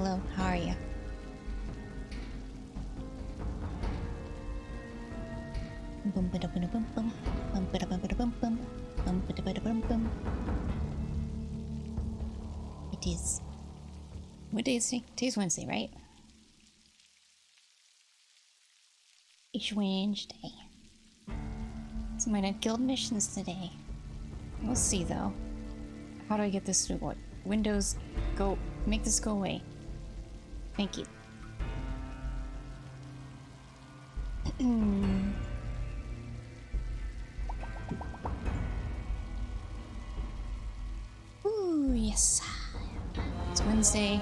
hello. How are you? It is. What day is it? Today's Wednesday, right? It's Wednesday. So might have guild missions today. We'll see though. How do I get this to what? Windows, go. Make this go away. Thank you. Ooh, yes. It's Wednesday.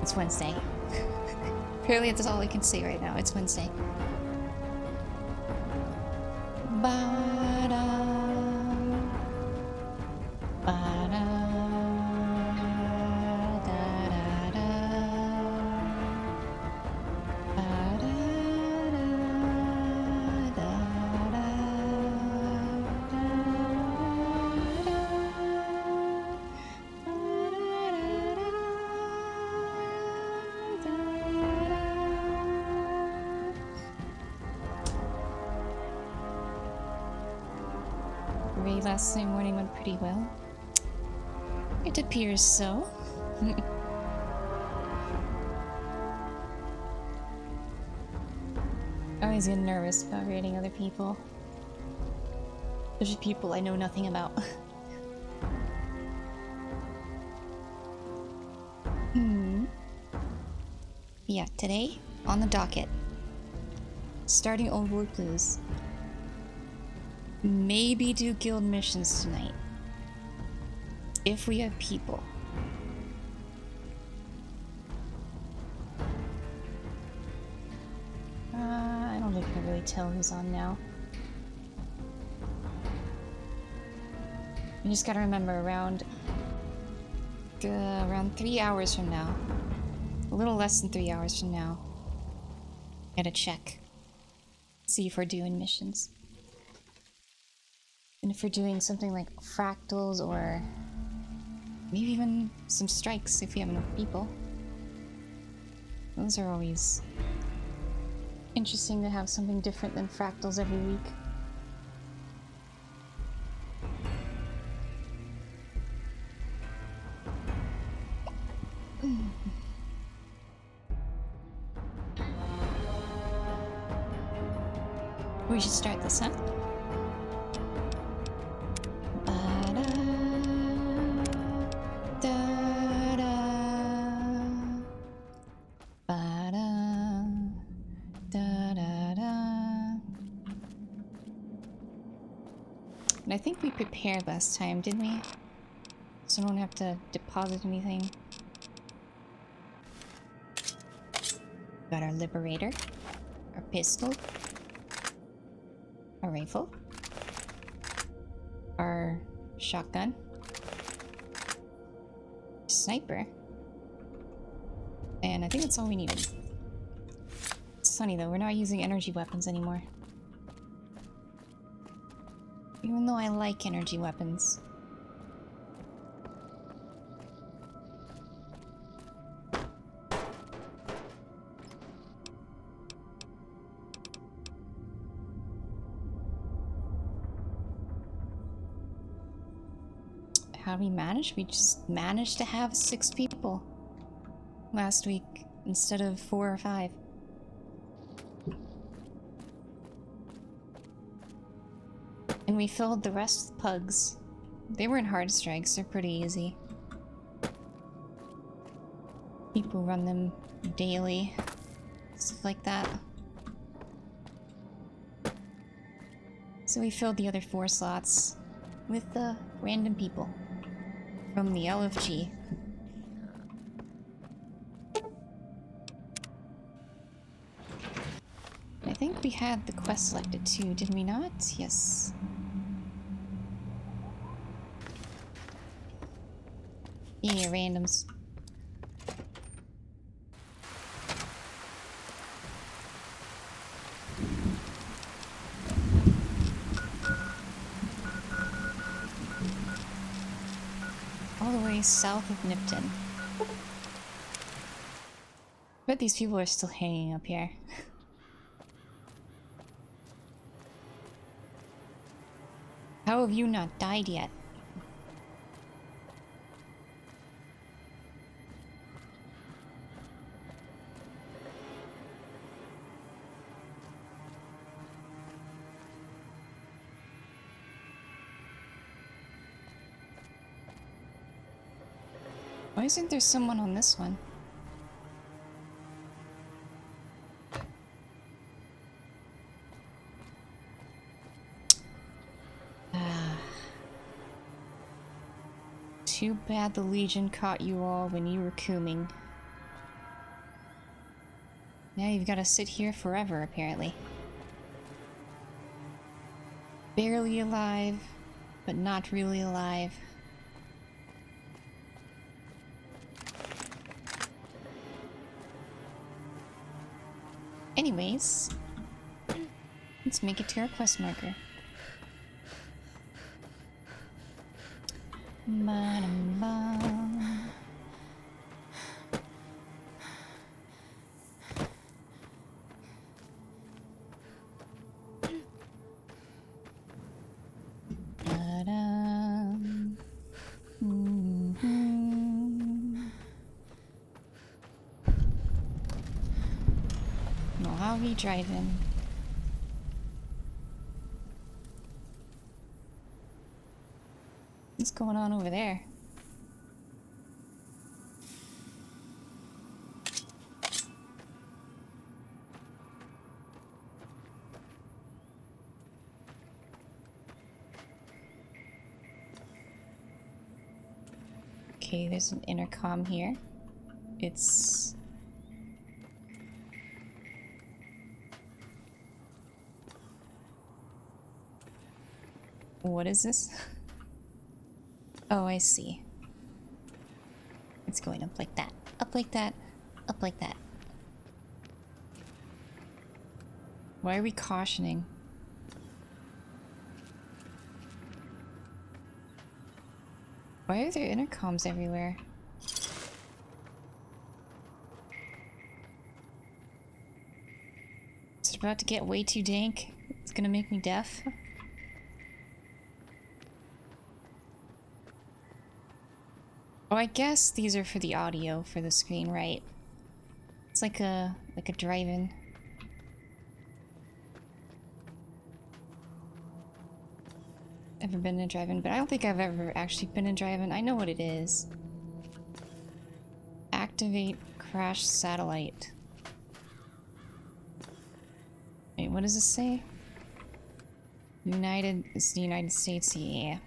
It's Wednesday. Apparently that's all I can say right now. It's Wednesday. Ba-da. Ba-da. Da-da-da. Ba-da-da-da-da. Raid last night morning went pretty well. It appears so. I always get nervous about raiding other people. Especially people I know nothing about. Yeah, today, on the docket. Starting Old World Blues. Maybe do guild missions tonight. If we have people. I don't think I can really tell who's on now. You just gotta remember around 3 hours from now. A little less than 3 hours from now. Gotta check. See if we're doing missions. And if we're doing something like fractals or maybe even some strikes if we have enough people. Those are always interesting to have something different than fractals every week. We should start this, huh? I think we prepared last time, didn't we? So I don't have to deposit anything. Got our liberator, our pistol, our rifle, our shotgun, sniper, and I think that's all we needed. It's funny though, we're not using energy weapons anymore. Even though I like energy weapons. How do we manage? We just managed to have 6 people last week instead of 4 or 5. And we filled the rest with pugs. They weren't hard strikes, they're pretty easy. People run them daily, stuff like that. So we filled the other 4 slots with random people from the LFG. I think we had the quest selected too, did we not? Yes. Yeah, randoms. All the way south of Nipton. bet these people are still hanging up here. How have you not died yet? Why isn't there someone on this one? Too bad the Legion caught you all when you were cooming. Now you've got to sit here forever, apparently. Barely alive, but not really alive. Anyways, let's make it to our quest marker. Ba-dum-bum. Ba-dum. Mojave Drive-In. What's going on over there? Okay, there's an intercom here. It's... What is this? Oh, I see. It's going up like that. Up like that. Up like that. Why are we cautioning? Why are there intercoms everywhere? Is it about to get way too dank? It's gonna make me deaf? Oh, I guess these are for the audio for the screen, right? It's like a drive-in. Ever been in a drive-in, but I don't think I've ever actually been in a drive-in. I know what it is. Activate crash satellite. Wait, what does this say? United, it's the United States, yeah.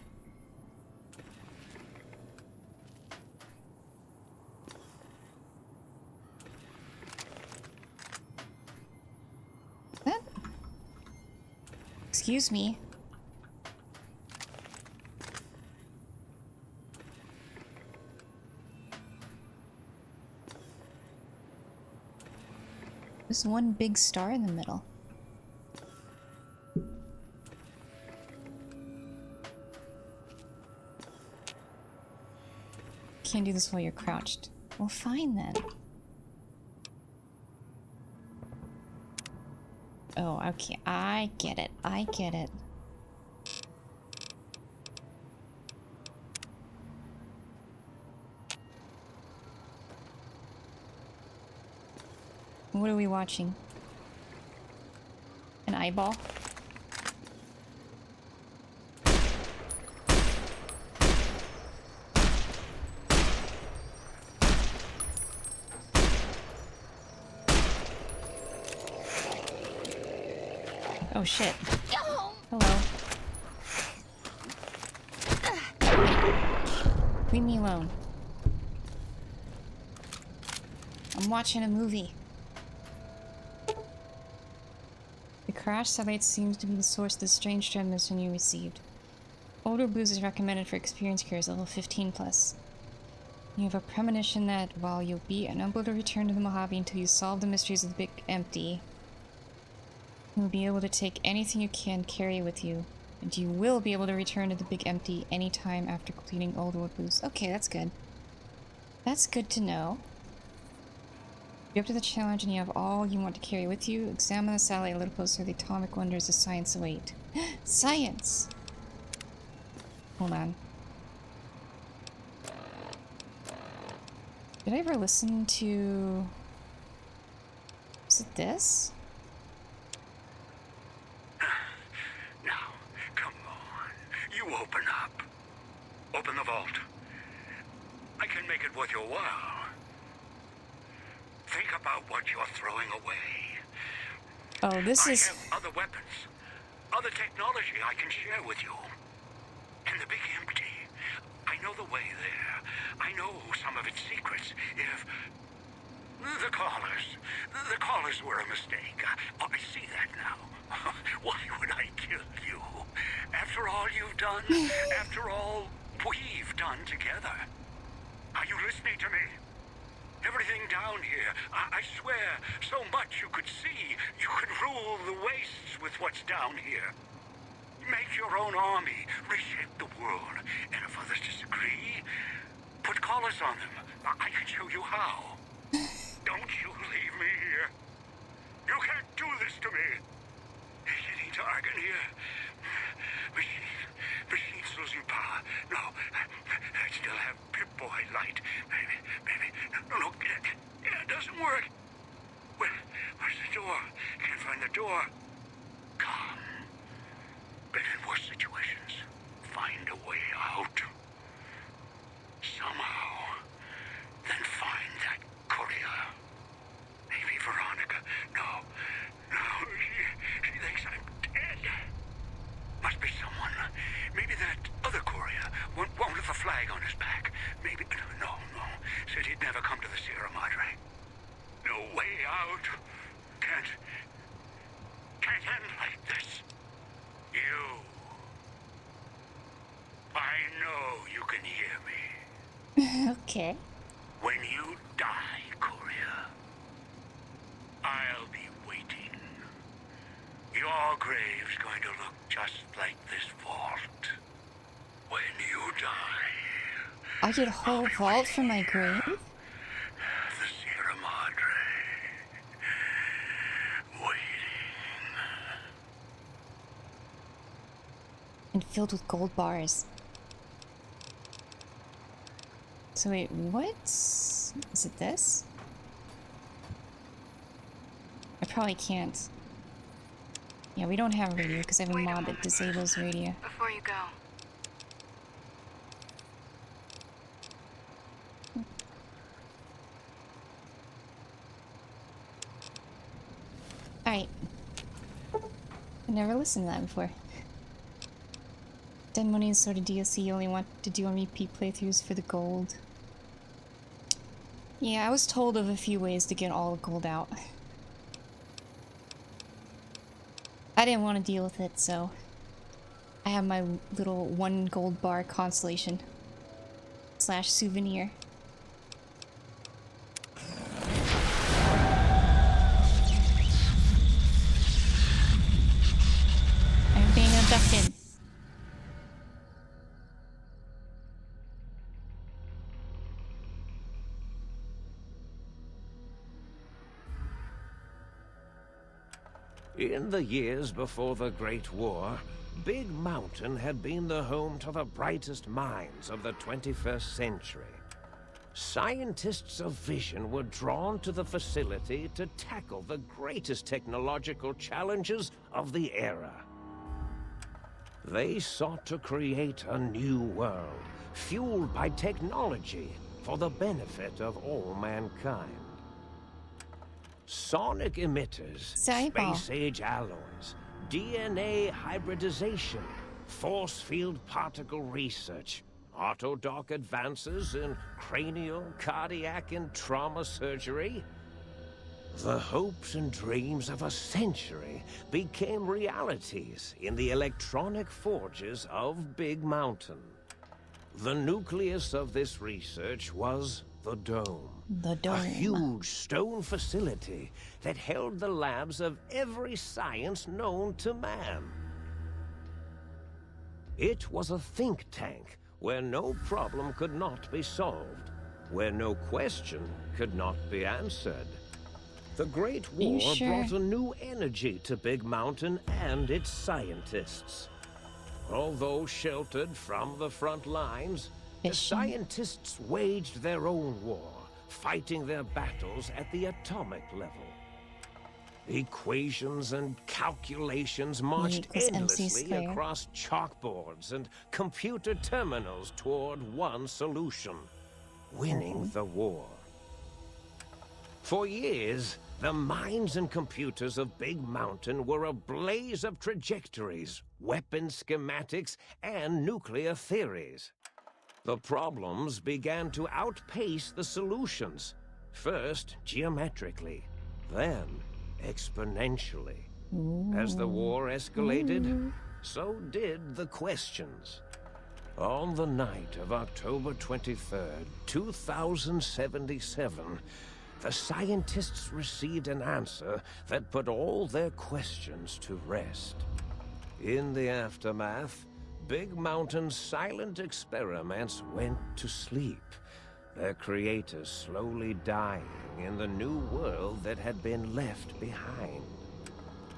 That? Excuse me. There's one big star in the middle. Can't do this while you're crouched. Well, fine then. Oh, okay. I get it. I get it. What are we watching? An eyeball? Oh shit. Hello. Leave me alone. I'm watching a movie. The crash satellite seems to be the source of the strange transmission you received. Older booze is recommended for experienced carriers level 15+. You have a premonition that while you'll be unable to return to the Mojave until you solve the mysteries of the Big Empty, you'll be able to take anything you can carry with you, and you will be able to return to the Big Empty anytime after completing Old World booze. Okay, that's good. That's good to know. You're up to the challenge and you have all you want to carry with you. Examine the satellite a little closer. The atomic wonders of science await. Science! Hold on. Did I ever listen to... Is it this? Now, come on. You open up. Open the vault. I can make it worth your while. Think about what you're throwing away. Oh, this is... I have other weapons. Other technology I can share with you. And the big empty. I know the way there. I know some of its secrets. If... The callers were a mistake. I see that now. Why would I kill you? After all you've done, after all we've done together. Are you listening to me? Everything down here, I swear, so much you could see. You could rule the wastes with what's down here. Make your own army, reshape the world. And if others disagree, put collars on them. I can show you how. Don't you leave me here. You can't do this to me. It's getting dark in here. Machines losing power. No, I still have Pip-Boy light. Baby, no, it doesn't work. Where's the door? Can't find the door. Come. But in worse situations, find a way out. Somehow. Then find that courier. Maybe Veronica. No, she thinks I'm dead. Must be someone. Maybe that other courier, one with a flag on his back. Maybe, no. Said he'd never come to the Sierra Madre. No way out. Can't end like this. You. I know you can hear me. Okay. When you die, courier, I'll be waiting. Your grave's going to look just like this vault. When you die... I get a whole vault from my grave? The Sierra Madre. Waiting. And filled with gold bars. So wait, what? Is it this? I probably can't. Yeah, we don't have a radio because I have a mod that disables radio. Before you go. Alright. I never listened to that before. Dead Money is sort of DLC you only want to do on repeat playthroughs for the gold. Yeah, I was told of a few ways to get all the gold out. I didn't want to deal with it, so I have my little 1 gold bar consolation / souvenir. I'm being abducted. In the years before the Great War, Big Mountain had been the home to the brightest minds of the 21st century. Scientists of vision were drawn to the facility to tackle the greatest technological challenges of the era. They sought to create a new world, fueled by technology for the benefit of all mankind. Sonic emitters, space-age alloys, DNA hybridization, force field particle research, autodoc advances in cranial, cardiac, and trauma surgery. The hopes and dreams of a century became realities in the electronic forges of Big Mountain. The nucleus of this research was the Dome. The Dome. A huge stone facility that held the labs of every science known to man. It was a think tank where no problem could not be solved, where no question could not be answered. The Great you War sure? brought a new energy to Big Mountain and its scientists. Although sheltered from the front lines, the Fishing? scientists waged their own war, fighting their battles at the atomic level. Equations and calculations marched equals MC endlessly squared. across chalkboards and computer terminals toward one solution: winning the war. For years, the minds and computers of Big Mountain were a blaze of trajectories, weapon schematics, and nuclear theories. The problems began to outpace the solutions, first geometrically, then exponentially. As the war escalated, so did the questions. On the night of October 23rd, 2077, the scientists received an answer that put all their questions to rest. In the aftermath, Big Mountain's silent experiments went to sleep, their creators slowly dying in the new world that had been left behind.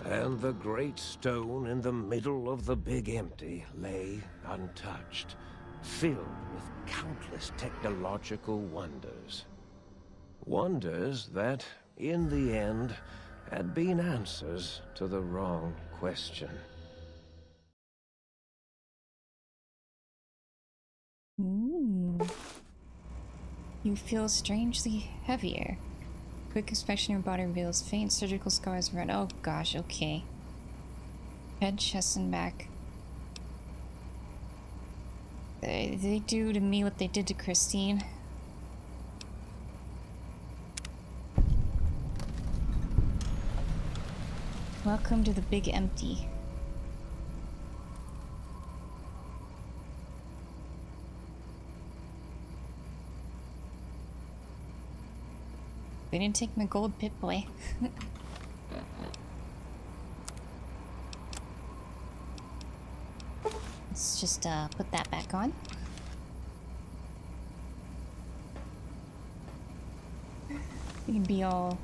And the great stone in the middle of the Big Empty lay untouched, filled with countless technological wonders. Wonders that, in the end, had been answers to the wrong question. You feel strangely heavier. Quick inspection of your body reveals faint surgical scars around. Oh gosh, okay. Head, chest, and back. They do to me what they did to Christine. Welcome to the Big Empty. They didn't take my gold pit boy. Let's just put that back on. We can be all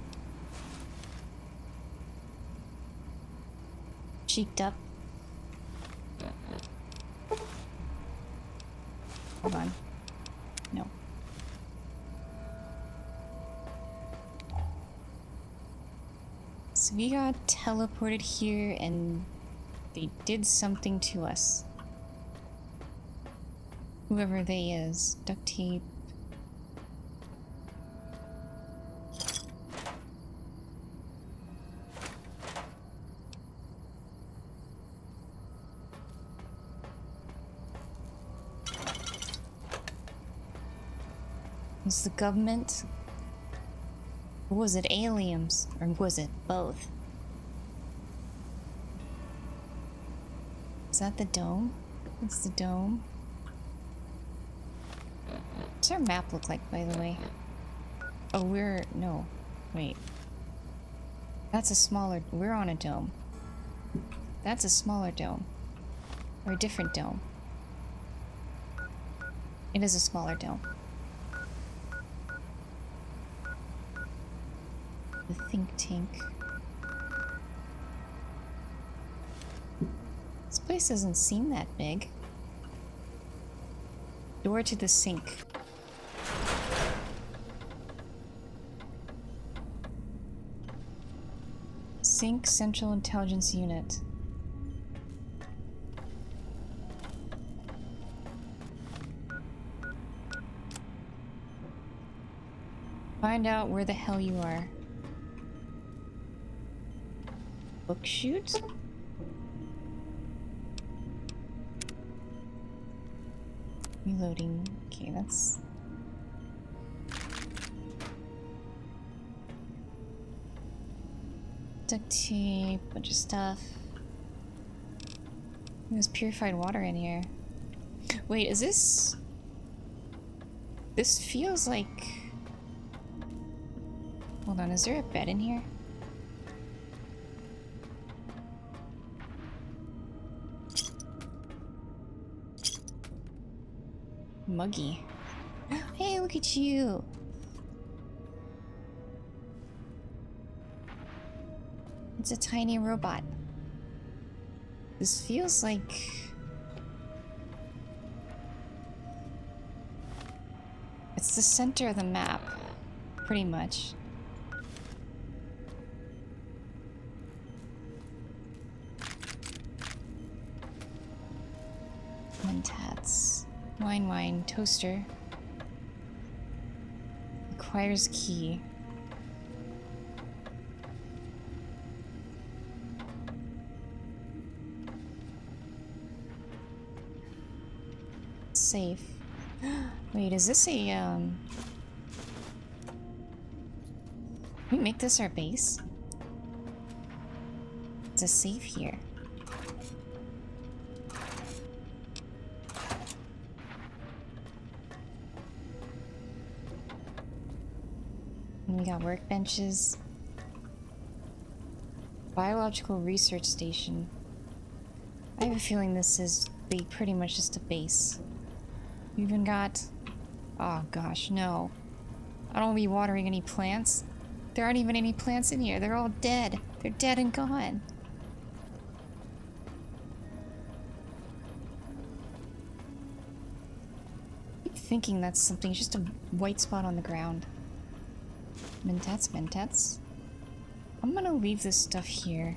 cheeked up. Hold on. No. So we got teleported here and they did something to us. Whoever they is. Duct tape. Was the government? Or was it aliens? Or was it both? Is that the dome? It's the dome. What's our map look like, by the way? Oh, no. Wait. That's a smaller... We're on a dome. That's a smaller dome. Or a different dome. It is a smaller dome. The think tank. This place doesn't seem that big. Door to the sink. Sink Central Intelligence Unit. Find out where the hell you are. Book shoot? Reloading. Okay, that's... Duct tape, bunch of stuff. There's purified water in here. Wait, is this... This feels like... Hold on, is there a bed in here? Muggy. Hey, look at you! It's a tiny robot. This feels like... it's the center of the map, pretty much. Mentats. Wine, toaster. Requires key. Safe. Wait, is this a, Can we make this our base? It's a safe here. And we got workbenches. Biological research station. I have a feeling this is pretty much just a base. We even got... oh gosh, no. I don't want to be watering any plants. There aren't even any plants in here. They're all dead. They're dead and gone. I keep thinking that's something. It's just a white spot on the ground. Mentats. I'm gonna leave this stuff here.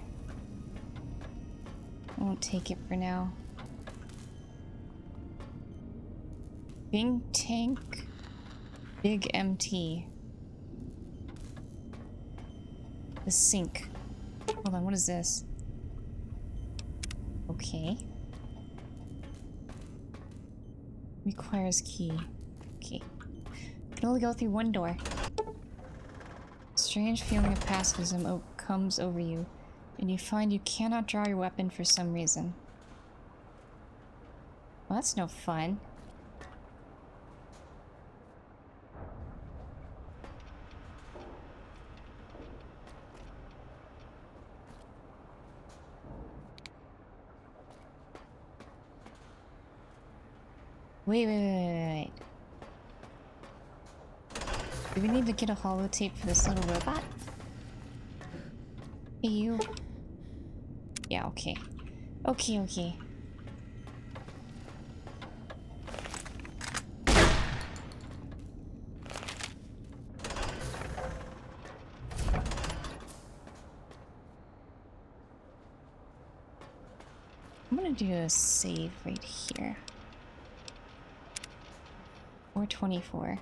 I won't take it for now. Big tank. Big MT. The sink. Hold on, what is this? Okay. Requires key. Okay. Can only go through one door. Strange feeling of pacifism comes over you, and you find you cannot draw your weapon for some reason. Well, that's no fun. Wait. Do we need to get a holotape for this little robot? Hey, you. Yeah, okay. Okay. I'm gonna do a save right here. 424.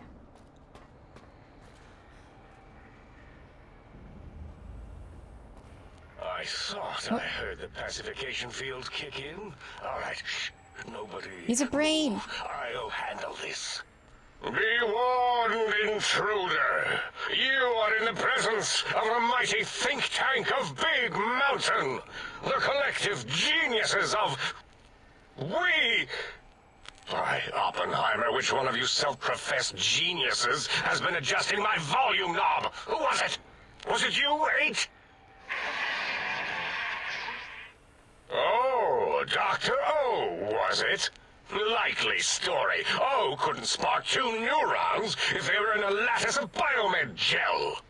I thought I heard the pacification field kick in. All right, shh. Nobody. He's a brain. I'll handle this. Be warned, intruder. You are in the presence of a mighty think tank of Big Mountain. The collective geniuses of... we... Why, Oppenheimer, which one of you self-professed geniuses has been adjusting my volume knob? Who was it? Was it you, 8? Oh, Dr. O, was it? Likely story. O couldn't spark 2 neurons if they were in a lattice of biomed gel.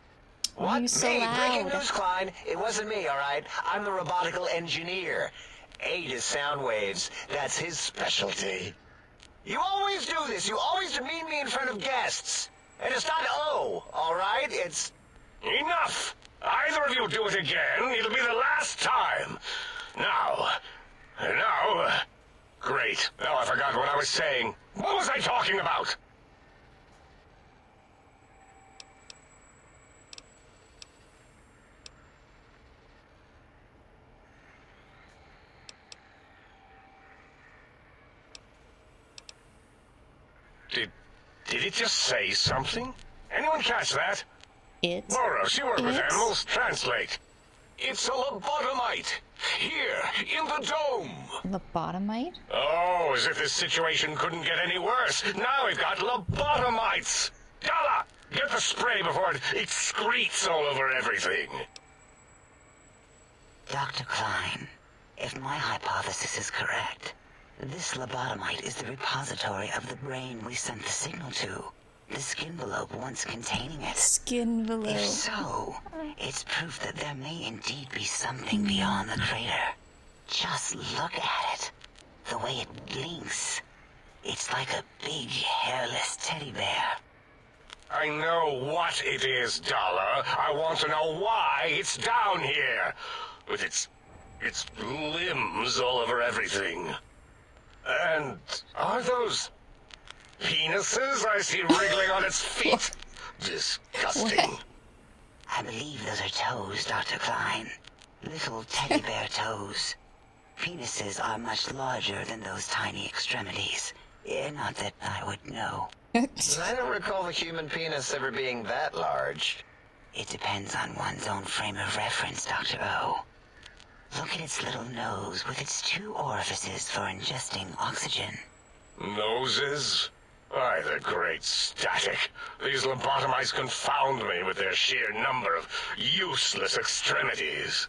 Why are you so loud? Breaking news, Klein. It wasn't me, all right? I'm the robotical engineer. 8 is sound waves. That's his specialty. You always do this. You always demean me in front of guests. And it's not O, all right? It's... Enough! Either of you do it again, it'll be the last time. Now... Great. Now I forgot what I was saying. What was I talking about? Did it just say something? Anyone catch that? It. Boros, you work with animals. Translate. It's a lobotomite. Here, in the dome. Lobotomite? Oh, as if this situation couldn't get any worse. Now we've got lobotomites. Dalla, get the spray before it excretes all over everything. Dr. Klein, if my hypothesis is correct, this lobotomite is the repository of the brain we sent the signal to. the skin envelope once containing it? Skin If below. so, it's proof that there may indeed be something beyond the crater. Just look at it. The way it blinks. It's like a big, hairless teddy bear. I know what it is, Dollar. I want to know why it's down here. With its limbs all over everything. And are those penises I see wriggling on its feet? Disgusting. What? I believe those are toes, Dr. Klein. Little teddy bear toes. Penises are much larger than those tiny extremities. Not that I would know. I don't recall the human penis ever being that large. It depends on one's own frame of reference, Dr. O. Look at its little nose with its 2 orifices for ingesting oxygen. Noses? Why, the great static. These lobotomites confound me with their sheer number of useless extremities.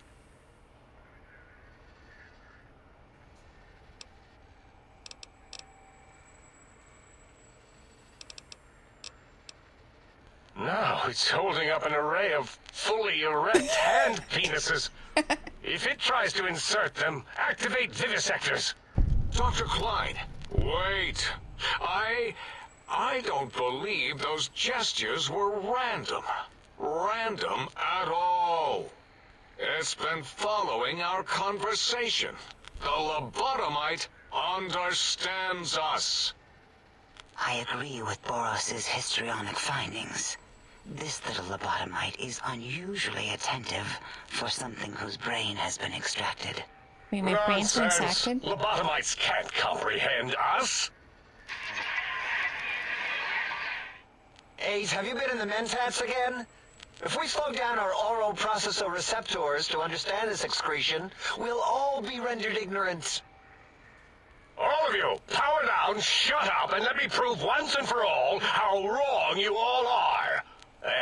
Now it's holding up an array of fully erect hand penises. If it tries to insert them, activate vivisectors. Dr. Klein, wait. I don't believe those gestures were random. Random at all. It's been following our conversation. The lobotomite understands us. I agree with Boros's histrionic findings. This little lobotomite is unusually attentive for something whose brain has been extracted. Wait, my brain's been Nonsense. extracted? Lobotomites can't comprehend us. Ace, have you been in the mentats again? If we slow down our oral processoreceptors to understand this excretion, we'll all be rendered ignorant. All of you, power down, shut up, and let me prove once and for all how wrong you all are.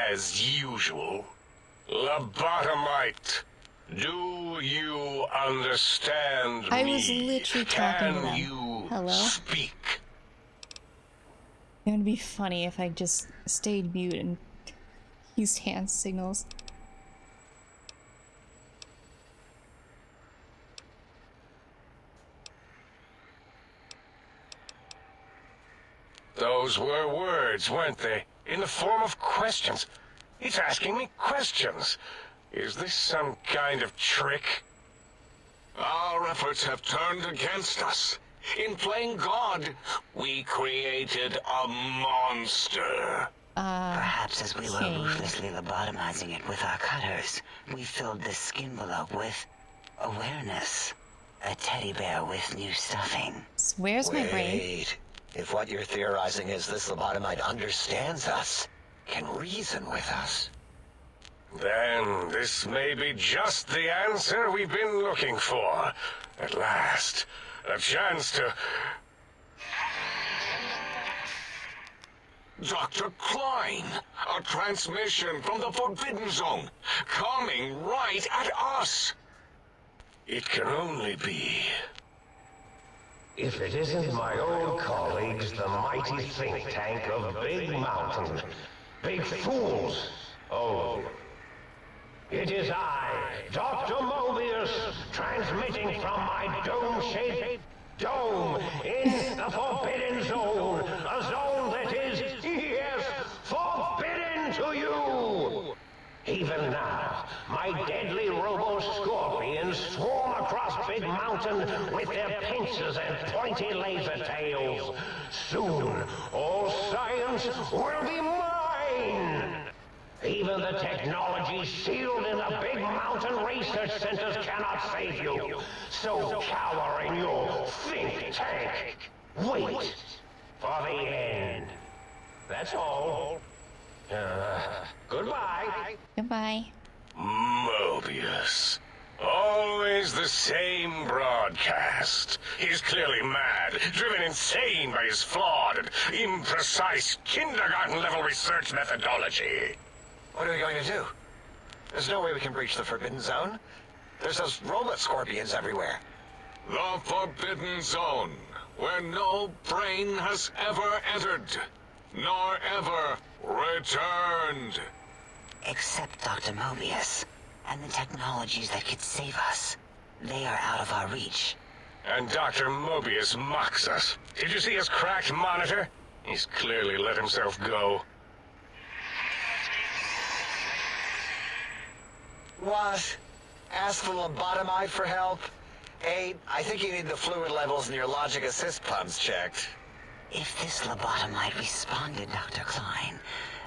As usual. Lobotomite, do you understand me? I was literally talking to them. Can you Hello? speak? It would be funny if I just stayed mute and used hand signals. Those were words, weren't they? In the form of questions. It's asking me questions. Is this some kind of trick? Our efforts have turned against us. In playing God, we created a monster. Perhaps as we were okay. ruthlessly lobotomizing it with our cutters, we filled this skin envelope with awareness. A teddy bear with new stuffing. So where's my brain? Wait. If what you're theorizing is this lobotomite understands us, can reason with us, Then this may be just the answer we've been looking for. At last, a chance to... Dr. Klein, a transmission from the Forbidden Zone, coming right at us. It can only be... If it isn't my old colleagues, the mighty think tank of Big Mountain. Big fools. Oh. It is I, Dr. Mobius, transmitting from my dome-shaped dome in the Forbidden Zone. A zone that is, yes, forbidden to you. Even now, my deadly robo-scorpions swarm across Big Mountain with their pincers and pointy laser tails. Soon, all science will be mine. Even the technology sealed in the Big Mountain research centers cannot save you. So cower in your think tank. Wait for the end. That's all. Goodbye. Goodbye. Mobius. Always the same broadcast. He's clearly mad, driven insane by his flawed and imprecise kindergarten-level research methodology. what are we going to do? There's no way we can breach the Forbidden Zone. There's those robot scorpions everywhere. The Forbidden Zone, where no brain has ever entered. nor ever returned. Except Dr. Mobius and the technologies that could save us. They are out of our reach. And Dr. Mobius mocks us. Did you see his cracked monitor? He's clearly let himself go. What? Ask the lobotomite for help? Hey, I think you need the fluid levels in your logic assist pumps checked. If this lobotomite responded, Dr. Klein,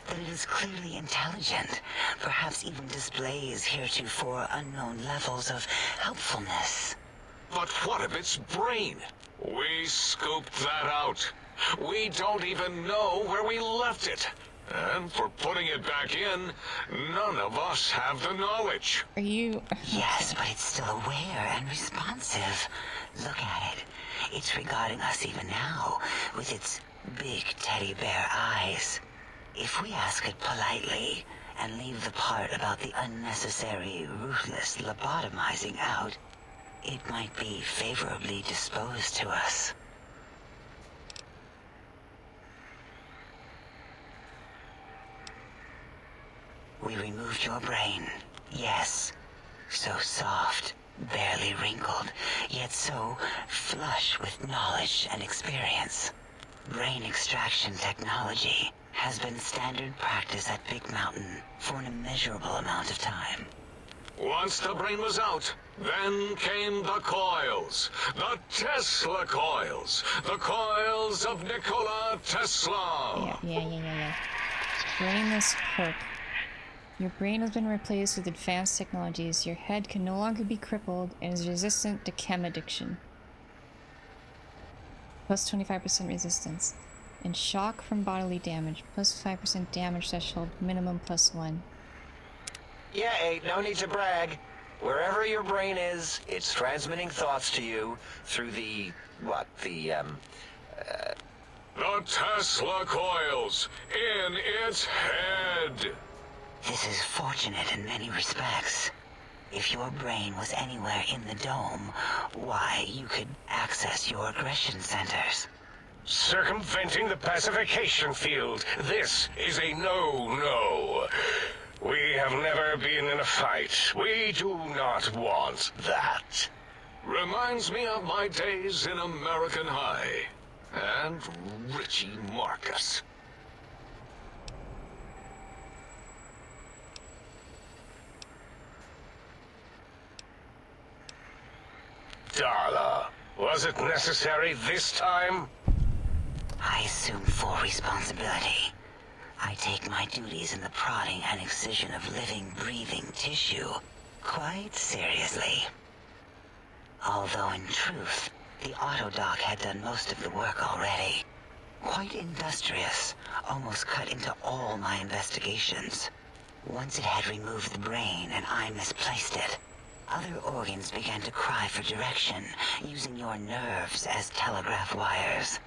then it is clearly intelligent, perhaps even displays heretofore unknown levels of helpfulness. But what of its brain? We scooped that out. We don't even know where we left it. And for putting it back in, none of us have the knowledge. Are you... Yes, but it's still aware and responsive. Look at it. It's regarding us even now, with its big teddy bear eyes. If we ask it politely, and leave the part about the unnecessary, ruthless lobotomizing out, it might be favorably disposed to us. We removed your brain, yes. So soft, barely wrinkled, yet so flush with knowledge and experience. Brain extraction technology has been standard practice at Big Mountain for an immeasurable amount of time. Once the brain was out, then came the coils. The Tesla coils. The coils of Nikola Tesla. Yeah. Brainless perk. Your brain has been replaced with advanced technologies. Your head can no longer be crippled and is resistant to chem addiction. Plus 25% resistance. And shock from bodily damage. Plus 5% damage threshold. Minimum +1. Yeah, Abe, no need to brag. Wherever your brain is, it's transmitting thoughts to you through the Tesla coils in its head. This is fortunate in many respects. If your brain was anywhere in the dome, why, you could access your aggression centers. Circumventing the pacification field. This is a no-no. We have never been in a fight. We do not want that. Reminds me of my days in American High. And Richie Marcus. Darla, was it necessary this time? I assume full responsibility. I take my duties in the prodding and excision of living, breathing tissue quite seriously. Although in truth, the autodoc had done most of the work already. Quite industrious, almost cut into all my investigations. Once it had removed the brain and I misplaced it, other organs began to cry for direction, using your nerves as telegraph wires.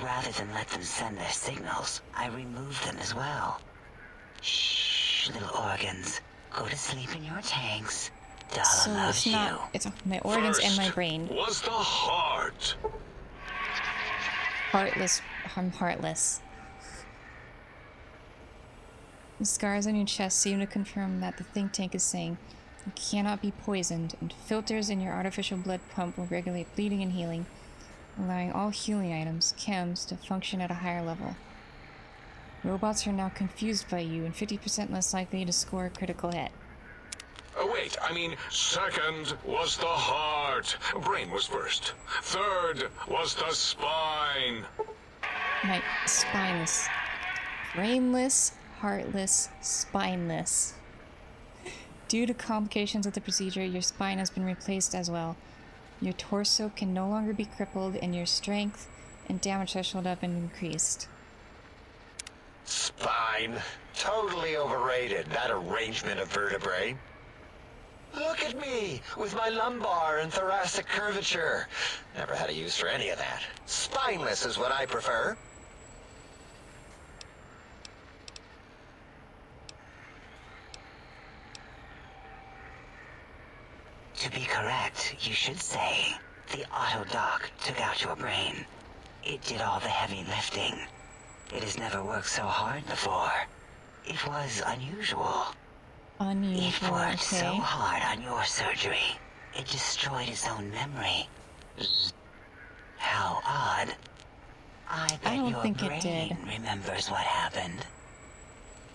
Rather than let them send their signals, I removed them as well. Shh, little organs. Go to sleep in your tanks. Dala So loves it's not... It's my organs and my brain. Was the heart. Heartless. I'm heartless. The scars on your chest seem to confirm that the think tank is saying you cannot be poisoned, and filters in your artificial blood pump will regulate bleeding and healing, allowing all healing items, chems, to function at a higher level. Robots are now confused by you and 50% less likely to score a critical hit. Wait, I mean, second was the heart. Brain was first. Third was the spine. My spineless. Brainless, heartless, spineless. Due to complications with the procedure, your spine has been replaced as well. Your torso can no longer be crippled, and your strength and damage threshold have been increased. spine. Totally overrated, that arrangement of vertebrae. Look at me, with my lumbar and thoracic curvature. Never had a use for any of that. Spineless is what I prefer. To be correct, you should say, the autodoc took out your brain. It did all the heavy lifting. It has never worked so hard before. It was unusual. It Unusual, worked so okay. hard on your surgery. It destroyed its own memory. How odd. I bet don't your think it brain did. remembers what happened.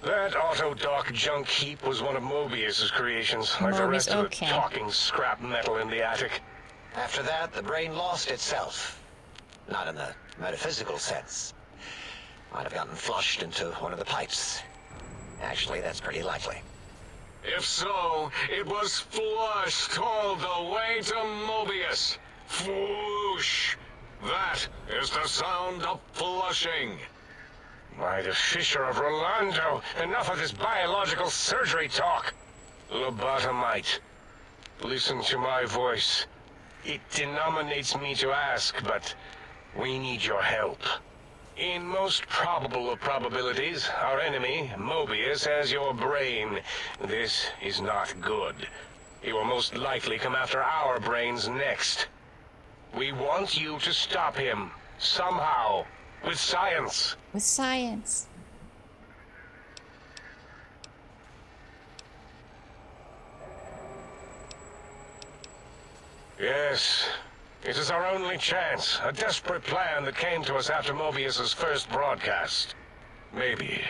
That auto-dock junk heap was one of Mobius's creations, like the rest of the okay. talking scrap metal in the attic. After that, the brain lost itself. Not in the metaphysical sense. Might have gotten flushed into one of the pipes. Actually, that's pretty likely. If so, it was flushed all the way to Mobius. Flush! That is the sound of flushing. By the Fisher of Rolando, enough of this biological surgery talk. Lobotomite, listen to my voice. It denominates me to ask, but we need your help. In most probable of probabilities, our enemy, Mobius, has your brain. This is not good. He will most likely come after our brains next. We want you to stop him, somehow, with science. With science. Yes, it is our only chance. A desperate plan that came to us after Mobius's first broadcast. Maybe,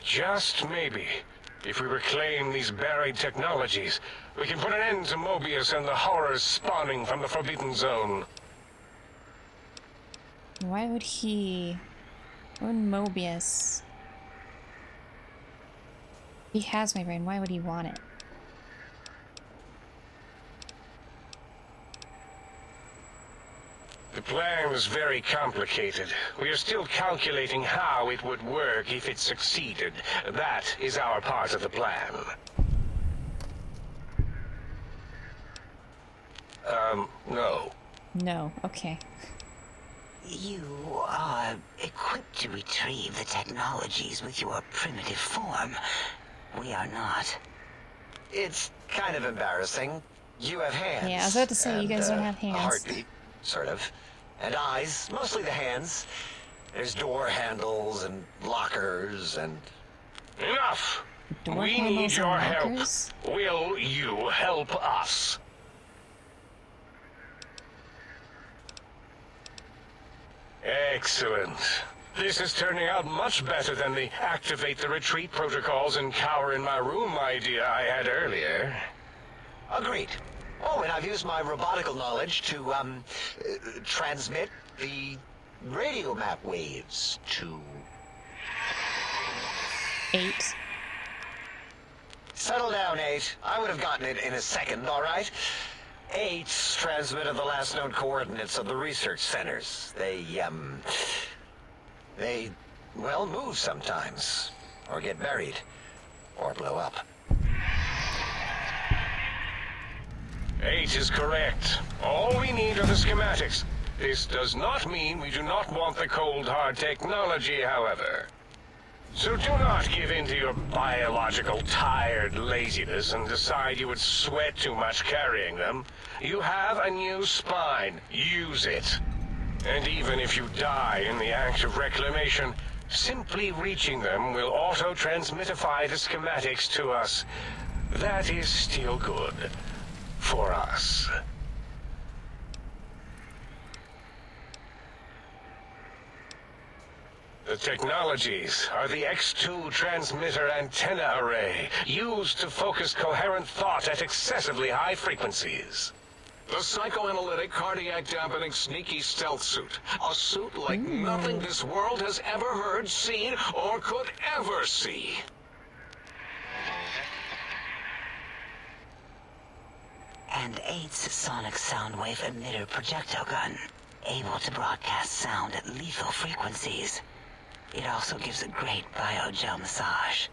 just maybe, if we reclaim these buried technologies, we can put an end to Mobius and the horrors spawning from the Forbidden Zone. Why would Mobius? He has my brain, why would he want it? The plan was very complicated. We are still calculating how it would work if it succeeded. That is our part of the plan. No. No, okay. You are equipped to retrieve the technologies with your primitive form. We are not. It's kind of embarrassing. You have hands. Yeah, I was about to say, you and, guys don't have a hands. heartbeat, sort of. And eyes, mostly the hands. There's door handles and lockers and... Enough! Door We handles need and your help. lockers? Will you help us? Excellent. This is turning out much better than the activate the retreat protocols and cower in my room idea I had earlier. Agreed. Oh, and I've used my robotical knowledge to, transmit the radio map waves to... 8. Settle down, 8. I would have gotten it in a second, all right? 8 transmitted the last known coordinates of the research centers. They, well, move sometimes. Or get buried. Or blow up. 8 is correct. All we need are the schematics. This does not mean we do not want the cold hard technology, however. So do not give in to your biological tired laziness and decide you would sweat too much carrying them. You have a new spine. Use it. And even if you die in the act of reclamation, simply reaching them will auto-transmitify the schematics to us. That is still good. For us. The technologies are the X2 transmitter antenna array, used to focus coherent thought at excessively high frequencies. The psychoanalytic, cardiac dampening, sneaky stealth suit. A suit like nothing this world has ever heard, seen, or could ever see. And 8's sonic soundwave emitter projectile gun, able to broadcast sound at lethal frequencies. It also gives a great biogel massage.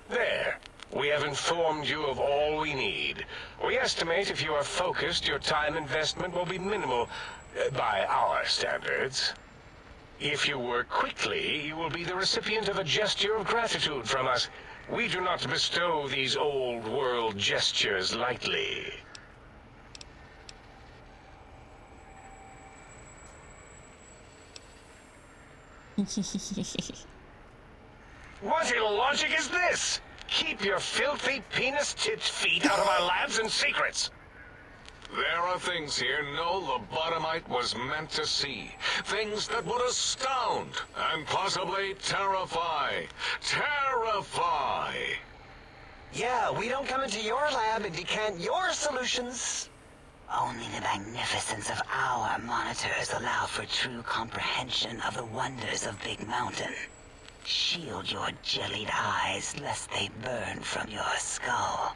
There. We have informed you of all we need. We estimate if you are focused, your time investment will be minimal, by our standards. If you work quickly, you will be the recipient of a gesture of gratitude from us. We do not bestow these old-world gestures lightly. What illogic is this? Keep your filthy penis-tipped feet out of our labs and secrets. There are things here no lobotomite was meant to see. Things that would astound and possibly terrify. Terrify! Yeah, we don't come into your lab and decant your solutions. Only the magnificence of our monitors allow for true comprehension of the wonders of Big Mountain. Shield your jellied eyes lest they burn from your skull.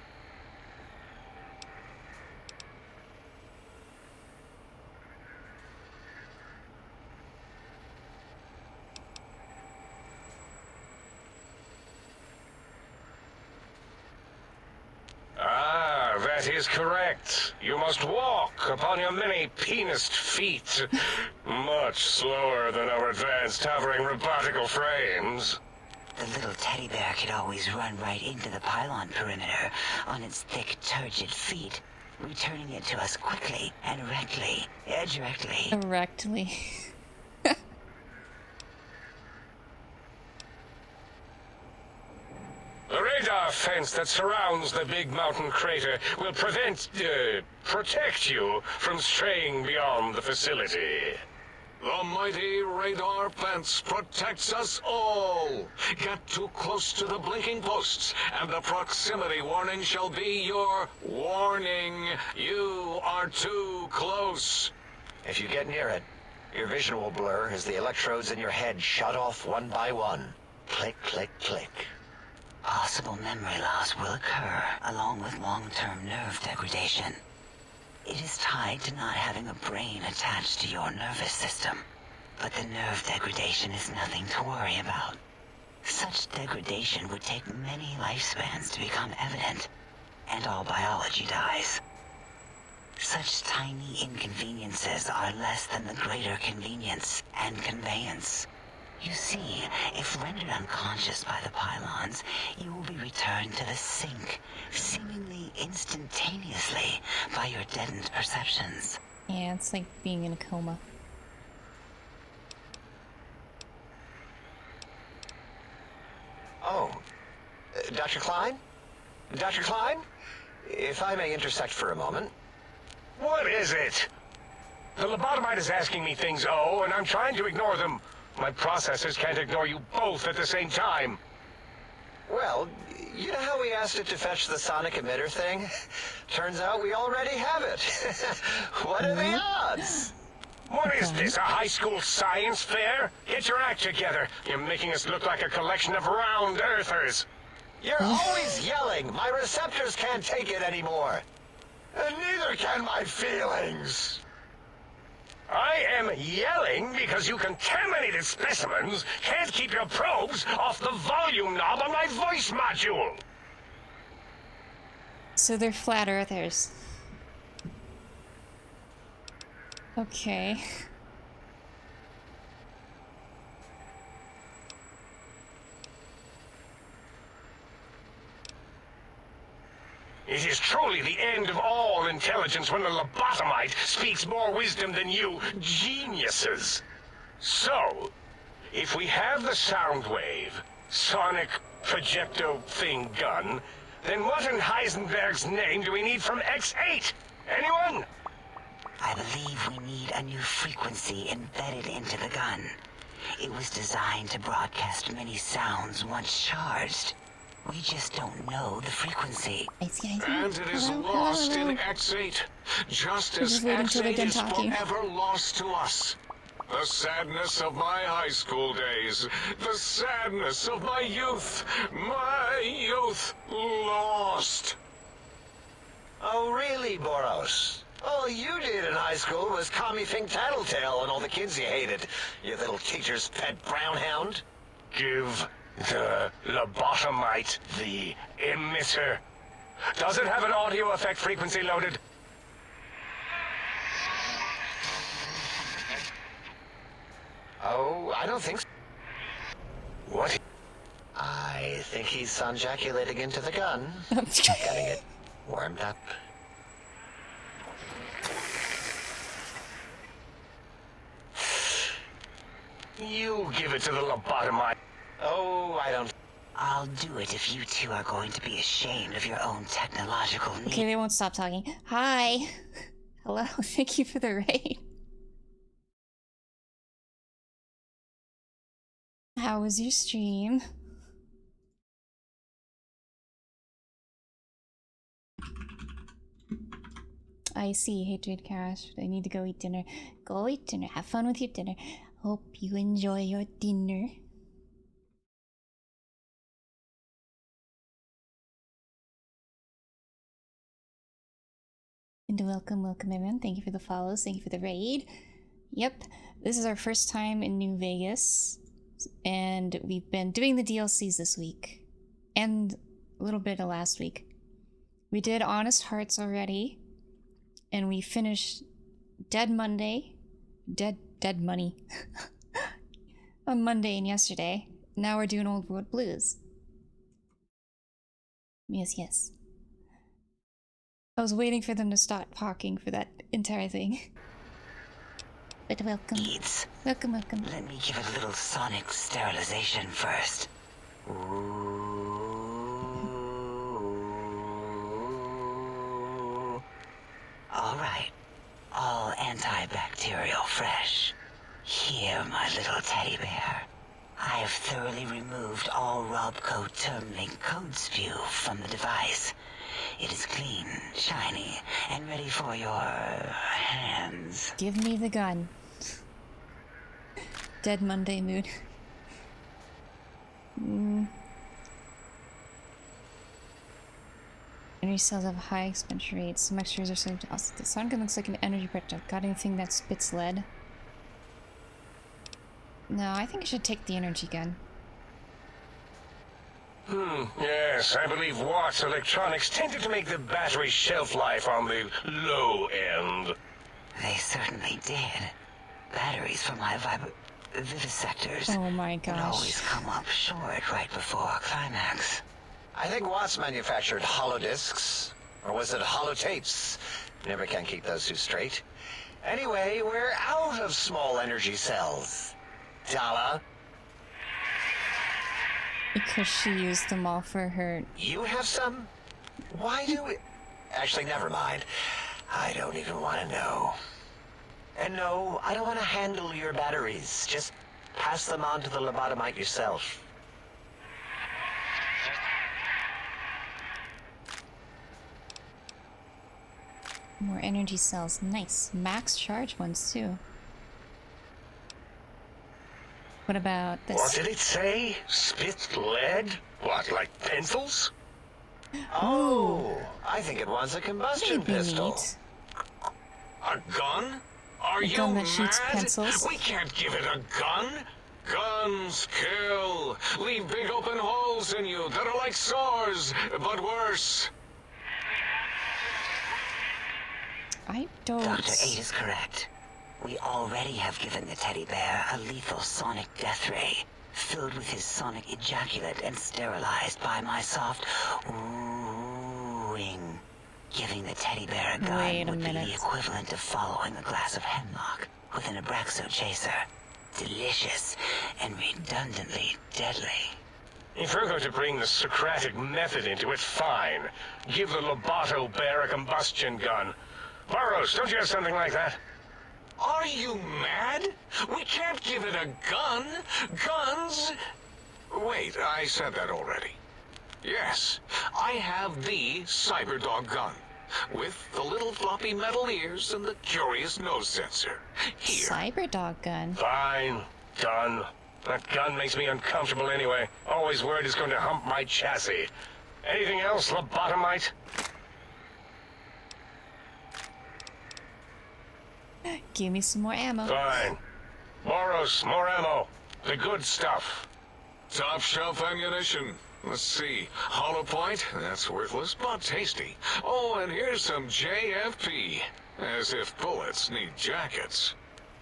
Ah, that is correct. You must walk upon your many penised feet. Much slower than our advanced hovering robotical frames. The little teddy bear could always run right into the pylon perimeter on its thick, turgid feet, returning it to us quickly and directly. Directly. The radar fence that surrounds the Big Mountain crater will protect you from straying beyond the facility. The mighty radar fence protects us all. Get too close to the blinking posts, and the proximity warning shall be your warning. You are too close. If you get near it, your vision will blur as the electrodes in your head shut off one by one. Click, click, click. Possible memory loss will occur, along with long-term nerve degradation. It is tied to not having a brain attached to your nervous system. But the nerve degradation is nothing to worry about. Such degradation would take many lifespans to become evident, and all biology dies. Such tiny inconveniences are less than the greater convenience and conveyance. You see, if rendered unconscious by the pylons, you will be returned to the sink, seemingly instantaneously, by your deadened perceptions. Yeah, it's like being in a coma. Oh, Dr. Klein? Dr. Klein? If I may intersect for a moment. What is it? The lobotomite is asking me things, and I'm trying to ignore them. My processors can't ignore you both at the same time. Well, you know how we asked it to fetch the sonic emitter thing? Turns out we already have it. What are the odds? What is this, a high school science fair? Get your act together. You're making us look like a collection of round earthers. You're always yelling. My receptors can't take it anymore. And neither can my feelings. I am yelling because you contaminated specimens can't keep your probes off the volume knob on my voice module. So they're flat earthers. Okay. It is truly the end of all intelligence when the lobotomite speaks more wisdom than you geniuses. So, if we have the sound wave, sonic projecto thing gun, then what in Heisenberg's name do we need from X8? Anyone? I believe we need a new frequency embedded into the gun. It was designed to broadcast many sounds once charged. We just don't know the frequency. I see. And it is lost in X8, just as X8 is forever lost to us. The sadness of my high school days, the sadness of my youth lost. Oh, really, Boros? All you did in high school was call me Fink Tattletale and all the kids you hated, you little teacher's pet brown hound. Give the lobotomite the emitter. Does it have an audio effect frequency loaded? Oh, I don't think so. What? I think he's sonjaculating into the gun. Getting it warmed up. You give it to the lobotomite. Oh, I don't... I'll do it if you two are going to be ashamed of your own technological needs. Okay, they won't stop talking. Hi. Hello, thank you for the raid. How was your stream? I see. Hatred Cash. I need to go eat dinner. Go eat dinner. Have fun with your dinner. Hope you enjoy your dinner. And welcome everyone. Thank you for the follows. Thank you for the raid. Yep, this is our first time in New Vegas. And we've been doing the DLCs this week. And a little bit of last week. We did Honest Hearts already. And we finished Dead Monday. Dead Money. On Monday and yesterday. Now we're doing Old World Blues. Yes. I was waiting for them to stop talking for that entire thing. But welcome. Needs. Welcome. Let me give a little sonic sterilization first. All right. All antibacterial fresh. Here, my little teddy bear. I have thoroughly removed all Robco Termlink code spew from the device. It is clean, shiny, and ready for your hands. Give me the gun. Dead Monday mood. Energy cells have high expenditure rates. Some extras are so awesome. The sun gun looks like an energy projectile. Got anything that spits lead? No, I think I should take the energy gun. Yes, I believe Watt's Electronics tended to make the battery shelf life on the low end. They certainly did. Batteries for my vivisectors Oh my would always gosh. come up short right before climax. I think Watts manufactured holodiscs. Or was it holotapes? Never can keep those two straight. Anyway, we're out of small energy cells. Dala, Because she used them all for her. you have some? Why do we... Actually, never mind. I don't even want to know. And no, I don't want to handle your batteries. Just pass them on to the lobotomite yourself. More energy cells. Nice. Max charge ones too. What about this? What did it say? Spit lead? What, like pencils? Oh, I think it wants a combustion Maybe pistol. neat. A gun? Are A you gun that mad? shoots pencils? We can't give it a gun. Guns kill. Leave big open holes in you that are like sores, but worse. I don't... Dr. 8 is correct. We already have given the teddy bear a lethal sonic death ray, filled with his sonic ejaculate and sterilized by my soft wooing. Giving the teddy bear a gun Wait a would be minute. the equivalent of following a glass of hemlock with an Abraxo chaser. Delicious and redundantly deadly. If we're going to bring the Socratic method into it, fine. Give the Loboto bear a combustion gun. Burroughs, don't you have something like that? Are you mad? We can't give it a gun. Guns... Wait, I said that already. Yes, I have the Cyberdog gun. With the little floppy metal ears and the curious nose sensor. Here. Cyberdog gun. Fine. Done. That gun makes me uncomfortable anyway. Always worried it's going to hump my chassis. Anything else, lobotomite? Give me some more ammo. Fine. Boros, more ammo. The good stuff. Top shelf ammunition. Let's see. Hollow point? That's worthless, but tasty. Oh, and here's some JFP. As if bullets need jackets.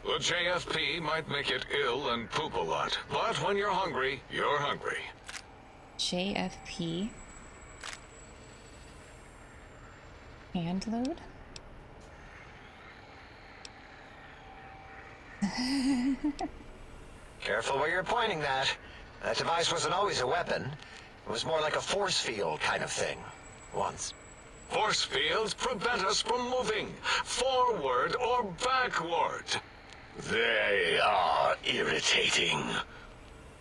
The JFP might make it ill and poop a lot, but when you're hungry, you're hungry. JFP. Hand load? Careful where you're pointing that. That device wasn't always a weapon. It was more like a force field kind of thing. Once. Force fields prevent us from moving forward or backward. They are irritating.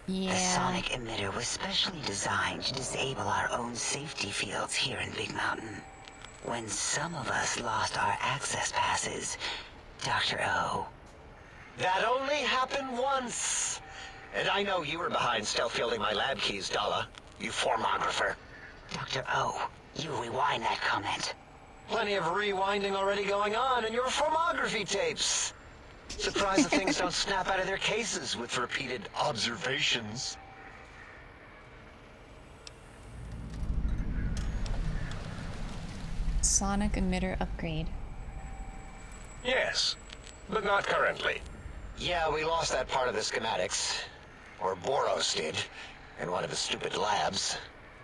Yeah. The sonic emitter was specially designed to disable our own safety fields here in Big Mountain. When some of us lost our access passes, Dr. O. That only happened once. And I know you were behind stealth fielding my lab keys, Dalla. You formographer. Dr. O, you rewind that comment. Plenty of rewinding already going on in your formography tapes. Surprised the things don't snap out of their cases with repeated observations. Sonic emitter upgrade. Yes, but not currently. Yeah, we lost that part of the schematics. Or Boros did. In one of the stupid labs.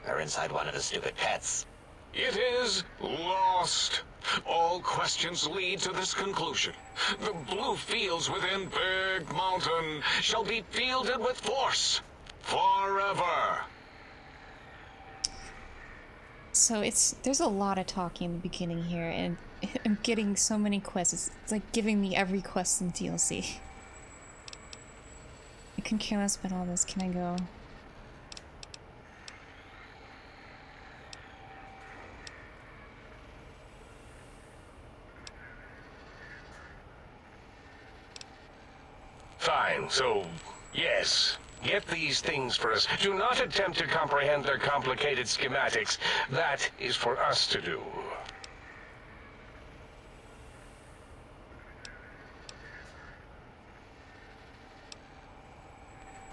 Or inside one of the stupid pets. It is lost. All questions lead to this conclusion. The blue fields within Big Mountain shall be fielded with force. Forever. So there's a lot of talking in the beginning here, and I'm getting so many quests. It's like giving me every quest in DLC. I couldn't care less about all this. Can I go? Fine, so, yes. Get these things for us. Do not attempt to comprehend their complicated schematics. That is for us to do.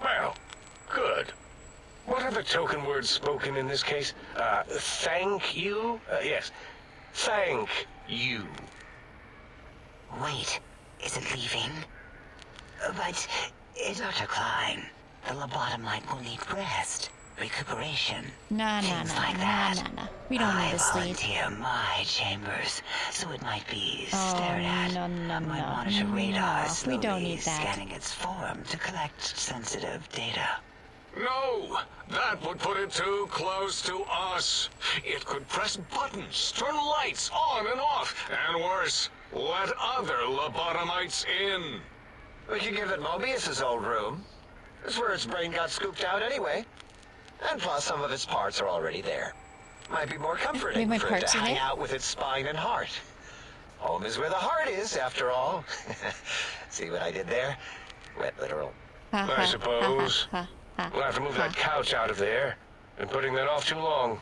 Well, good. What are the token words spoken in this case? Thank you? Yes. Thank you. Wait, is it leaving? But, Dr. Klein, the lobotomite will need rest, recuperation, things like that. We don't need to sleep. I volunteer my chambers, so it might be stared at. My monitor radar slowly we don't need that. Scanning its form to collect sensitive data. No! That would put it too close to us. It could press buttons, turn lights on and off, and worse, let other lobotomites in. We could give it Mobius's old room. That's where its brain got scooped out anyway. And plus, some of its parts are already there. Might be more comforting my for it parts to are hang there? out with its spine and heart. Home is where the heart is, after all. See what I did there? Wet literal. I suppose. We'll have to move that couch out of there. Been putting that off too long.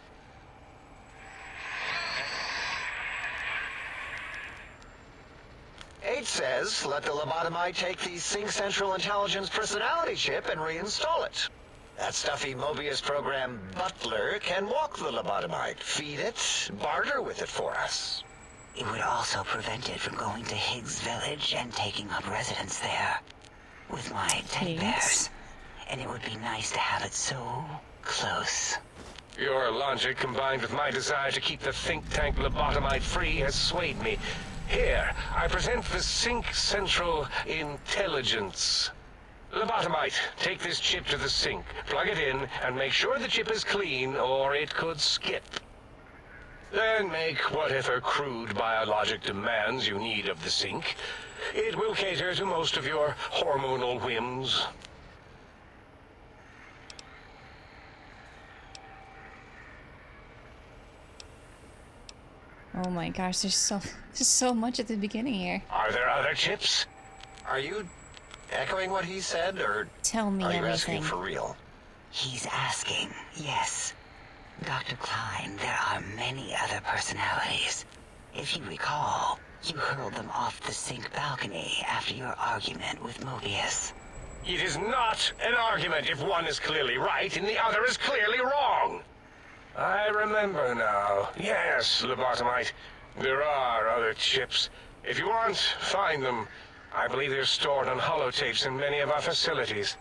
H says, let the lobotomite take the Sync Central Intelligence personality chip and reinstall it. That stuffy Mobius program Butler can walk the lobotomite, feed it, barter with it for us. It would also prevent it from going to Higgs Village and taking up residence there. With my teddy bears. And it would be nice to have it so close. Your logic, combined with my desire to keep the think tank lobotomite free, has swayed me. Here, I present the Sync Central Intelligence. Lobotomite, take this chip to the sink, plug it in, and make sure the chip is clean, or it could skip. Then make whatever crude biologic demands you need of the sink. It will cater to most of your hormonal whims. Oh my gosh, there's so much at the beginning here. Are there other chips? Are you echoing what he said, or Tell me are you everything. asking for real? He's asking, yes. Dr. Klein, there are many other personalities. If you recall, you hurled them off the sink balcony after your argument with Mobius. It is not an argument if one is clearly right and the other is clearly wrong. I remember now. Yes, lobotomite. There are other chips. If you want, find them. I believe they're stored on holotapes in many of our facilities.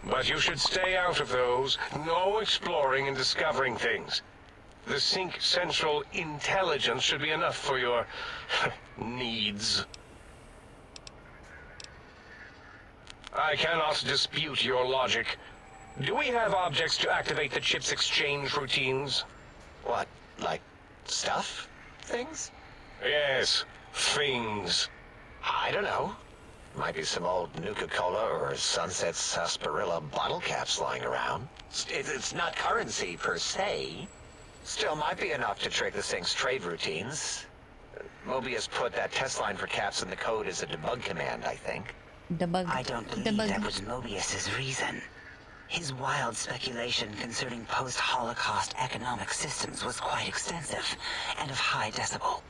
But you should stay out of those. No exploring and discovering things. The Sync Central Intelligence should be enough for your needs. I cannot dispute your logic. do we have objects to activate the chip's exchange routines? What, like stuff? Things? Yes, things. I don't know. Might be some old Nuka-Cola or Sunset Sarsaparilla bottle caps lying around. It's not currency per se. Still might be enough to trick this thing's trade routines. Mobius put that test line for caps in the code as a debug command, I think. Debug. I don't believe that was Mobius's reason. His wild speculation concerning post-Holocaust economic systems was quite extensive and of high decibel.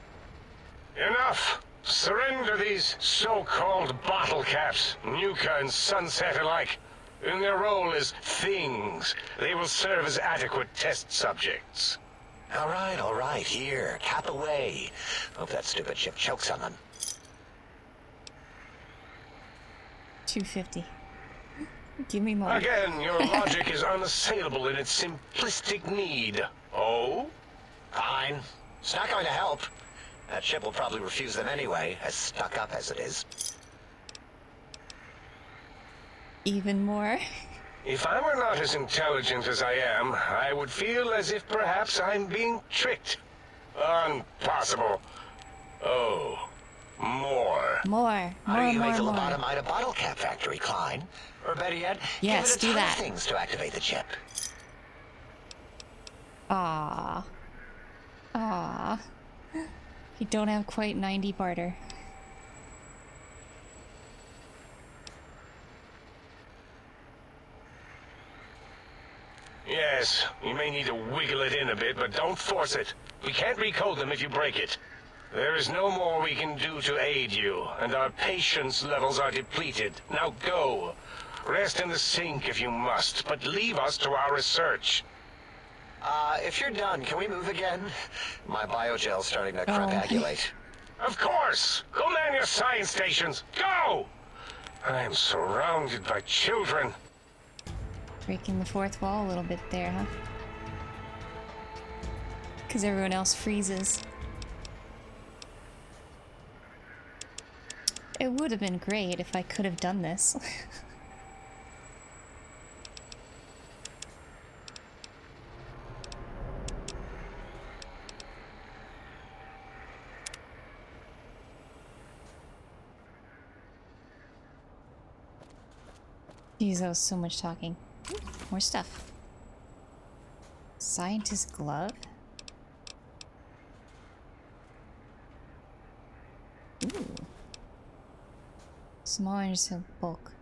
Enough! Surrender these so-called bottle caps, Nuka and Sunset alike. In their role as things, they will serve as adequate test subjects. All right, here, cap away. Hope that stupid chip chokes on them. 250. Give me more. Again, your logic is unassailable in its simplistic need. Oh? Fine. It's not going to help. That chip will probably refuse them anyway, as stuck up as it is. Even more? If I were not as intelligent as I am, I would feel as if perhaps I'm being tricked. Impossible. Oh, more. More. How do you make the more. lobotomide a bottle cap factory, Klein? Or better yet, Yes, give it a do ton that. of things to activate the chip. Aww. Aww. You don't have quite 90 barter. Yes, you may need to wiggle it in a bit, but don't force it. We can't recode them if you break it. There is no more we can do to aid you, and our patience levels are depleted. Now go. Rest in the sink if you must, but leave us to our research. If you're done, can we move again? My biogel's starting to crepagulate. Of course! Go man your science stations! Go! I am surrounded by children. Breaking the fourth wall a little bit there, huh? Because everyone else freezes. It would have been great if I could have done this. Jeez, that was so much talking. More stuff. Scientist glove? Ooh. Small units of bulk.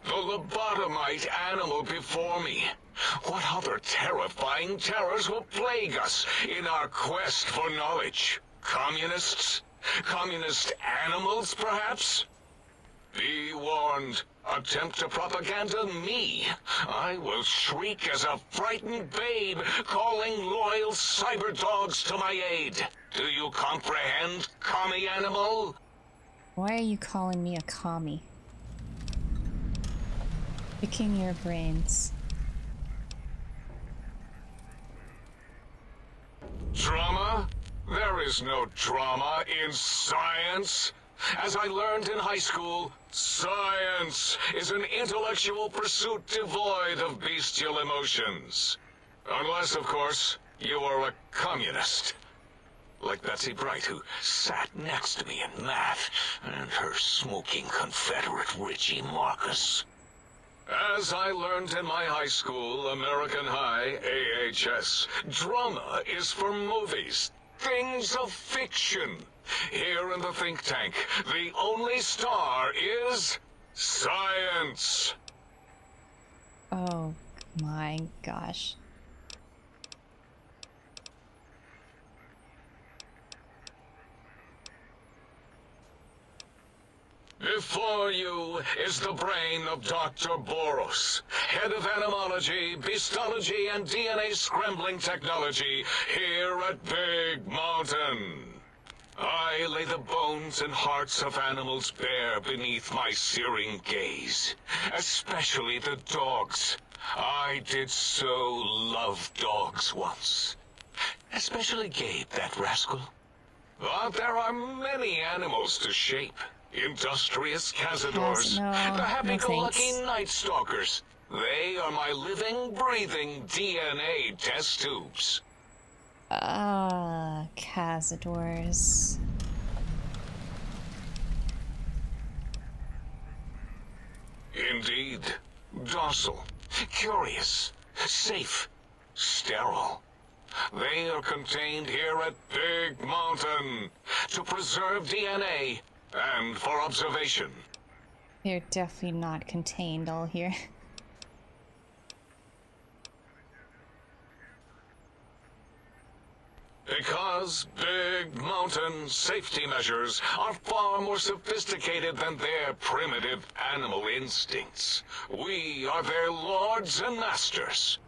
The lobotomite animal before me. What other terrifying terrors will plague us in our quest for knowledge? Communists? Communist animals, perhaps? Be warned. Attempt to propaganda me. I will shriek as a frightened babe, calling loyal cyber dogs to my aid. Do you comprehend, commie animal? Why are you calling me a commie? Picking your brains. Drama? There is no drama in science. As I learned in high school, science is an intellectual pursuit devoid of bestial emotions. Unless, of course, you are a communist. Like Betsy Bright, who sat next to me in math, and her smoking Confederate Richie Marcus. As I learned in my high school, American High, AHS, drama is for movies, things of fiction. Here in the think tank, the only star is science. Oh my gosh. Before you is the brain of Dr. Boros, head of animology, beastology, and DNA scrambling technology here at Big Mountain. I lay the bones and hearts of animals bare beneath my searing gaze, especially the dogs. I did so love dogs once. Especially Gabe, that rascal. But there are many animals to shape. Industrious cazadors, No, the happy-go-lucky thanks. night stalkers. They are my living, breathing DNA test tubes. Cazadors. Indeed. Docile, curious, safe, sterile. They are contained here at Big Mountain to preserve DNA and for observation. They're definitely not contained all here. Because Big Mountain safety measures are far more sophisticated than their primitive animal instincts. We are their lords and masters.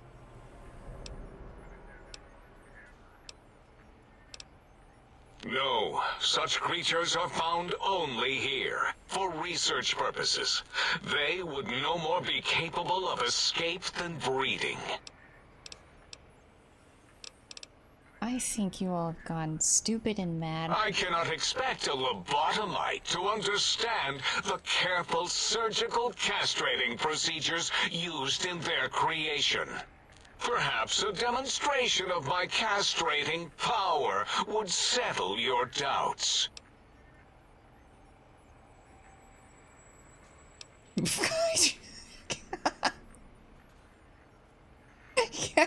No, such creatures are found only here, for research purposes. They would no more be capable of escape than breeding. I think you all have gone stupid and mad. I cannot expect a lobotomite to understand the careful surgical castrating procedures used in their creation. Perhaps a demonstration of my castrating power would settle your doubts. Yeah.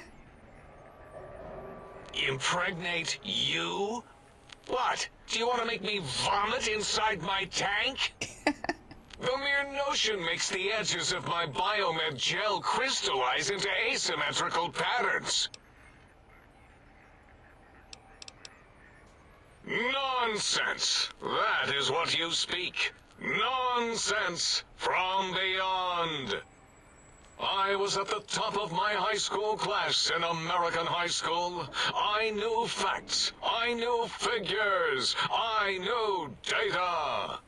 Impregnate you? What? Do you want to make me vomit inside my tank? The mere notion makes the edges of my biomed gel crystallize into asymmetrical patterns. Nonsense! That is what you speak. Nonsense from beyond. I was at the top of my high school class in American high school. I knew facts. I knew figures. I knew data.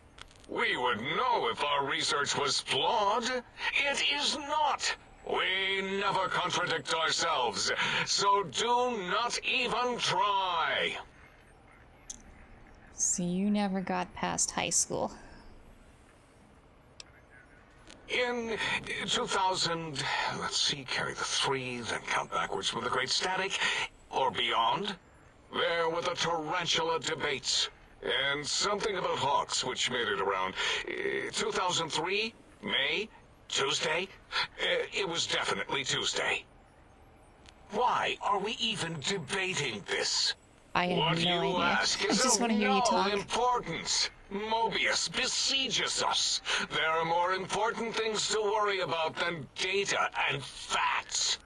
We would know if our research was flawed. It is not. We never contradict ourselves, so do not even try. So you never got past high school. In 2000, let's see, carry the 3, then count backwards from the Great Static, or beyond, there were the tarantula debates. And something about hawks, which made it around 2003, May, Tuesday. It was definitely Tuesday. Why are we even debating this? I have What no you idea. ask I is just of want to hear you no talk. importance. Mobius besieges us. There are more important things to worry about than data and facts.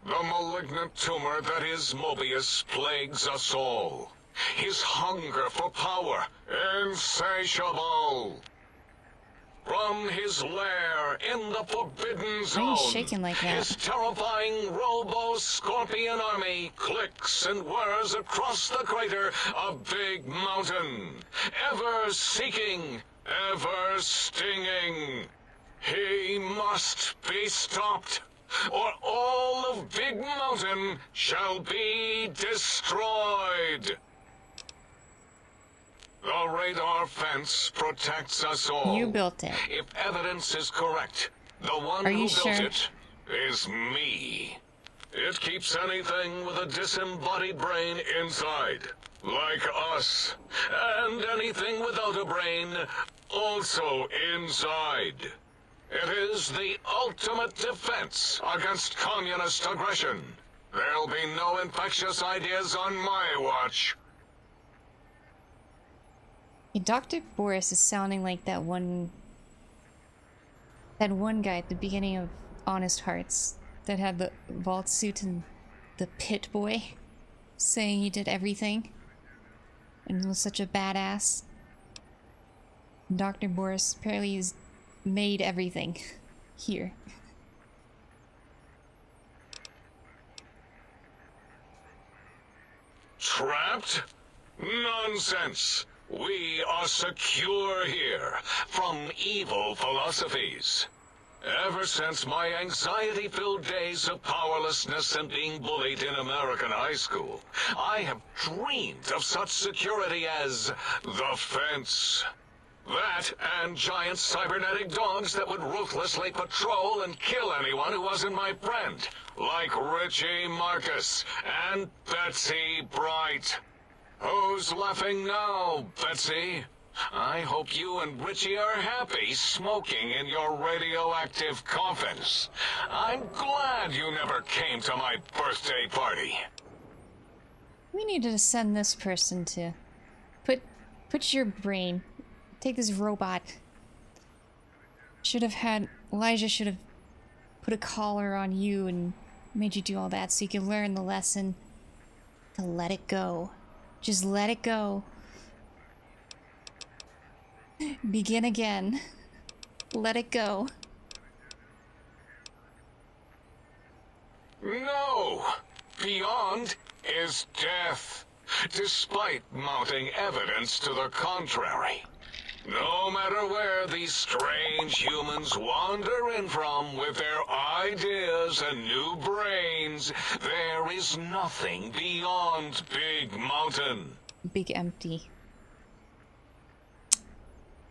The malignant tumor that is Mobius plagues us all. His hunger for power, insatiable. From his lair in the Forbidden Zone, Why are you shaking like that? his terrifying robo-scorpion army clicks and whirs across the crater of Big Mountain, ever seeking, ever stinging. He must be stopped, or all of Big Mountain shall be destroyed. The radar fence protects us all. You built it. If evidence is correct, the one Are who you built sure? it is me. It keeps anything with a disembodied brain inside, like us. And anything without a brain, also inside. It is the ultimate defense against communist aggression. There'll be no infectious ideas on my watch. Hey, Dr. Boris is sounding like that one guy at the beginning of Honest Hearts that had the vault suit and the pit boy saying he did everything and was such a badass. Dr. Boris apparently has made everything here. Trapped? Nonsense. We are secure here from evil philosophies. Ever since my anxiety-filled days of powerlessness and being bullied in American high school, I have dreamed of such security as the fence. That and giant cybernetic dogs that would ruthlessly patrol and kill anyone who wasn't my friend, like Richie Marcus and Betsy Bright. Who's laughing now, Betsy? I hope you and Richie are happy smoking in your radioactive coffins. I'm glad you never came to my birthday party. We needed to send this person to put your brain. Take this robot. Elijah should have put a collar on you and made you do all that so you could learn the lesson to let it go. Just let it go. Begin again. Let it go. No! Beyond is death, despite mounting evidence to the contrary. No matter where these strange humans wander in from with their ideas and new brains, there is nothing beyond Big Mountain. Big empty.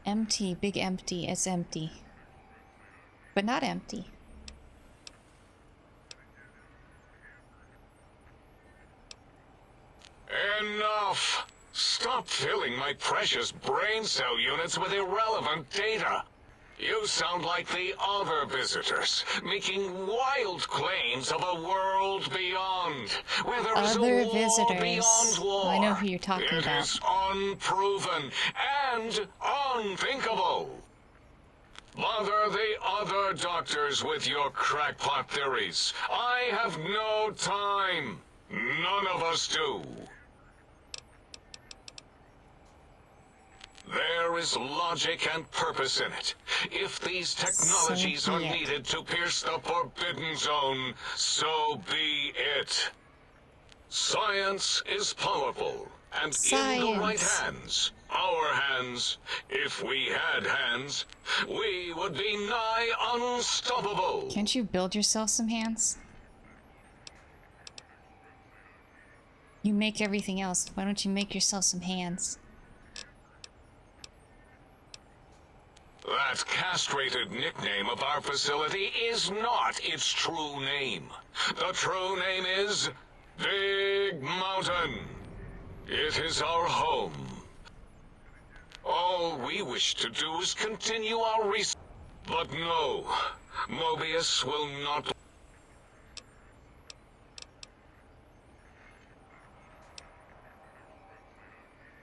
Empty, big empty, it's empty. But not empty. Enough! Stop filling my precious brain cell units with irrelevant data. You sound like the other visitors, making wild claims of a world beyond, where there is Other a war visitors. beyond war. I know who you're talking It about. is unproven and unthinkable. Bother the other doctors with your crackpot theories. I have no time. None of us do. There is logic and purpose in it. If these technologies So are be it. needed to pierce the Forbidden Zone, so be it. Science is powerful, and in the right Science. hands, our hands, if we had hands, we would be nigh unstoppable. Can't you build yourself some hands? You make everything else. Why don't you make yourself some hands? That castrated nickname of our facility is not its true name. The true name is Big Mountain. It is our home. All we wish to do is continue our research. But no, Mobius will not.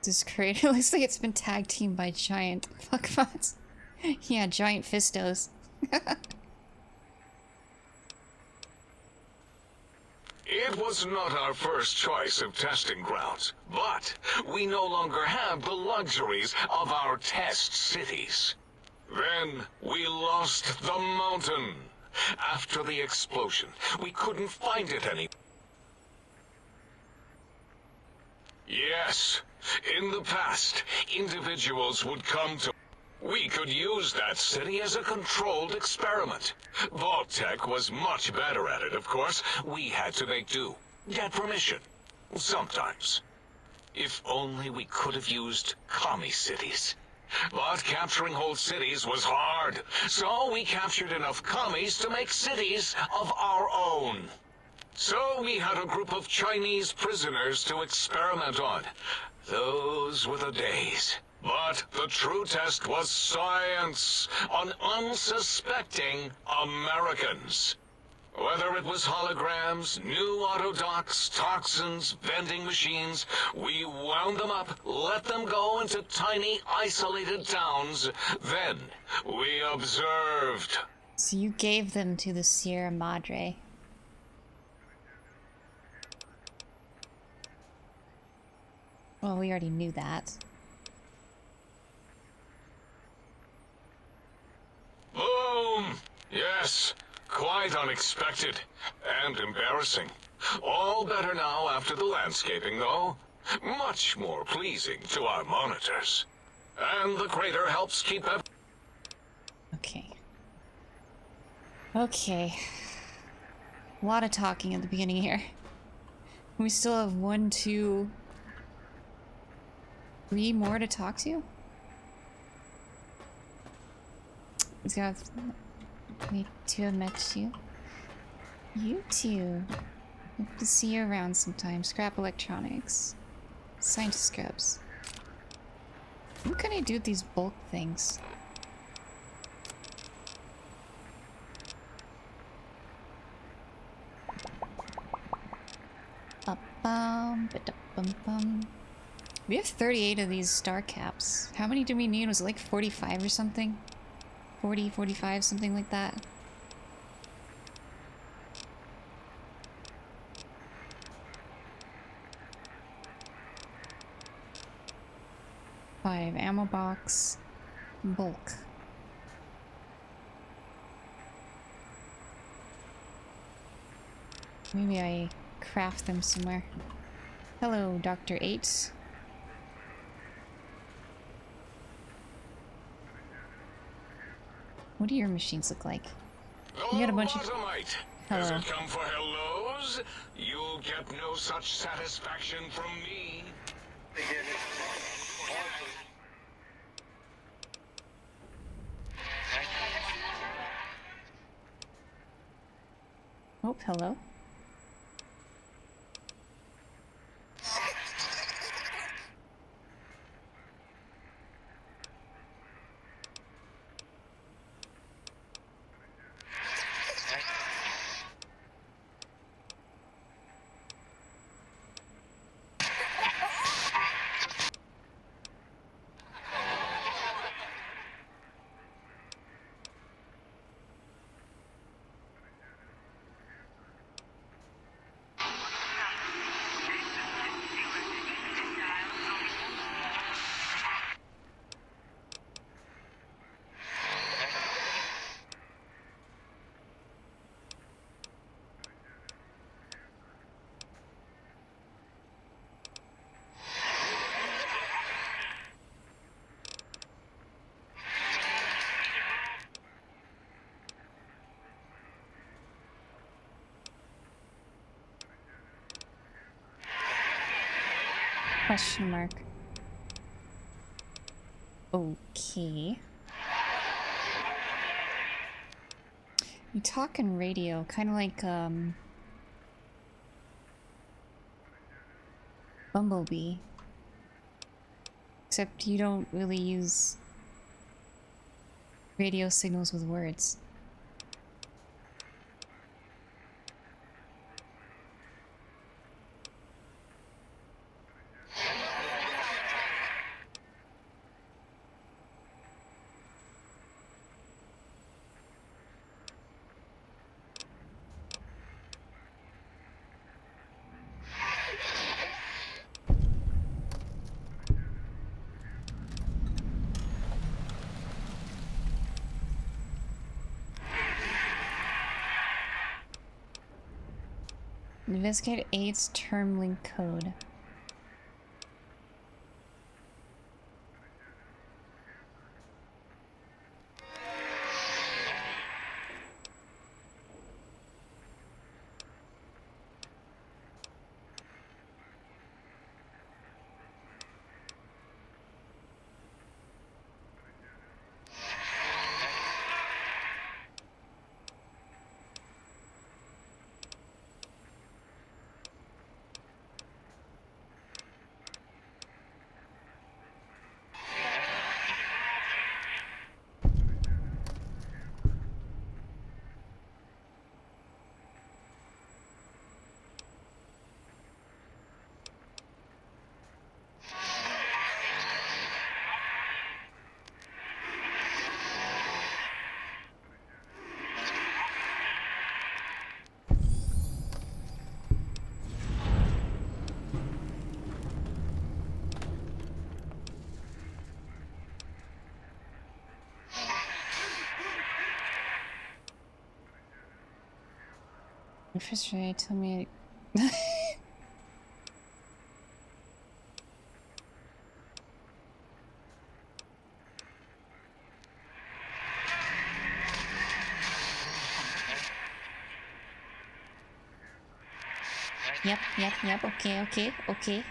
This creator looks like it's been tag teamed by giant fuckbots. Yeah, giant fistos. It was not our first choice of testing grounds, but we no longer have the luxuries of our test cities. Then we lost the mountain. After the explosion, we couldn't find it any. Yes, in the past, individuals would come to. We could use that city as a controlled experiment. Vault-Tec was much better at it, of course. We had to make do. Get permission. Sometimes. If only we could have used commie cities. But capturing whole cities was hard, so we captured enough commies to make cities of our own. So we had a group of Chinese prisoners to experiment on. Those were the days. But the true test was science on unsuspecting Americans. Whether it was holograms, new autodocs, toxins, vending machines, we wound them up, let them go into tiny, isolated towns. Then we observed. So you gave them to the Sierra Madre. Well, we already knew that. Boom! Yes, quite unexpected and embarrassing. All better now after the landscaping, though. Much more pleasing to our monitors. And the crater helps keep Okay. Okay. A lot of talking at the beginning here. We still have 1, 2, 3 more to talk to? He's got... Wait, 2 have met you. You two. Hope to see you around sometime. Scrap electronics. Scientist scrubs. What can I do with these bulk things? Ba-dum-bum-bum. We have 38 of these star caps. How many do we need? Was it like 45 or something? 40, 45, something like that. Five ammo box, bulk. Maybe I craft them somewhere. Hello, Dr. 8. What do your machines look like? You got a bunch of... Has Hello. it come for hellos? You'll get no such satisfaction from me. Oh, hello. Question mark. Okay. You talk in radio, kind of like, Bumblebee. Except you don't really use radio signals with words. Investigate 8's term link code. First, told me Yep. Okay.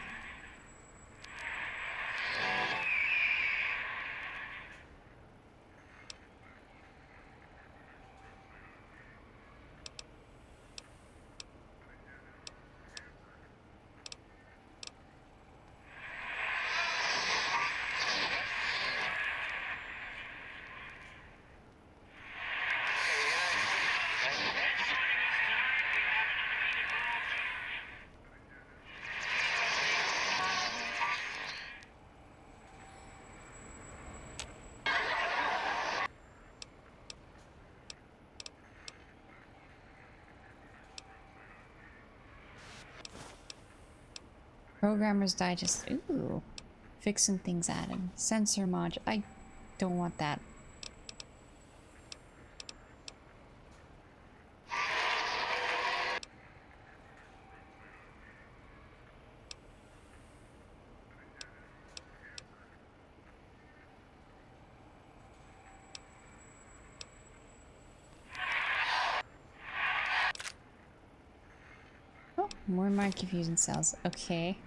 Programmer's Digest. Ooh. Fixing things added. Sensor module. I don't want that. Oh, more marquee fusion cells. Okay.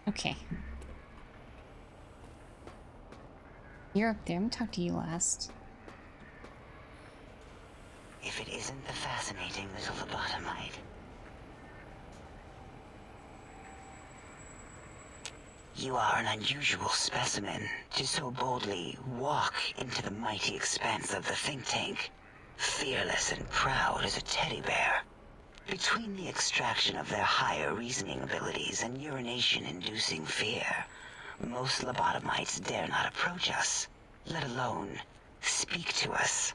Okay. You're up there. I'm gonna talk to you last. If it isn't the fascinating little lobotomite. You are an unusual specimen to so boldly walk into the mighty expanse of the think tank, fearless and proud as a teddy bear. Between the extraction of their higher reasoning abilities and urination-inducing fear, most lobotomites dare not approach us, let alone speak to us.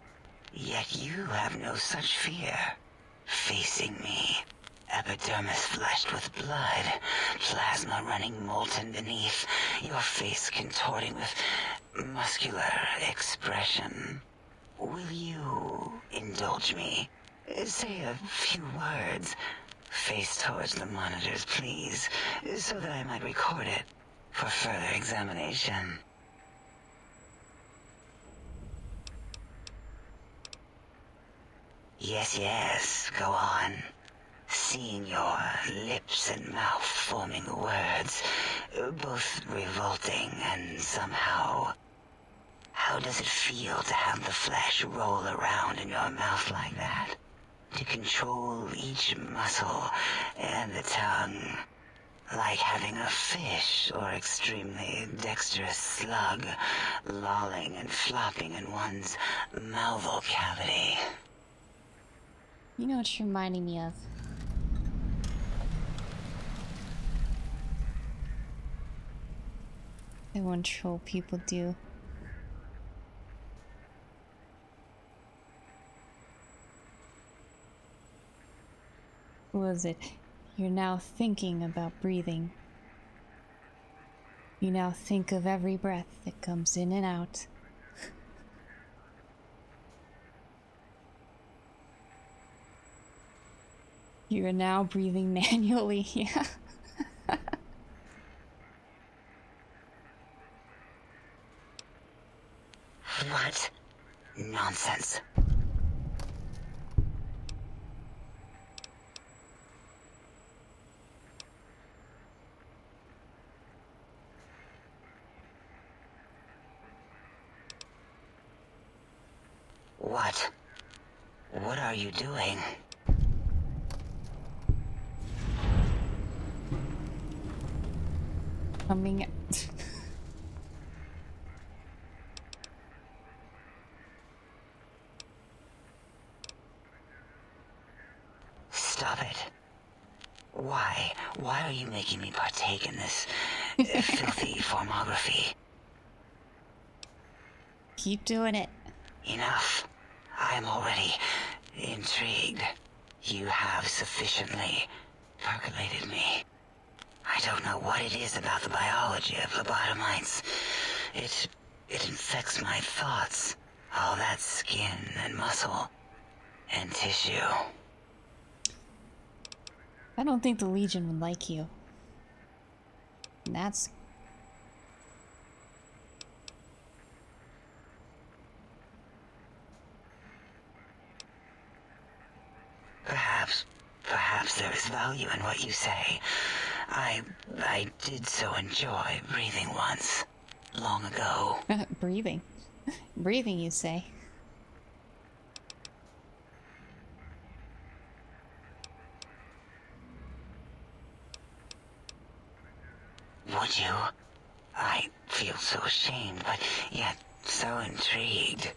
Yet you have no such fear. Facing me, epidermis fleshed with blood, plasma running molten beneath, your face contorting with muscular expression. Will you indulge me? Say a few words. Face towards the monitors, please, so that I might record it for further examination. Yes, go on. Seeing your lips and mouth forming the words, both revolting and somehow... How does it feel to have the flesh roll around in your mouth like that? To control each muscle and the tongue, like having a fish or extremely dexterous slug lolling and flopping in one's mouthal cavity. You know what you're reminding me of? The one troll people do. Was it? You're now thinking about breathing. You now think of every breath that comes in and out. You are now breathing manually, yeah. What nonsense. What are you doing? Coming. Stop it. Why? Why are you making me partake in this filthy formography? Keep doing it. Enough. I am already intrigued. You have sufficiently percolated me. I don't know what it is about the biology of lobotomites. It infects my thoughts. All that skin and muscle and tissue. I don't think the Legion would like you. And that's... Perhaps there is value in what you say. I did so enjoy breathing once. Long ago. Breathing. Breathing, you say? Would you? I feel so ashamed, but yet so intrigued.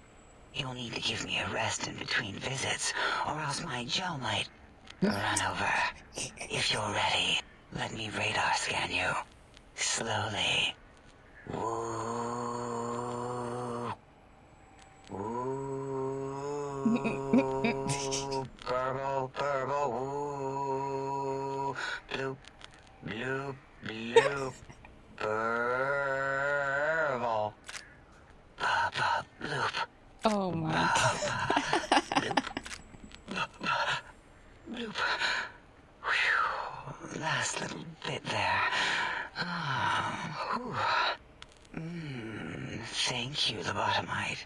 You'll need to give me a rest in between visits, or else my jaw might run over. If you're ready, let me radar scan you. Slowly. Woo. Woo. Burble, burble, woo. Bloop, bloop, bloop. Burble. Bloop. Oh my god. Bloop. Whew. Last little bit there. Thank you, lobotomite.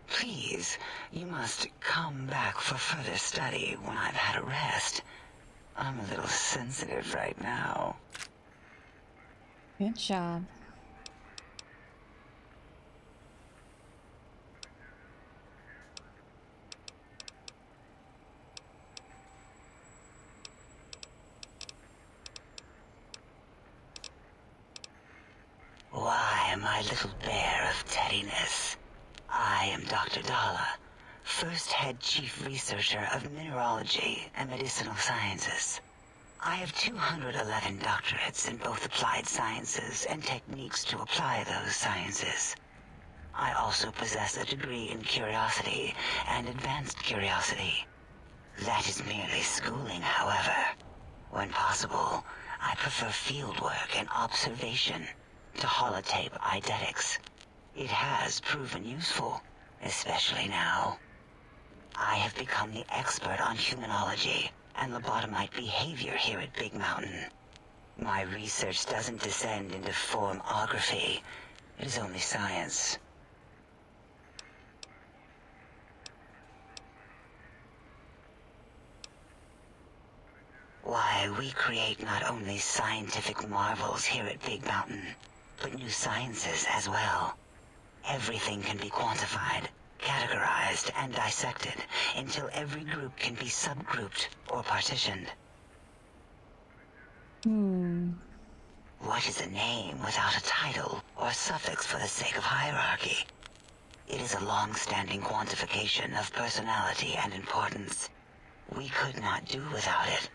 Please, you must come back for further study when I've had a rest. I'm a little sensitive right now. Good job. Why, my little bear of teddiness. I am Dr. Dalla, first head chief researcher of mineralogy and medicinal sciences. I have 211 doctorates in both applied sciences and techniques to apply those sciences. I also possess a degree in curiosity and advanced curiosity. That is merely schooling, however. When possible, I prefer fieldwork and observation to holotape eidetics. It has proven useful, especially now. I have become the expert on humanology and lobotomite behavior here at Big Mountain. My research doesn't descend into formography. It is only science. Why, we create not only scientific marvels here at Big Mountain, but new sciences as well. Everything can be quantified, categorized, and dissected until every group can be subgrouped or partitioned. What is a name without a title or suffix for the sake of hierarchy? It is a long-standing quantification of personality and importance. We could not do without it.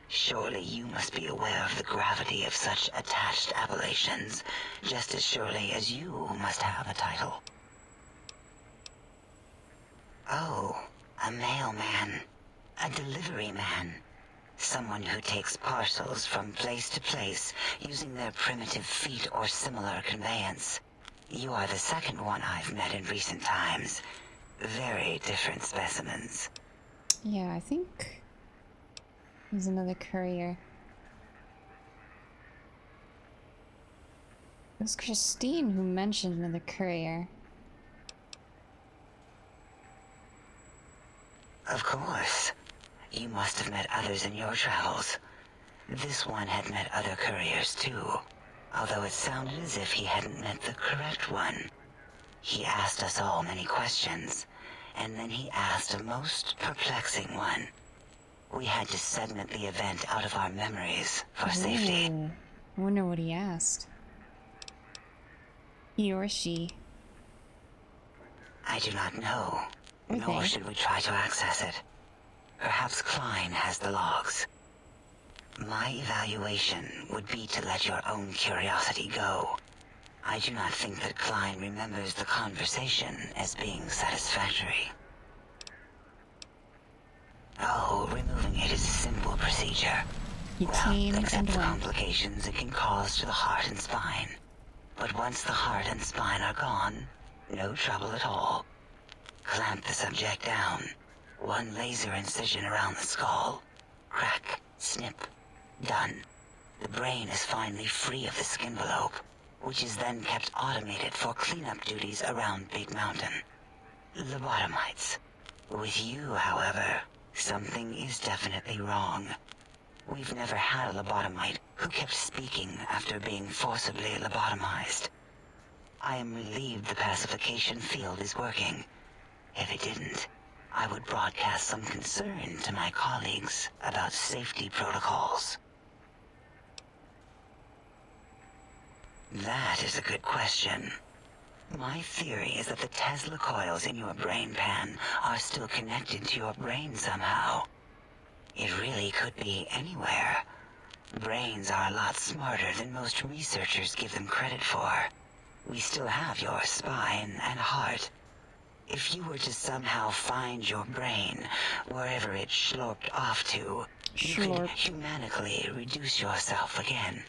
Surely you must be aware of the gravity of such attached appellations, just as surely as you must have a title. Oh, a mailman. A delivery man. Someone who takes parcels from place to place using their primitive feet or similar conveyance. You are the second one I've met in recent times. Very different specimens. Yeah, I think there's another courier. It was Christine who mentioned another courier. Of course. You must have met others in your travels. This one had met other couriers too, although it sounded as if he hadn't met the correct one. He asked us all many questions, and then he asked a most perplexing one. We had to segment the event out of our memories for safety. Ooh, I wonder what he asked. He or she. I do not know, Or nor they. should we try to access it. Perhaps Klein has the logs. My evaluation would be to let your own curiosity go. I do not think that Klein remembers the conversation as being satisfactory. Oh, removing it is a simple procedure. He Well, came except and the went. complications it can cause to the heart and spine. But once the heart and spine are gone, no trouble at all. Clamp the subject down. One laser incision around the skull. Crack, snip, done. The brain is finally free of the skin envelope, which is then kept automated for cleanup duties around Big Mountain. Lobotomites. With you, however, something is definitely wrong. We've never had a lobotomite who kept speaking after being forcibly lobotomized. I am relieved the pacification field is working. If it didn't, I would broadcast some concern to my colleagues about safety protocols. That is a good question. My theory is that the Tesla coils in your brain pan are still connected to your brain somehow. It really could be anywhere. Brains are a lot smarter than most researchers give them credit for. We still have your spine and heart. If you were to somehow find your brain, wherever it schlorped off to, you could humanically reduce yourself again.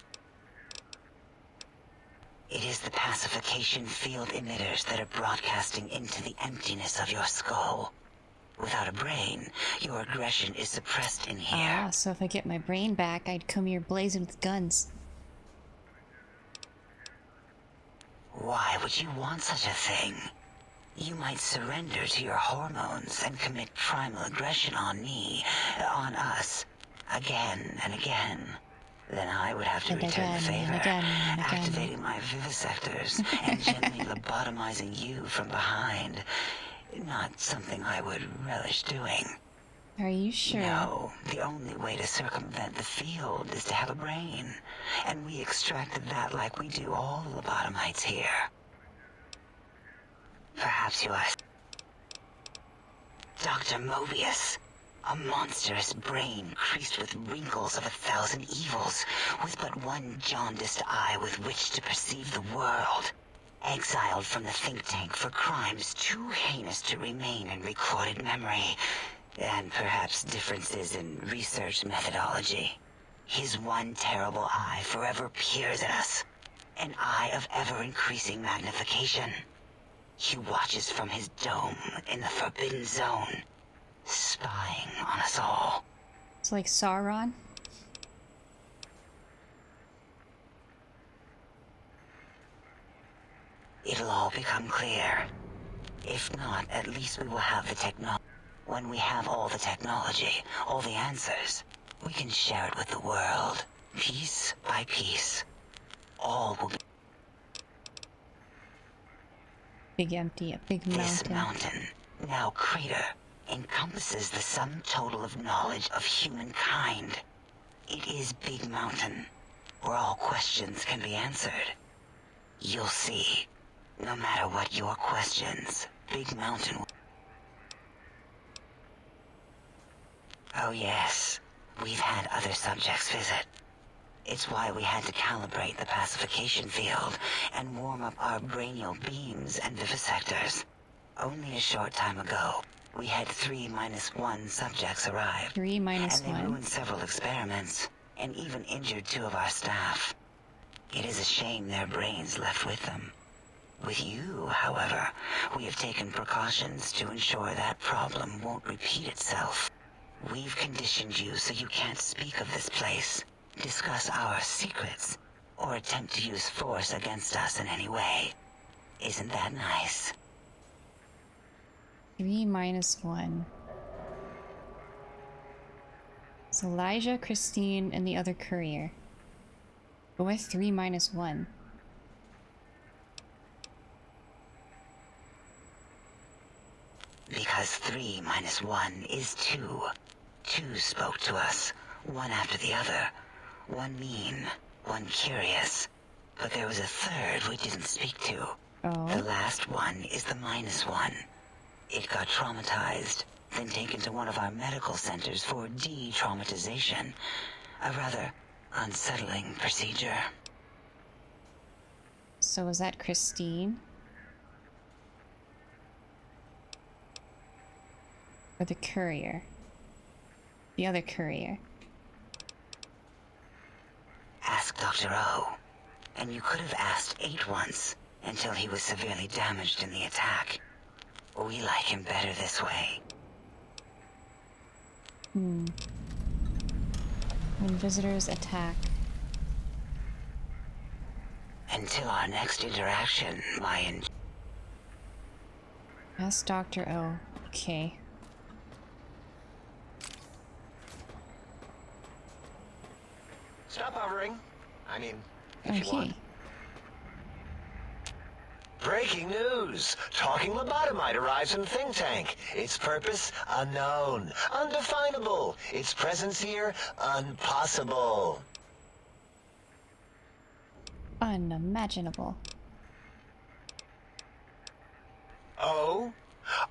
It is the pacification field emitters that are broadcasting into the emptiness of your skull. Without a brain, your aggression is suppressed in here. Ah, so if I get my brain back, I'd come here blazing with guns. Why would you want such a thing? You might surrender to your hormones and commit primal aggression on me, on us, again and again. Then I would have to return the favor, activating my vivisectors and gently lobotomizing you from behind. Not something I would relish doing. Are you sure? No, the only way to circumvent the field is to have a brain. And we extracted that like we do all the lobotomites here. Perhaps you are... Dr. Mobius. A monstrous brain creased with wrinkles of 1,000 evils, with but one jaundiced eye with which to perceive the world. Exiled from the think tank for crimes too heinous to remain in recorded memory, and perhaps differences in research methodology. His one terrible eye forever peers at us, an eye of ever-increasing magnification. He watches from his dome in the Forbidden Zone, spying on us all. It's like Sauron. It'll all become clear. If not, at least we will have the technology. When we have all the technology, all the answers, we can share it with the world, piece by piece. All will be... Big empty, a big mountain. This mountain, now crater, encompasses the sum total of knowledge of humankind. It is Big Mountain, where all questions can be answered. You'll see, no matter what your questions, Big Mountain... Oh yes, we've had other subjects visit. It's why we had to calibrate the pacification field and warm up our brainial beams and vivisectors. Only a short time ago, we had 3-1 subjects arrive. 3-1. And they ruined several experiments, and even injured 2 of our staff. It is a shame their brains left with them. With you, however, we have taken precautions to ensure that problem won't repeat itself. We've conditioned you so you can't speak of this place, discuss our secrets, or attempt to use force against us in any way. Isn't that nice? 3-1. It's Elijah, Christine, and the other courier. Go with 3-1. Because 3-1 is 2. 2 spoke to us, one after the other. One mean, one curious. But there was a third we didn't speak to. Oh. The last one is the -1. It got traumatized, then taken to one of our medical centers for de-traumatization. A rather unsettling procedure. So was that Christine? Or the courier? The other courier. Dr. O. And you could have asked 8 once, until he was severely damaged in the attack. We like him better this way. When visitors attack. Until our next interaction, Ask Dr. O. Okay. Stop hovering. I mean, if you Okay. want. Breaking news! Talking lobotomite arrives in think tank. Its purpose, unknown. Undefinable. Its presence here, impossible. Unimaginable. Oh?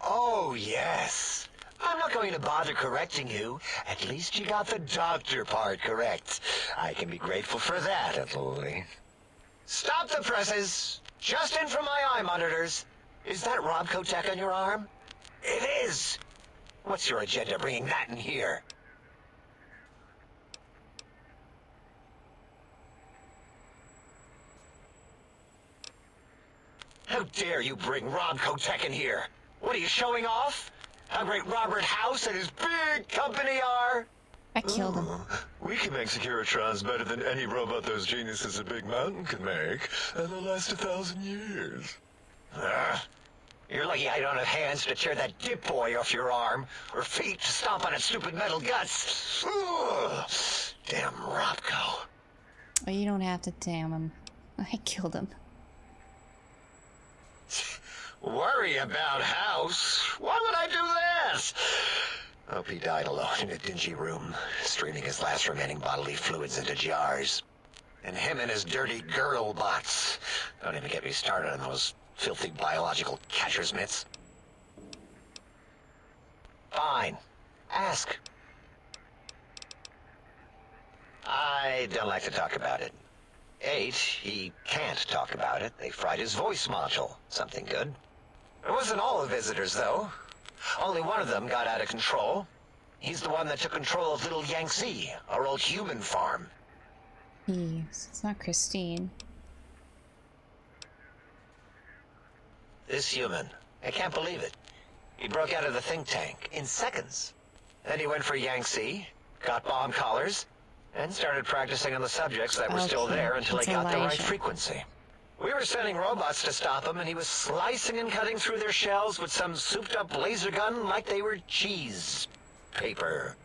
Oh, yes. I'm not going to bother correcting you. At least you got the doctor part correct. I can be grateful for that, at least. Stop the presses! Just in from my eye monitors. Is that Robco tech on your arm? It is! What's your agenda bringing that in here? How dare you bring Robco tech in here? What are you showing off? How great Robert House and his big company are? I killed him. We can make Securitrons better than any robot those geniuses at Big Mountain can make, and they'll last 1,000 years. You're lucky I don't have hands to tear that dip boy off your arm, or feet to stomp on its stupid metal guts. Ugh. Damn Robco. Oh, you don't have to damn him. I killed him. Worry about House? Why would I do this? Hope he died alone in a dingy room, streaming his last remaining bodily fluids into jars. And him and his dirty girl bots. Don't even get me started on those filthy biological catcher's mitts. Fine. Ask. I don't like to talk about it. 8, he can't talk about it. They fried his voice module. Something good. It wasn't all the visitors, though. Only one of them got out of control. He's the one that took control of Little Yangtze, our old human farm. It's not Christine. This human. I can't believe it. He broke out of the think tank in seconds. Then he went for Yangtze, got bomb collars, and started practicing on the subjects that were still there until he got the right frequency. We were sending robots to stop him, and he was slicing and cutting through their shells with some souped-up laser gun like they were cheese paper.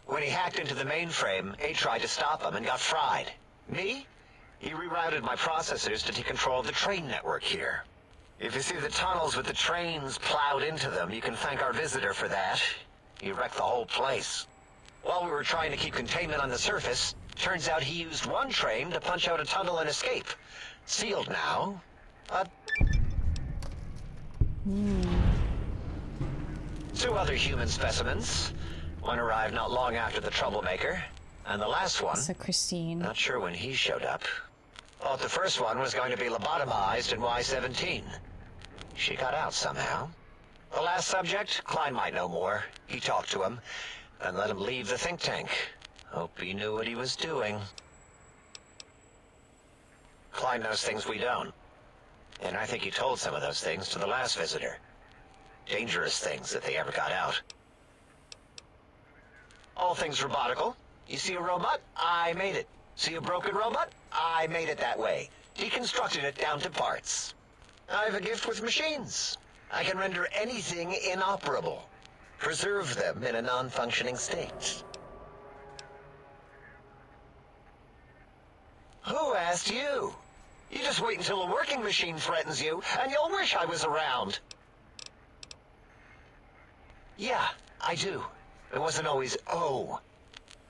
When he hacked into the mainframe, A tried to stop him and got fried. Me? He rerouted my processors to take control of the train network here. If you see the tunnels with the trains plowed into them, you can thank our visitor for that. He wrecked the whole place. While we were trying to keep containment on the surface, turns out he used one train to punch out a tunnel and escape. Sealed now, but... 2 other human specimens. One arrived not long after the troublemaker, and the last one... So Christine. Not sure when he showed up. Thought the first one was going to be lobotomized in Y-17. She got out somehow. The last subject, Klein might know more. He talked to him, and let him leave the think tank. Hope he knew what he was doing. Klein knows things we don't. And I think he told some of those things to the last visitor. Dangerous things if they ever got out. All things robotical. You see a robot? I made it. See a broken robot? I made it that way. Deconstructed it down to parts. I have a gift with machines. I can render anything inoperable. Preserve them in a non-functioning state. Who asked you? You just wait until a working machine threatens you, and you'll wish I was around. Yeah, I do. It wasn't always oh.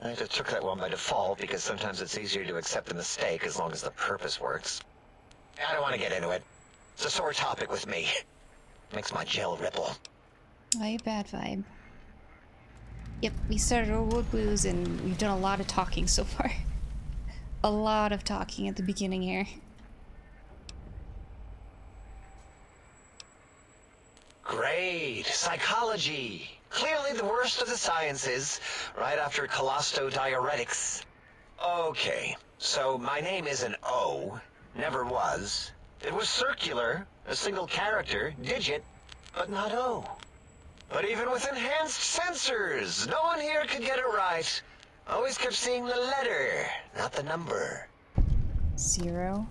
I just took that one by default because sometimes it's easier to accept the mistake as long as the purpose works. I don't want to get into it. It's a sore topic with me. Makes my gel ripple. Oh, you bad vibe. Yep, we started Road Blues and we've done a lot of talking so far. A lot of talking at the beginning here. Great. Psychology. Clearly the worst of the sciences, right after collostodiuretics. Okay, So my name isn't O, never was. It was circular, a single character, digit, but not O. But even with enhanced sensors, no one here could get it right. Always kept seeing the letter, not the number. 0.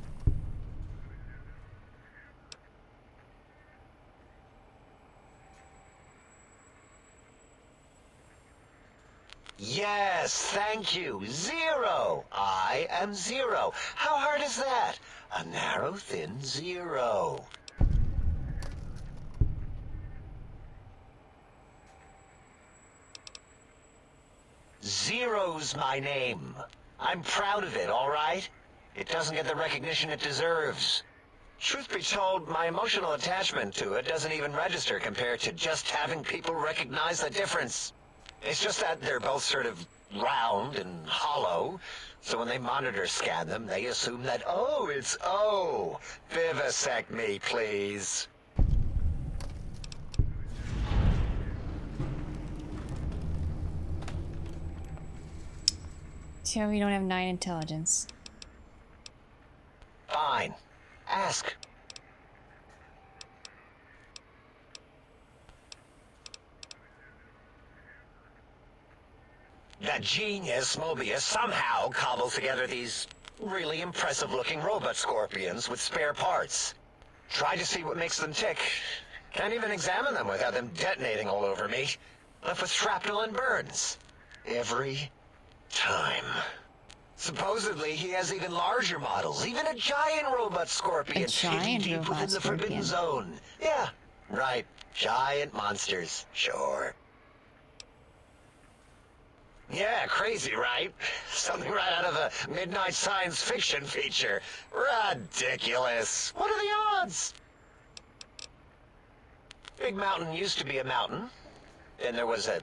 Yes, thank you. 0. I am 0. How hard is that? A narrow, thin 0. Zero's my name. I'm proud of it, all right? It doesn't get the recognition it deserves. Truth be told, my emotional attachment to it doesn't even register compared to just having people recognize the difference. It's just that they're both sort of round and hollow, so when they monitor scan them, they assume that, oh, it's O. Vivisect me, please. See how we don't have 9 intelligence. Fine. Ask. That genius, Mobius, somehow cobbles together these really impressive-looking robot scorpions with spare parts. Try to see what makes them tick. Can't even examine them without them detonating all over me. Left with shrapnel and burns. Every time. Supposedly, he has even larger models, even a giant robot scorpion hidden deep within the Forbidden Zone. Yeah, right. Giant monsters, sure. Yeah, crazy, right? Something right out of a midnight science fiction feature. Ridiculous. What are the odds? Big Mountain used to be a mountain. Then there was a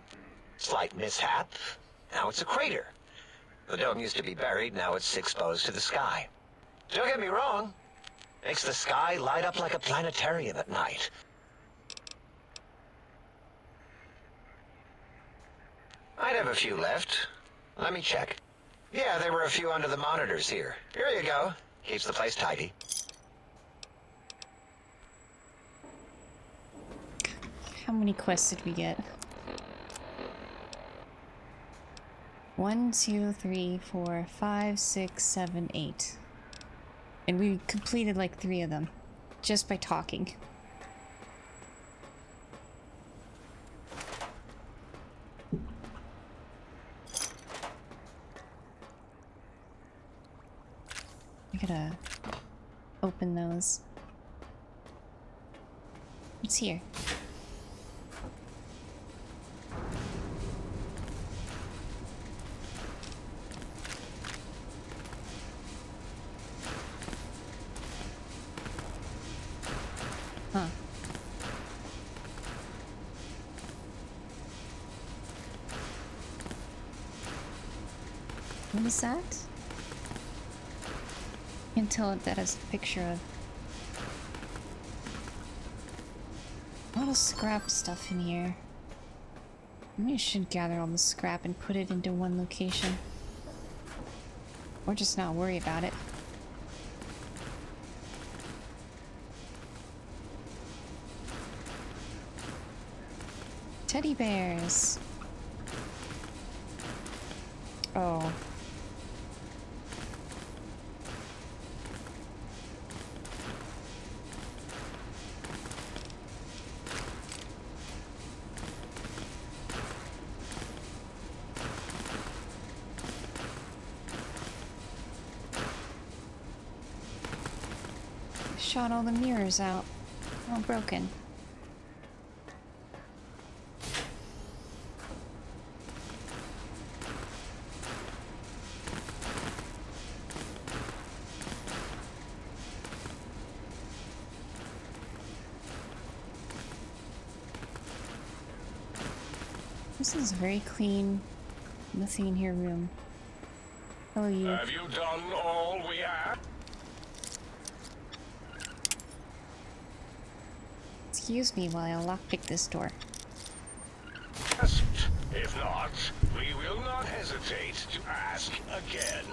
slight mishap. Now it's a crater. The dome used to be buried, now it's exposed to the sky. Don't get me wrong. Makes the sky light up like a planetarium at night. I'd have a few left. Let me check. Yeah, there were a few under the monitors here. Here you go. Keeps the place tidy. How many quests did we get? 1, 2, 3, 4, 5, 6, 7, 8. And we completed like 3 of them. Just by talking. I gotta open those. What's here? Huh. What is that? Can't tell what that is a picture of. A lot of scrap stuff in here. Maybe I should gather all the scrap and put it into one location. Or just not worry about it. Teddy bears. Oh. Shot all the mirrors out. All broken. This is a very clean, nothing in here room. Hello, you. Have you done all we asked? Excuse me while I lockpick this door. If not, we will not hesitate to ask again.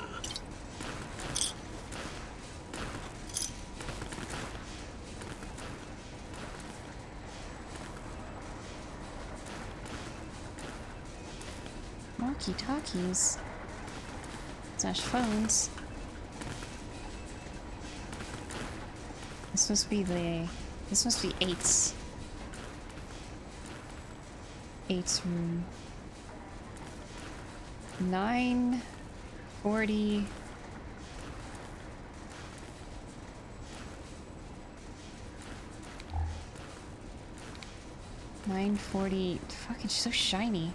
walkie-talkies slash phones. This must be 8's. 8's room. 9:40. Fuck, it's so shiny.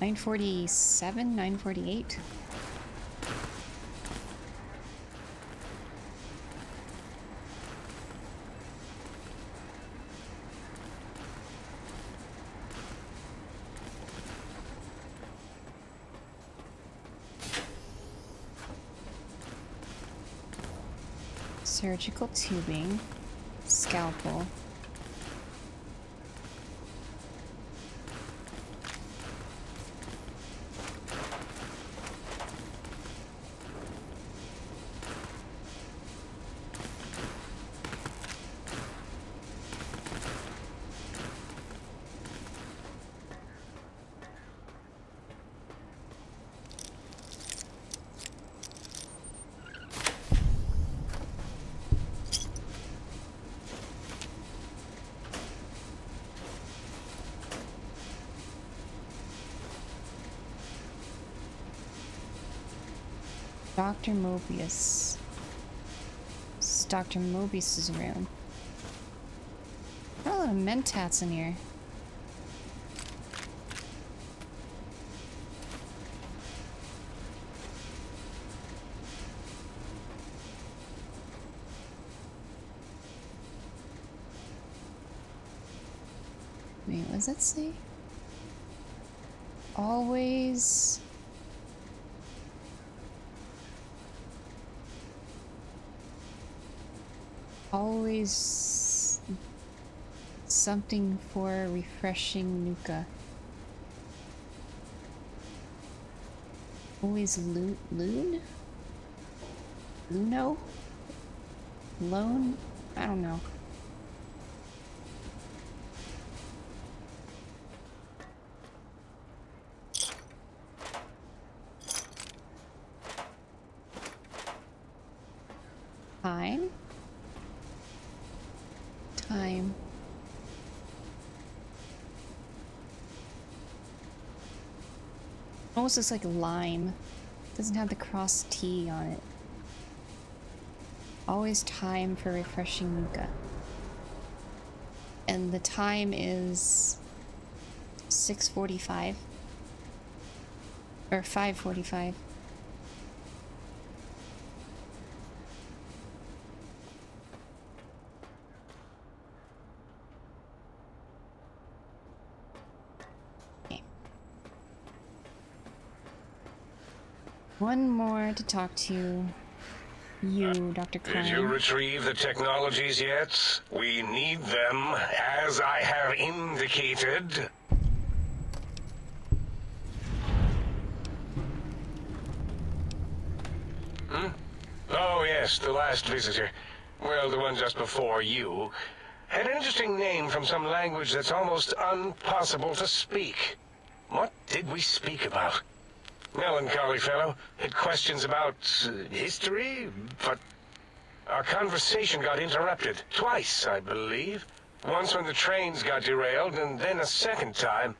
9:47, 9:48. Surgical tubing, scalpel. Dr. Mobius. This is Dr. Mobius's room. Got a lot of mentats in here. Wait, what does that say? Always... Always something for refreshing Nuka. Always loon? Luno? Lone? I don't know. Time? Time. Almost looks like lime. Doesn't have the cross T on it. Always time for refreshing Nuka. And the time is 6:45 or 5:45. One more to talk to you, Dr. Klein. Did you retrieve the technologies yet? We need them, as I have indicated. Oh, yes, the last visitor. Well, the one just before you. Had an interesting name from some language that's almost impossible to speak. What did we speak about? Melancholy fellow. Had questions about history, but our conversation got interrupted. Twice, I believe. Once when the trains got derailed, and then a second time.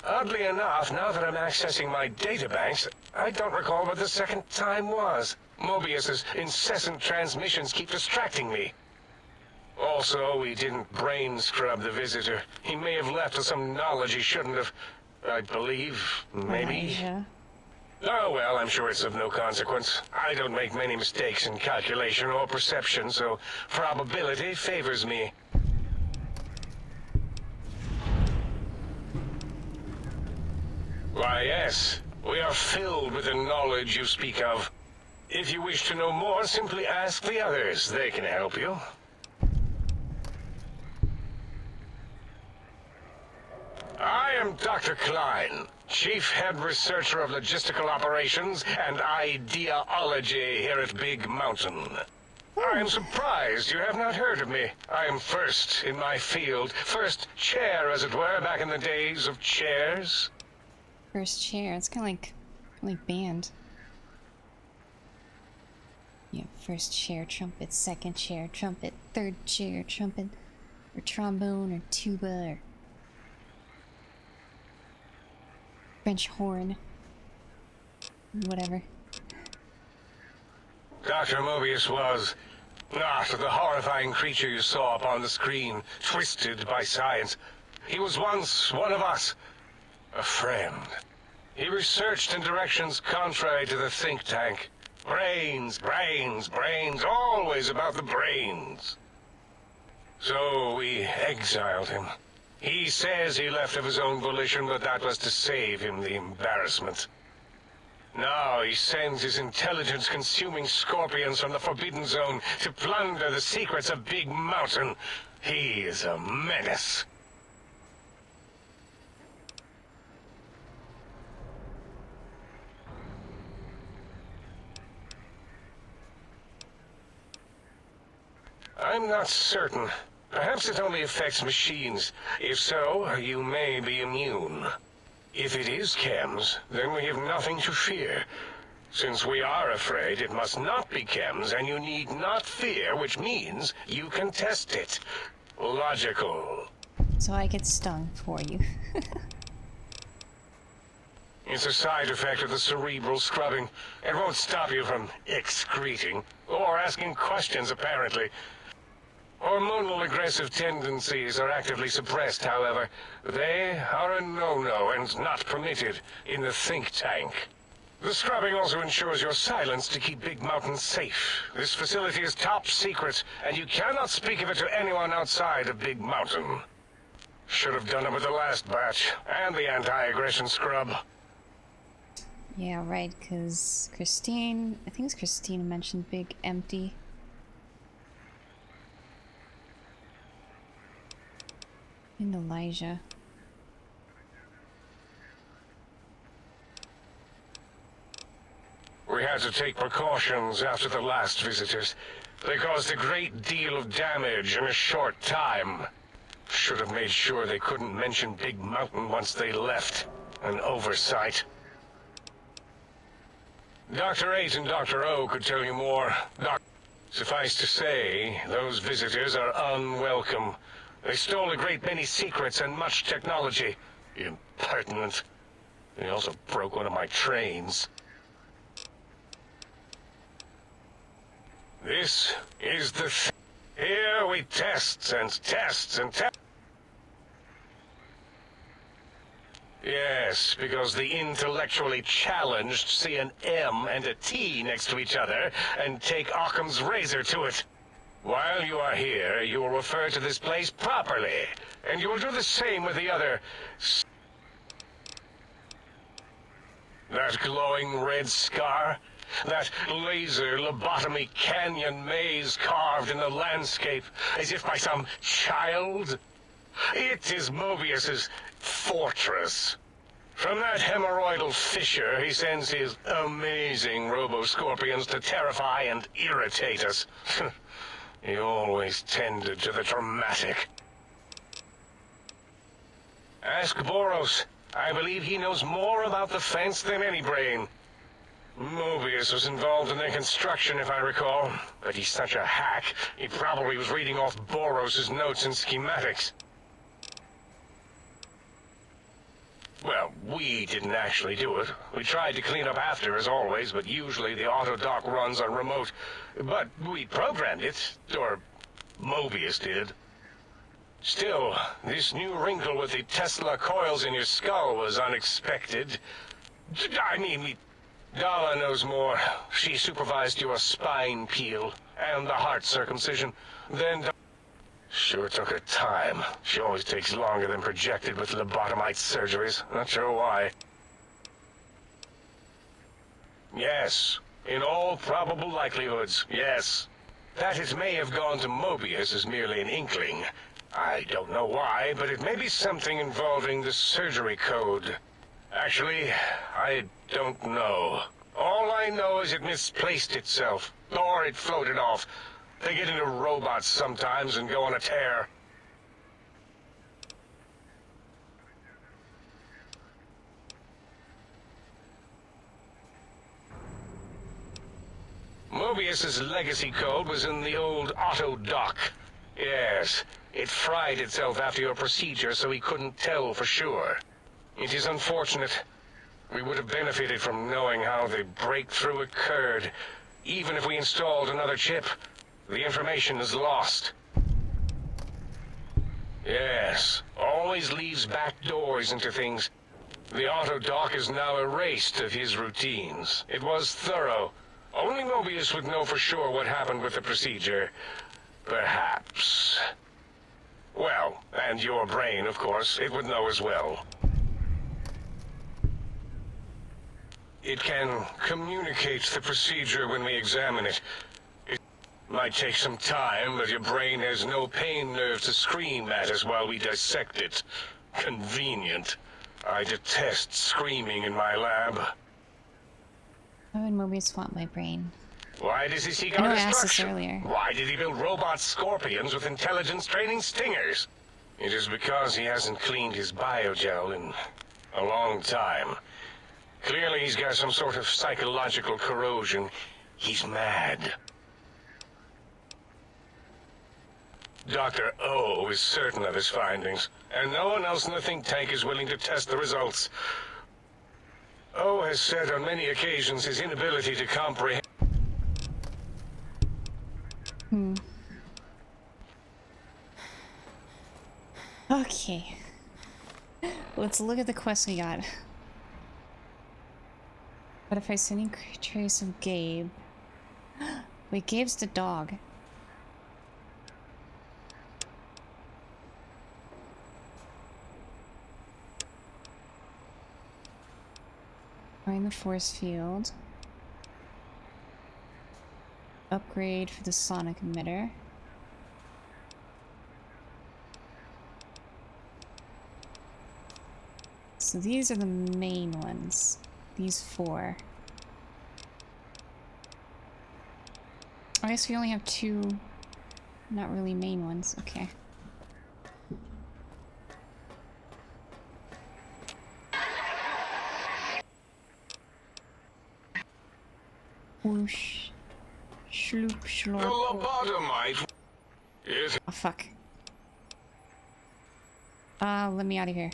Oddly enough, now that I'm accessing my databanks, I don't recall what the second time was. Mobius's incessant transmissions keep distracting me. Also, we didn't brain scrub the visitor. He may have left us some knowledge he shouldn't have. I believe, maybe. Yeah. Oh, well, I'm sure it's of no consequence. I don't make many mistakes in calculation or perception, so probability favors me. Why, yes. We are filled with the knowledge you speak of. If you wish to know more, simply ask the others. They can help you. I am Dr. Klein, Chief Head Researcher of Logistical Operations and Ideology here at Big Mountain. I am surprised you have not heard of me. I am first in my field, first chair, as it were, back in the days of chairs. First chair. It's kind of like band. Yeah, first chair, trumpet, second chair, trumpet, third chair, trumpet, or trombone, or tuba, or French horn. Whatever. Dr. Mobius was not the horrifying creature you saw upon the screen, twisted by science. He was once one of us, a friend. He researched in directions contrary to the think tank. Brains, brains, brains, always about the brains. So we exiled him. He says he left of his own volition, but that was to save him the embarrassment. Now he sends his intelligence-consuming scorpions from the Forbidden Zone to plunder the secrets of Big Mountain. He is a menace. I'm not certain. Perhaps it only affects machines. If so, you may be immune. If it is chems, then we have nothing to fear. Since we are afraid, it must not be chems, and you need not fear, which means you can test it. Logical. So I get stung for you. It's a side effect of the cerebral scrubbing. It won't stop you from excreting, or asking questions, apparently. Hormonal aggressive tendencies are actively suppressed, however. They are a no-no and not permitted in the think tank. The scrubbing also ensures your silence to keep Big Mountain safe. This facility is top secret, and you cannot speak of it to anyone outside of Big Mountain. Should have done it with the last batch, and the anti-aggression scrub. Yeah, right, because Christine... I think it's Christine mentioned Big Empty. And Elijah. We had to take precautions after the last visitors. They caused a great deal of damage in a short time. Should have made sure they couldn't mention Big Mountain once they left. An oversight. Dr. 8 and Dr. O could tell you more. Suffice to say, those visitors are unwelcome. They stole a great many secrets and much technology. Impertinent. They also broke one of my trains. This is the Here we test and test and test. Yes, because the intellectually challenged see an M and a T next to each other and take Occam's razor to it. While you are here, you will refer to this place properly, and you will do the same with the other. That glowing red scar? That laser lobotomy canyon maze carved in the landscape as if by some child? It is Mobius's fortress. From that hemorrhoidal fissure, he sends his amazing robo-scorpions to terrify and irritate us. He always tended to the dramatic. Ask Boros. I believe he knows more about the fence than any brain. Mobius was involved in their construction, if I recall. But he's such a hack, he probably was reading off Boros' notes and schematics. Well, we didn't actually do it. We tried to clean up after, as always, but usually the auto-dock runs on remote. But we programmed it, or Mobius did. Still, this new wrinkle with the Tesla coils in your skull was unexpected. I mean, Dala knows more. She supervised your spine peel and the heart circumcision. Then... Sure took her time. She always takes longer than projected with lobotomite surgeries. Not sure why. Yes. In all probable likelihoods, yes. That it may have gone to Mobius is merely an inkling. I don't know why, but it may be something involving the surgery code. Actually, I don't know. All I know is it misplaced itself, or it floated off. They get into robots sometimes and go on a tear. Mobius's legacy code was in the old auto dock. Yes, it fried itself after your procedure, so he couldn't tell for sure. It is unfortunate. We would have benefited from knowing how the breakthrough occurred. Even if we installed another chip, the information is lost. Yes, always leaves back doors into things. The auto dock is now erased of his routines. It was thorough. Only Mobius would know for sure what happened with the procedure. Perhaps. Well, and your brain, of course, it would know as well. It can communicate the procedure when we examine it. It might take some time, but your brain has no pain nerve to scream at us while we dissect it. Convenient. I detest screaming in my lab. Why would Mobius swap my brain? Why does he seek I know out I asked this destruction? earlier. Why did he build robot scorpions with intelligence training stingers? It is because he hasn't cleaned his biogel in a long time. Clearly he's got some sort of psychological corrosion. He's mad. Dr. O is certain of his findings, and no one else in the think tank is willing to test the results. O has said on many occasions his inability to comprehend... Okay. Let's look at the quest we got. What if I send in trace of Gabe? Wait, Gabe's the dog. Find the force field. Upgrade for the sonic emitter. So these are the main ones. These 4. I guess we only have 2 not really main ones. Okay. Whoosh. Shloop, The shlorp. lobotomite is... Oh, fuck. Let me out of here.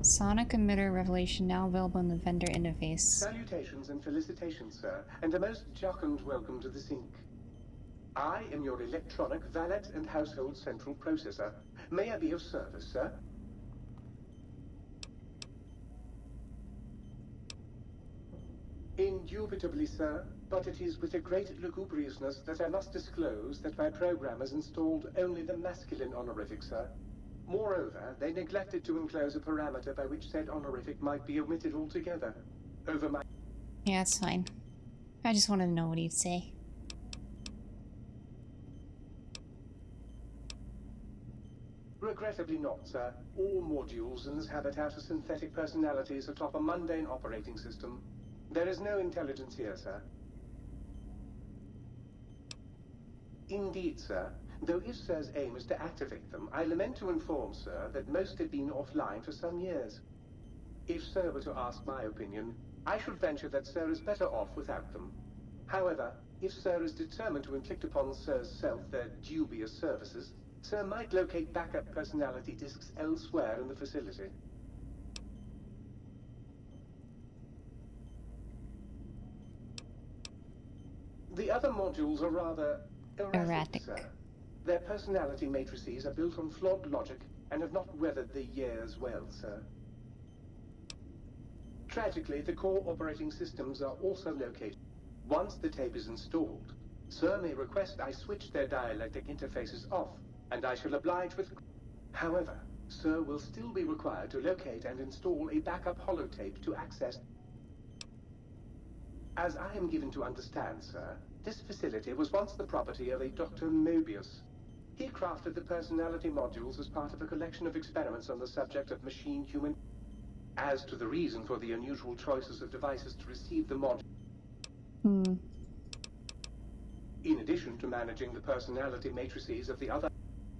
Sonic emitter revelation now available in the vendor interface. Salutations and felicitations, sir, and a most jocund welcome to the sink. I am your electronic valet and household central processor. May I be of service, sir? Indubitably, sir, but it is with a great lugubriousness that I must disclose that my programmers installed only the masculine honorific, sir. Moreover, they neglected to enclose a parameter by which said honorific might be omitted altogether. Over my... Yeah, it's fine. I just wanted to know what he'd say. Regrettably not, sir. All modules inhabit outer synthetic personalities atop a mundane operating system. There is no intelligence here, sir. Indeed, sir. Though if Sir's aim is to activate them, I lament to inform Sir that most have been offline for some years. If Sir were to ask my opinion, I should venture that Sir is better off without them. However, if Sir is determined to inflict upon Sir's self their dubious services, Sir might locate backup personality disks elsewhere in the facility. The other modules are rather erratic, sir. Their personality matrices are built on flawed logic and have not weathered the years well, sir. Tragically, the core operating systems are also located. Once the tape is installed, Sir may request I switch their dialectic interfaces off, and I shall oblige with... However, Sir will still be required to locate and install a backup holotape to access... As I am given to understand, sir, this facility was once the property of a Dr. Mobius. He crafted the personality modules as part of a collection of experiments on the subject of machine-human... As to the reason for the unusual choices of devices to receive the module... Hmm. In addition to managing the personality matrices of the other,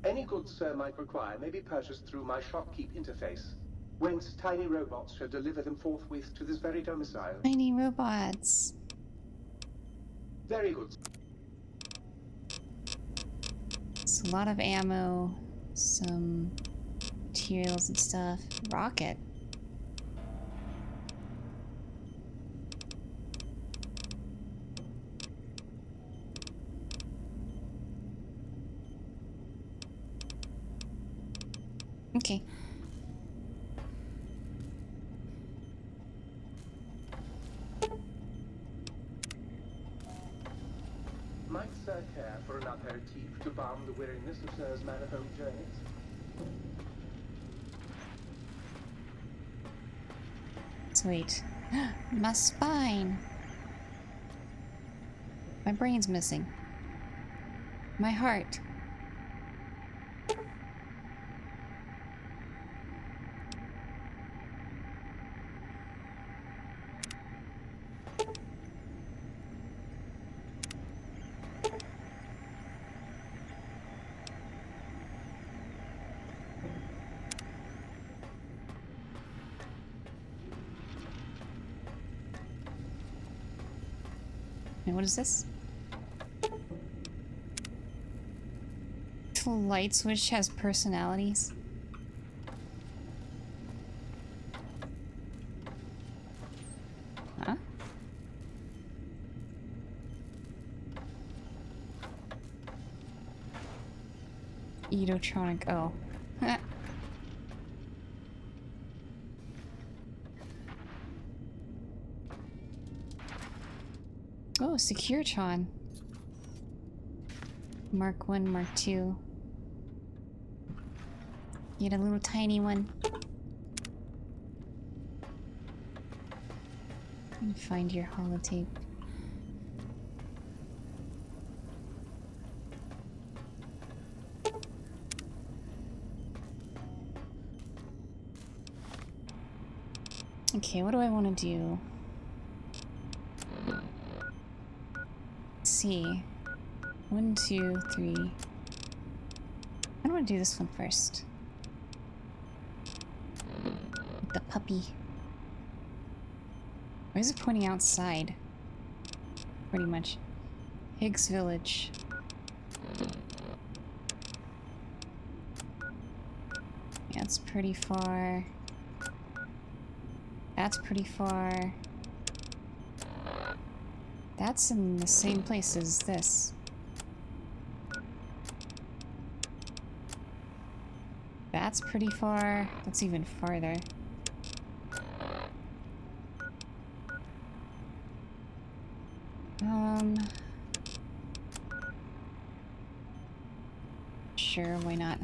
any goods Sir might require may be purchased through my shopkeep interface, whence tiny robots shall deliver them forthwith to this very domicile. Tiny robots. Very good. It's a lot of ammo, some materials and stuff. Rocket. Okay. Might Sir care for an aperitif to balm the weariness of Sir's manifold journeys? Sweet. My spine. My brain's missing. My heart. And what is this? The light switch has personalities. Huh? Edotronic. Oh. Oh, Securetron. Mark 1, Mark 2. Get a little tiny one. And find your holotape. Okay, what do I want to do? Let's see. 1, 2, 3. I want to do this one first. The puppy. Why is it pointing outside? Pretty much. Higgs Village. Yeah, it's pretty far. That's pretty far. That's in the same place as this. That's pretty far. That's even farther. Sure, why not?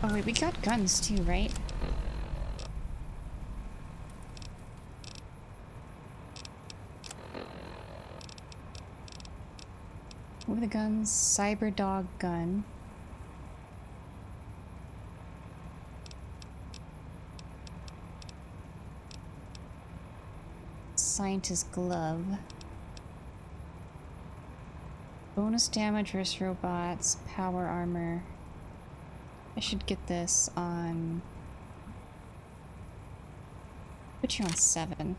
Oh wait, we got guns too, right? What are the guns? Cyber dog gun. Scientist glove. Bonus damage versus robots. Power armor. I should get this on... Put you on 7.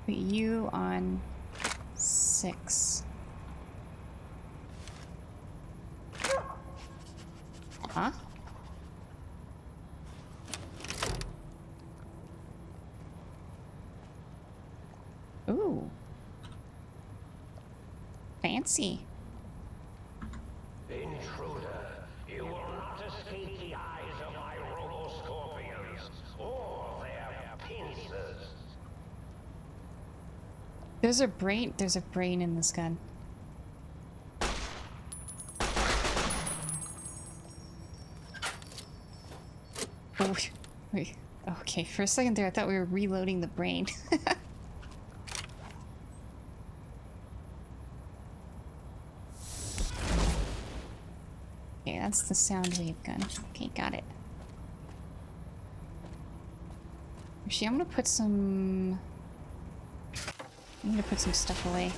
Put you on 6. Huh? Ooh. Fancy. Intruder, you will not escape the eyes of my robo-scorpions or their pincers. There's a brain in this gun. Oh, wait. Okay, for a second there I thought we were reloading the brain. Okay, that's the sound wave gun. Okay, got it. Actually, I'm gonna put some stuff away.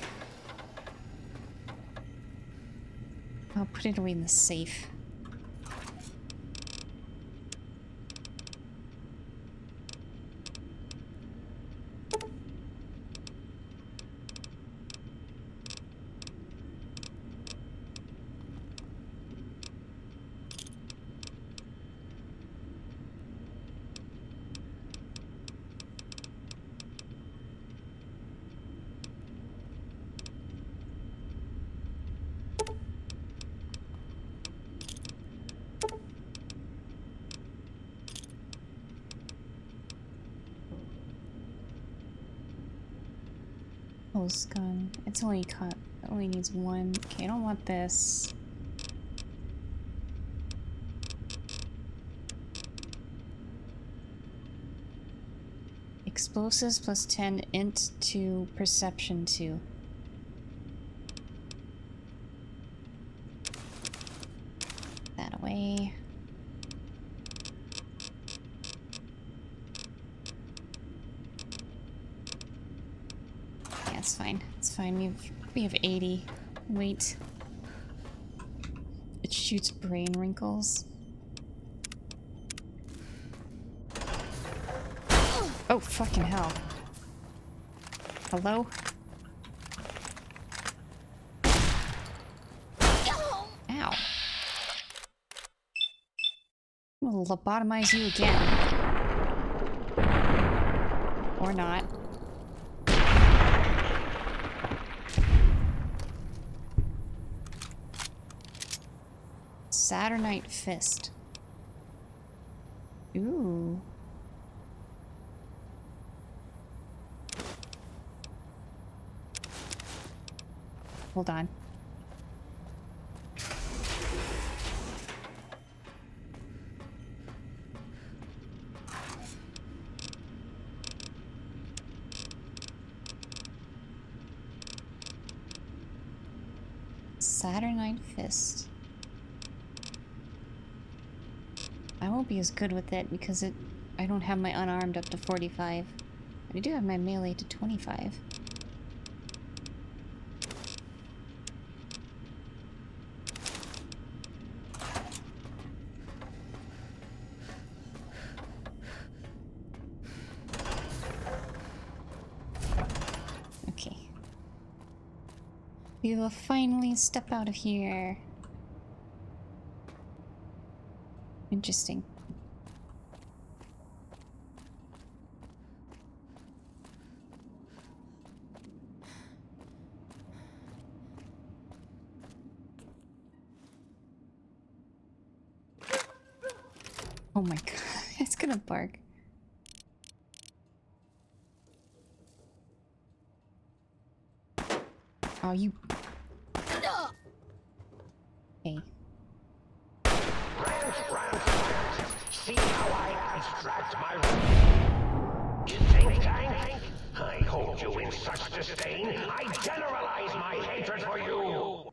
I'll put it away in the safe. Pulse gun. It's only cut. It only needs one. Okay, I don't want this. Explosives plus 10 int to perception 2. That away. Yeah, it's fine. It's fine. We have 80. Wait. It shoots brain wrinkles. Oh, fucking hell. Hello? Ow. We'll lobotomize you again. Or not. Saturnite Fist. Ooh. Hold on. Saturnite Fist. I won't be as good with it because I don't have my unarmed up to 45. I do have my melee to 25. Okay. We will finally step out of here. Interesting. Oh my god, it's gonna bark. Oh, you... Hey. See how I abstract my... You think tank? I hold you in such disdain, I generalize my hatred for you!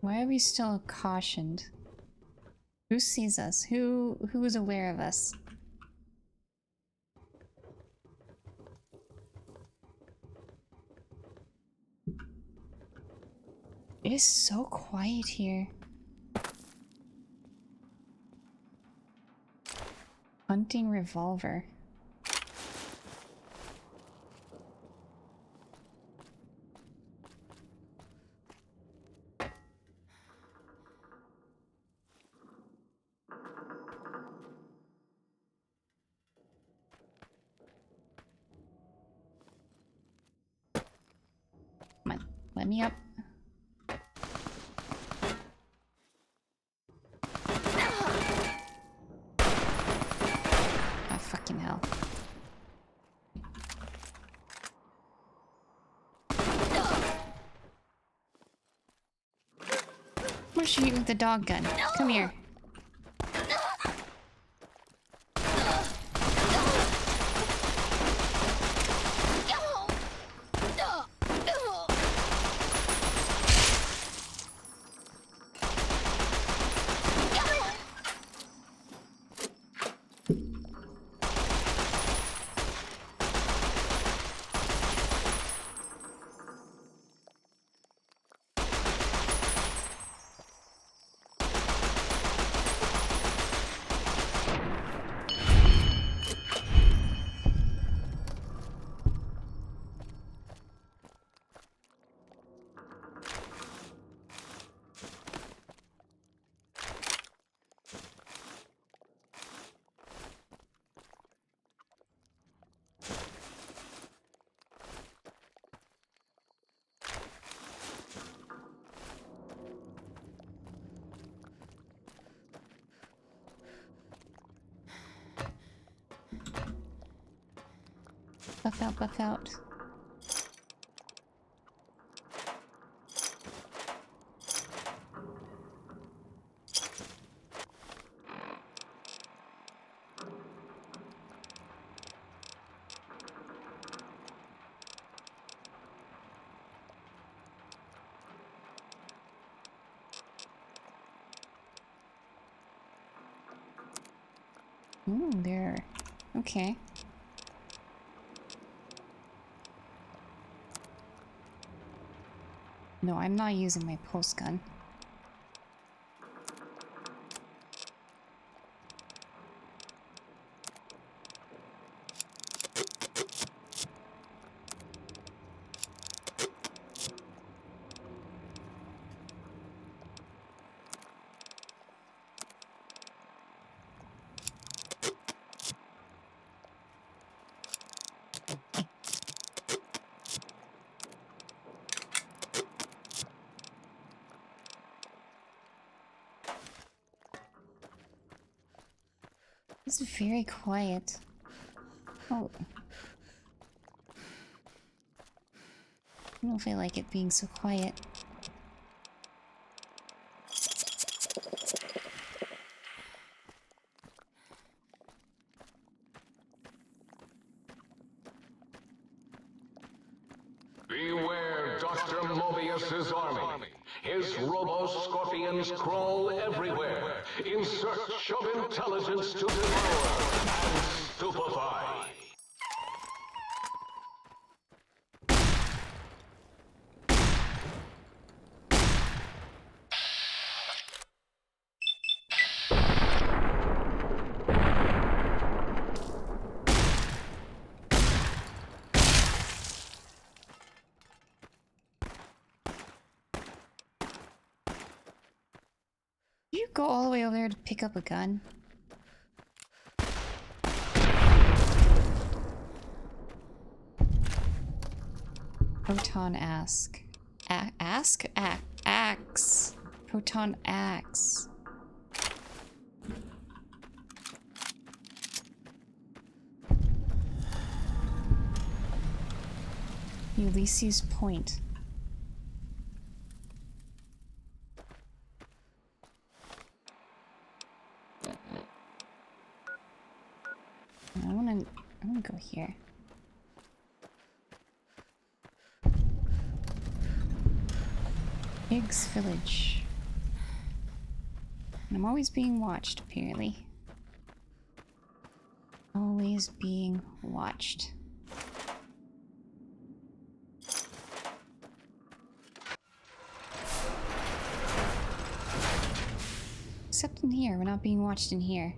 Why are we still cautioned? Who sees us? Who is aware of us? It is so quiet here. Hunting revolver. Come on, let me up. Oh, fucking hell. I'm gonna shoot you with the dog gun. Come here. Buff out, buff out. Ooh, there. Okay. No, I'm not using my pulse gun. It's very quiet. Oh. I don't know if I like it being so quiet. Beware Dr. Mobius's army. His robo-scorpions crawl everywhere in search of intelligence to devour and stupefy. You go all the way over there to pick up a gun. Proton ask. Ask? Axe. Proton axe. Ulysses Point. I wanna go here. Higgs Village. And I'm always being watched, apparently. Always being watched. Except in here, we're not being watched in here.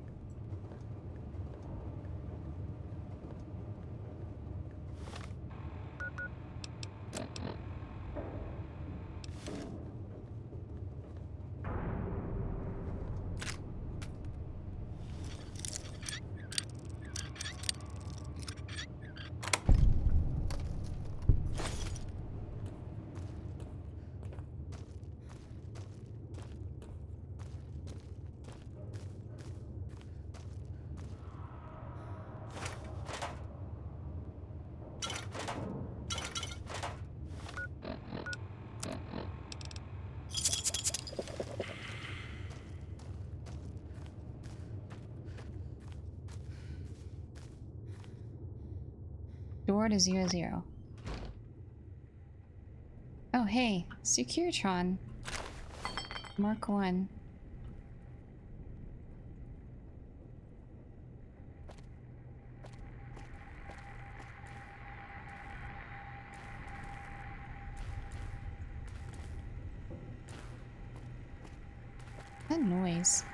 Door to 00. Oh, hey. Securitron. Mark 1. That noise.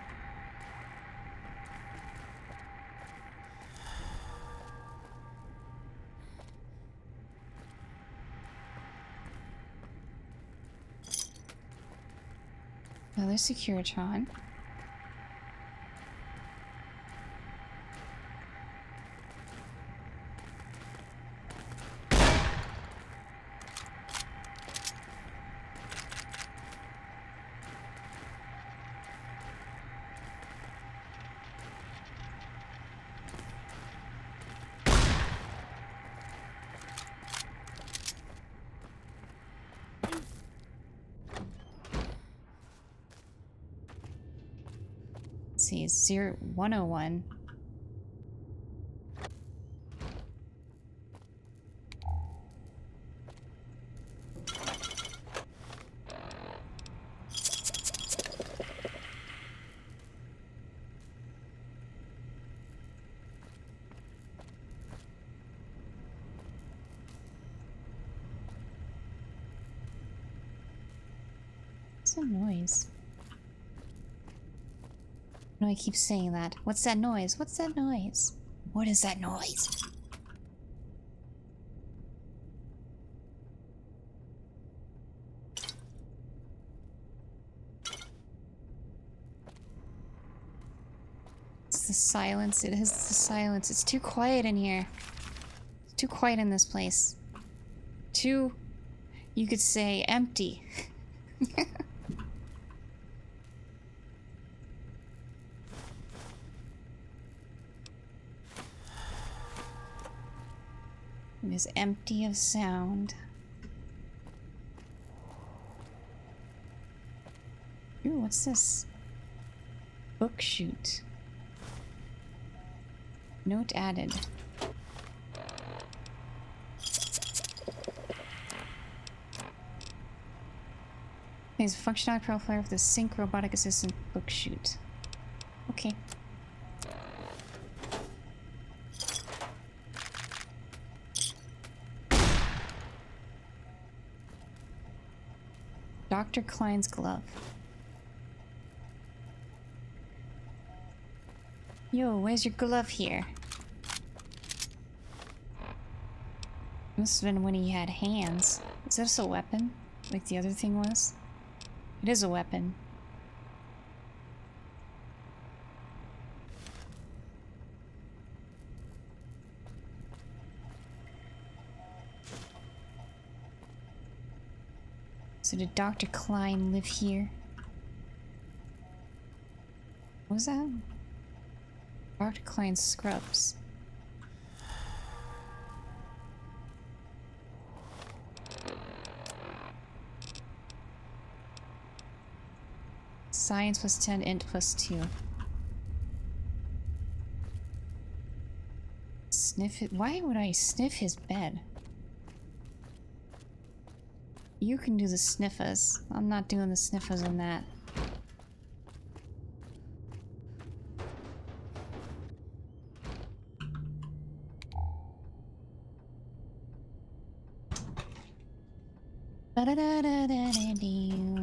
Another Securitron. Let's see, 101. What's that noise? No, I keep saying that. What's that noise? What's that noise? What is that noise? It's the silence. It is the silence. It's too quiet in here. It's too quiet in this place. Too, you could say, empty. It is empty of sound. Ooh, what's this? Book chute. Note added. There's a functionality profile of the Sync Robotic Assistant book chute. Okay. Dr. Klein's glove. Yo, where's your glove here? Must have been when he had hands. Is this a weapon? Like the other thing was? It is a weapon. So did Dr. Klein live here? What was that? Dr. Klein's scrubs. Science plus 10, int plus 2. Sniff it. Why would I sniff his bed? You can do the sniffers. I'm not doing the sniffers on that. Ba-da-da-da-da-da-doo.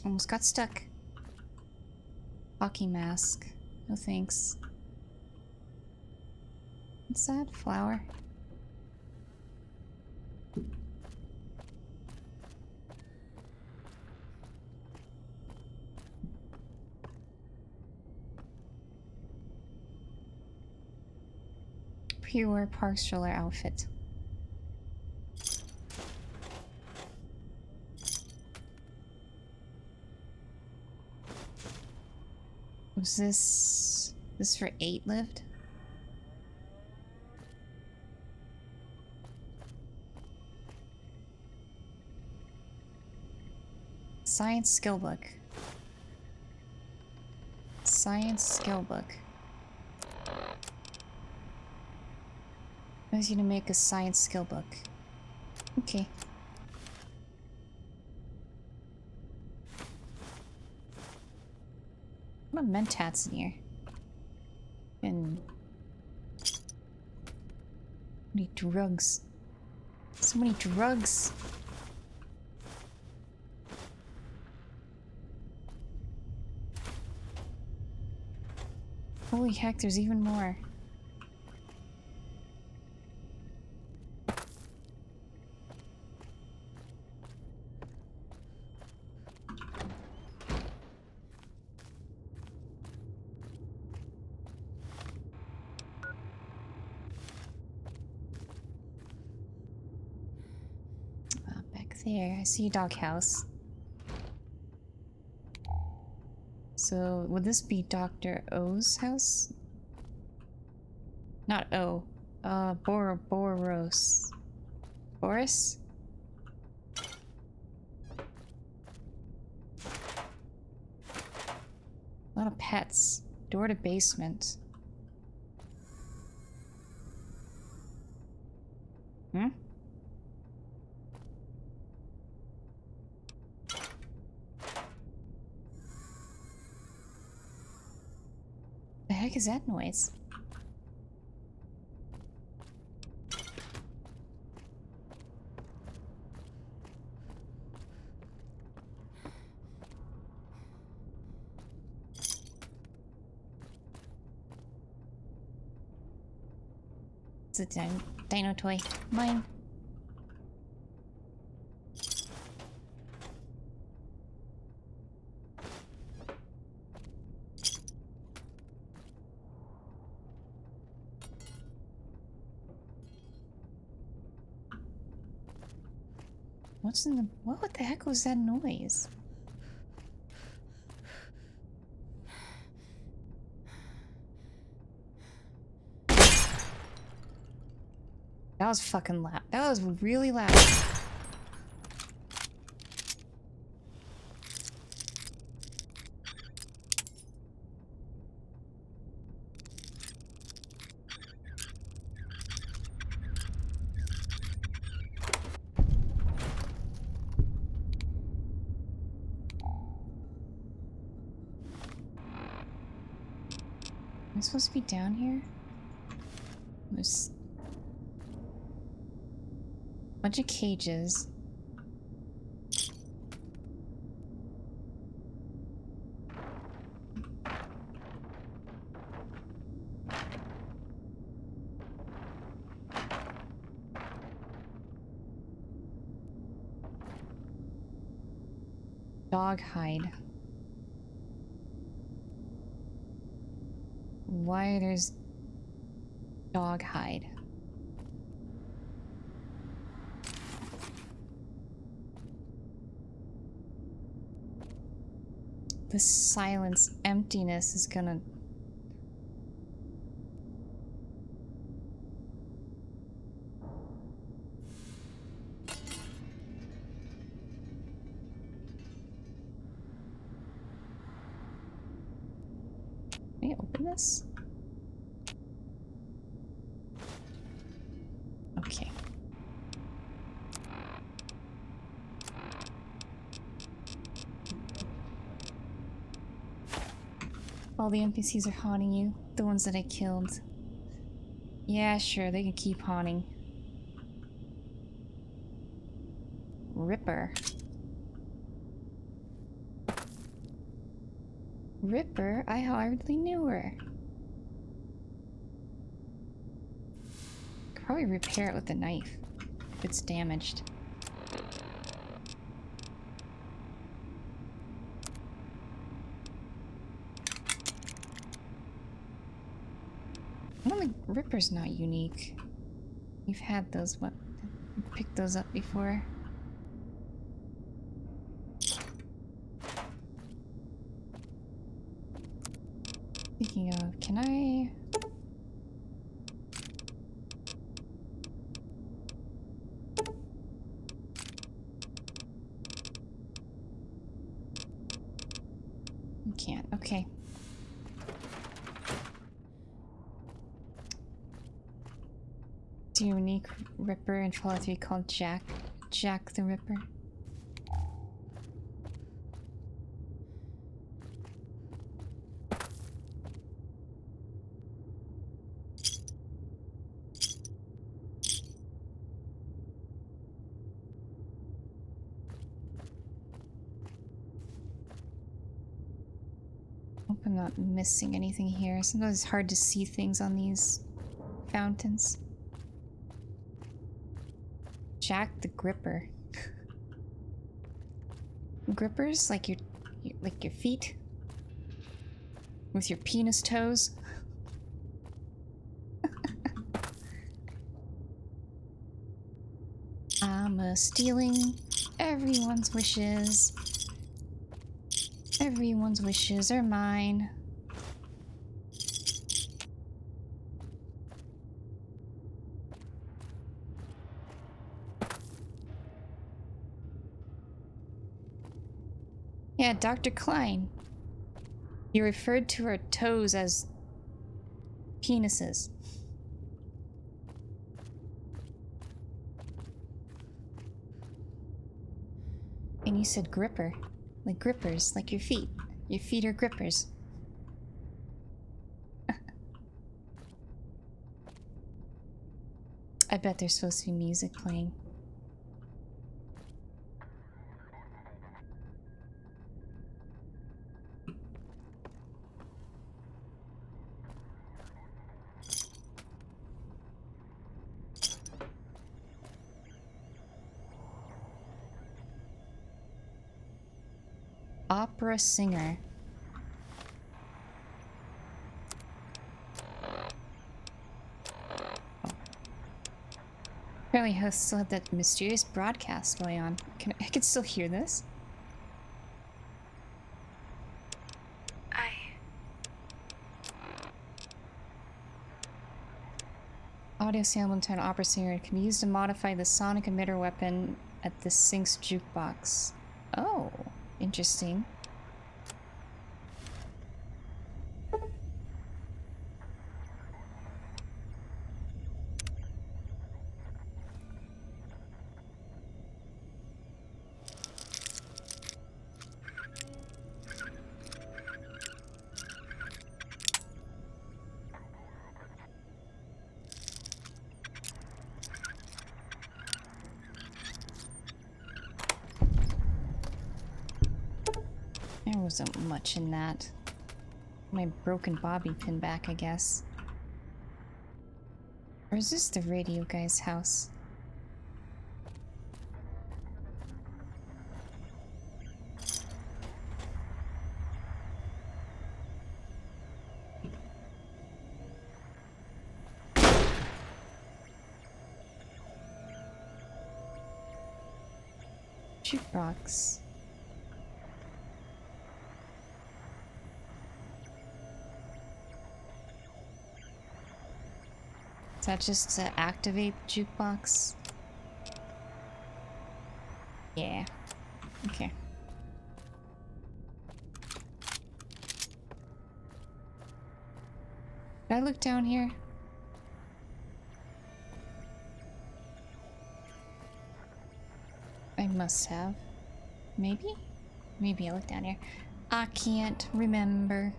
Almost got stuck. Hockey mask. No thanks. What's that? Flower? Pre-wear park stroller outfit. Was this for 8 lived? Science skill book. Science skill book. I was gonna make a science skill book. Okay. What are mentats in here? And many drugs. So many drugs. Holy heck, there's even more. there. I see a doghouse. So, would this be Dr. O's house? Not O. Boros. Boris? A lot of pets. Door to basement. Hmm? The heck is that noise? It's a dino toy. Mine. What's in the... What the heck was that noise? That was fucking loud. That was really loud. Am I supposed to be down here? There's a bunch of cages. Dog hide. Why there's dog hide? The silence, emptiness is gonna... Can I open this? Okay. All the NPCs are haunting you. The ones that I killed. Yeah, sure, they can keep haunting. Ripper. Ripper? I hardly knew her. Could probably repair it with a knife if it's damaged. I don't think Ripper's not unique. You've had those, what? Picked those up before. Speaking of, can I... You can't, okay. It's a unique Ripper in Fallout 3 called Jack. Jack the Ripper. Hope I'm not missing anything here. Sometimes it's hard to see things on these fountains. Jack the Gripper. Grippers? Like your feet? With your penis toes? I'm stealing Everyone's wishes. Everyone's wishes are mine. Yeah, Dr. Klein. You referred to her toes as penises. And you said gripper. Like grippers, like your feet. Your feet are grippers. I bet there's supposed to be music playing. Opera singer. Apparently host still had that mysterious broadcast going on. I can still hear this? Audio sample to an opera singer can be used to modify the sonic emitter weapon at the Sync's jukebox. Oh, interesting. There wasn't much in that. My broken bobby pin back, I guess. Or is this the radio guy's house? Jukebox. Is that just to activate the jukebox? Yeah. Okay. Did I look down here? I must have. Maybe? Maybe I looked down here. I can't remember.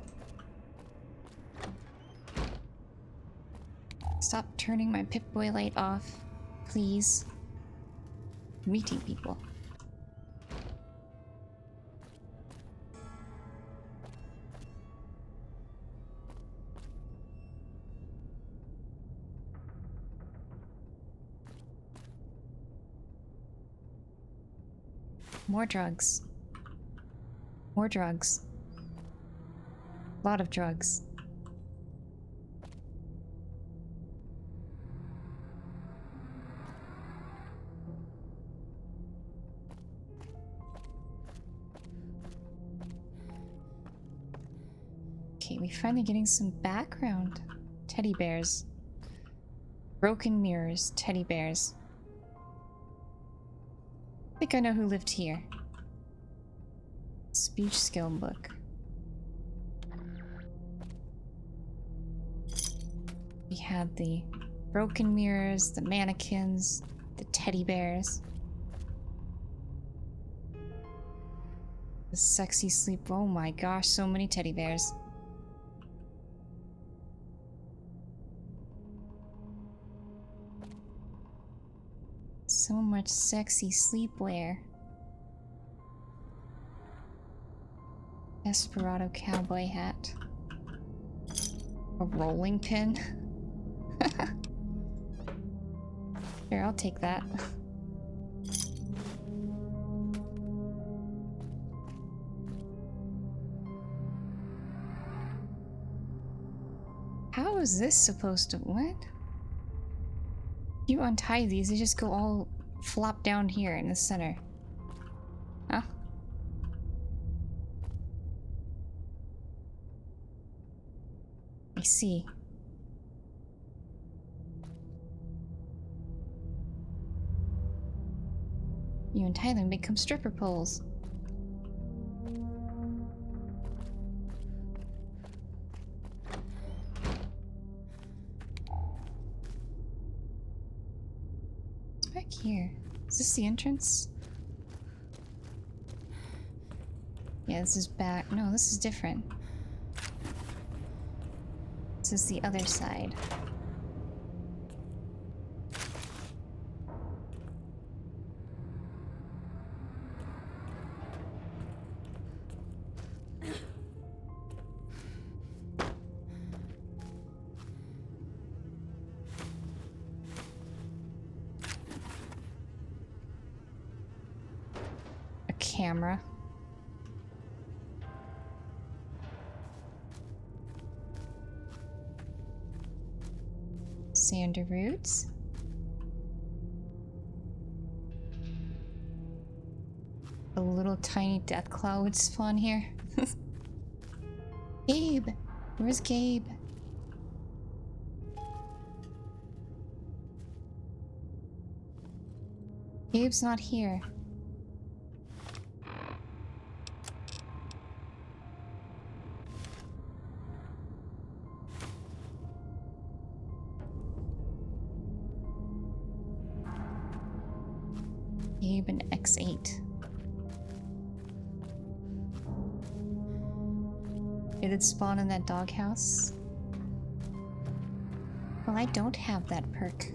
Stop turning my Pip-Boy light off, please. Meeting people. More drugs. More drugs. A lot of drugs. Okay, we're finally getting some background. Teddy bears. Broken mirrors, teddy bears. I think I know who lived here. Speech skill book. We had the broken mirrors, the mannequins, the teddy bears. The sexy sleep. Oh my gosh, so many teddy bears. So much sexy sleepwear. Desperado cowboy hat. A rolling pin. Here, I'll take that. How is this supposed to... what? You untie these, they just go all flop down here in the center. see. You untie them, become stripper poles. What's back here? Is this the entrance? Yeah, this is back. No, this is different. This is the other side. A camera. Sander roots. A little tiny death claw would spawn here. Gabe! Where's Gabe? Gabe's not here. Gabe and X8. Did it spawn in that doghouse? Well, I don't have that perk.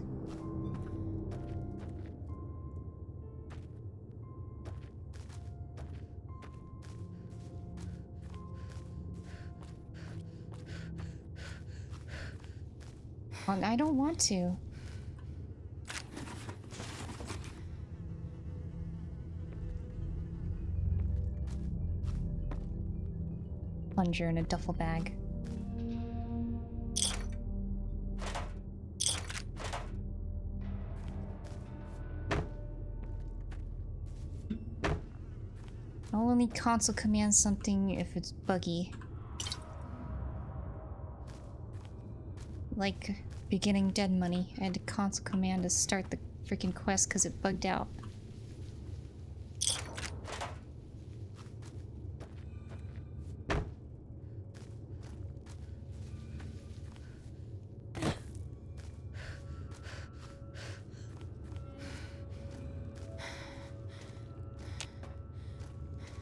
Well, I don't want to. Plunger in a duffel bag. I'll only console command something if it's buggy. Like beginning Dead Money. I had to console command to start the freaking quest because it bugged out.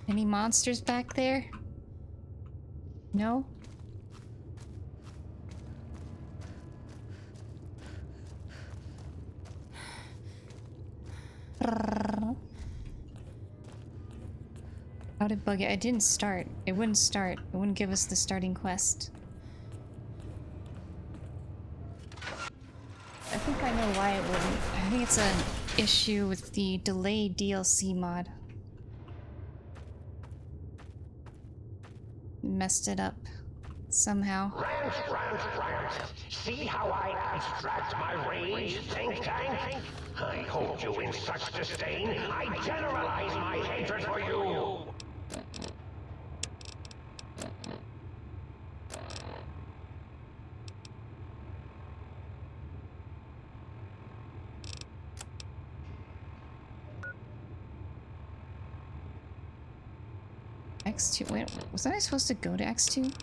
Any monsters back there? No? How did bug it? I didn't start. It wouldn't start. It wouldn't give us the starting quest. I think I know why it wouldn't. I think it's an issue with the delayed DLC mod. Messed it up somehow. Rant, rant, rant. See how I abstract my rage, think tank? I hold you in such disdain, I generalize my hatred for you. X2. Wait, wasn't I supposed to go to X2?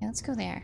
Yeah, let's go there.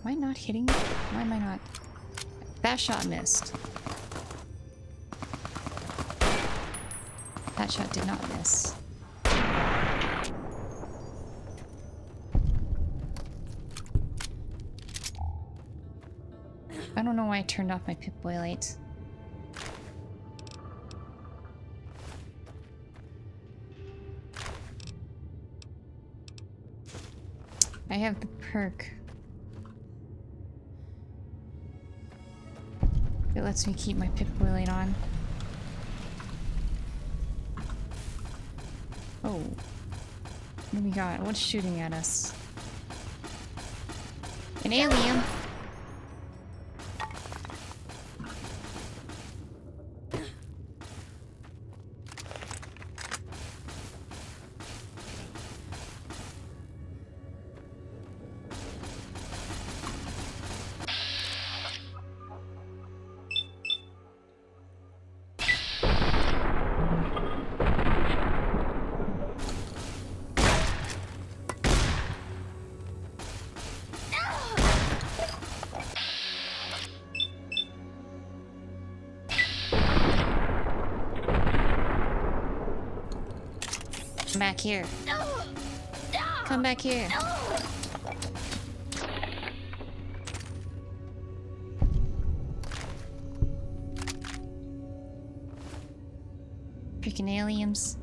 Am I not hitting? Why am I not? That shot missed. That shot did not miss. I don't know why I turned off my Pip-Boy light. I have the perk. It lets me keep my Pip-Boy light on. Oh. What do we got? What's shooting at us? An alien! Come back here. Come back here. Freaking aliens.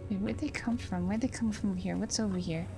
Wait, where'd they come from? Where'd they come from here? What's over here?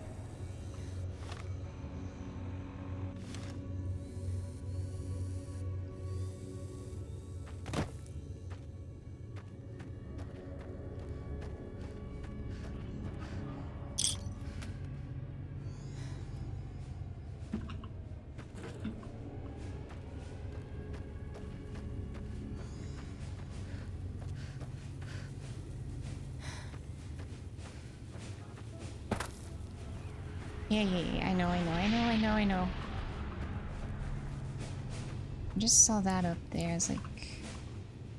Yeah, I know. I just saw that up there. I was like,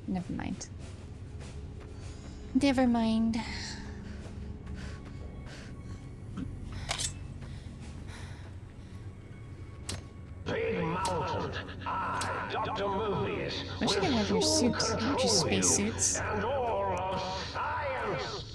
never mind. Never mind. Big Mountain, I, Dr. Mobius, Wish you could have your suits, your space suits. and all of science.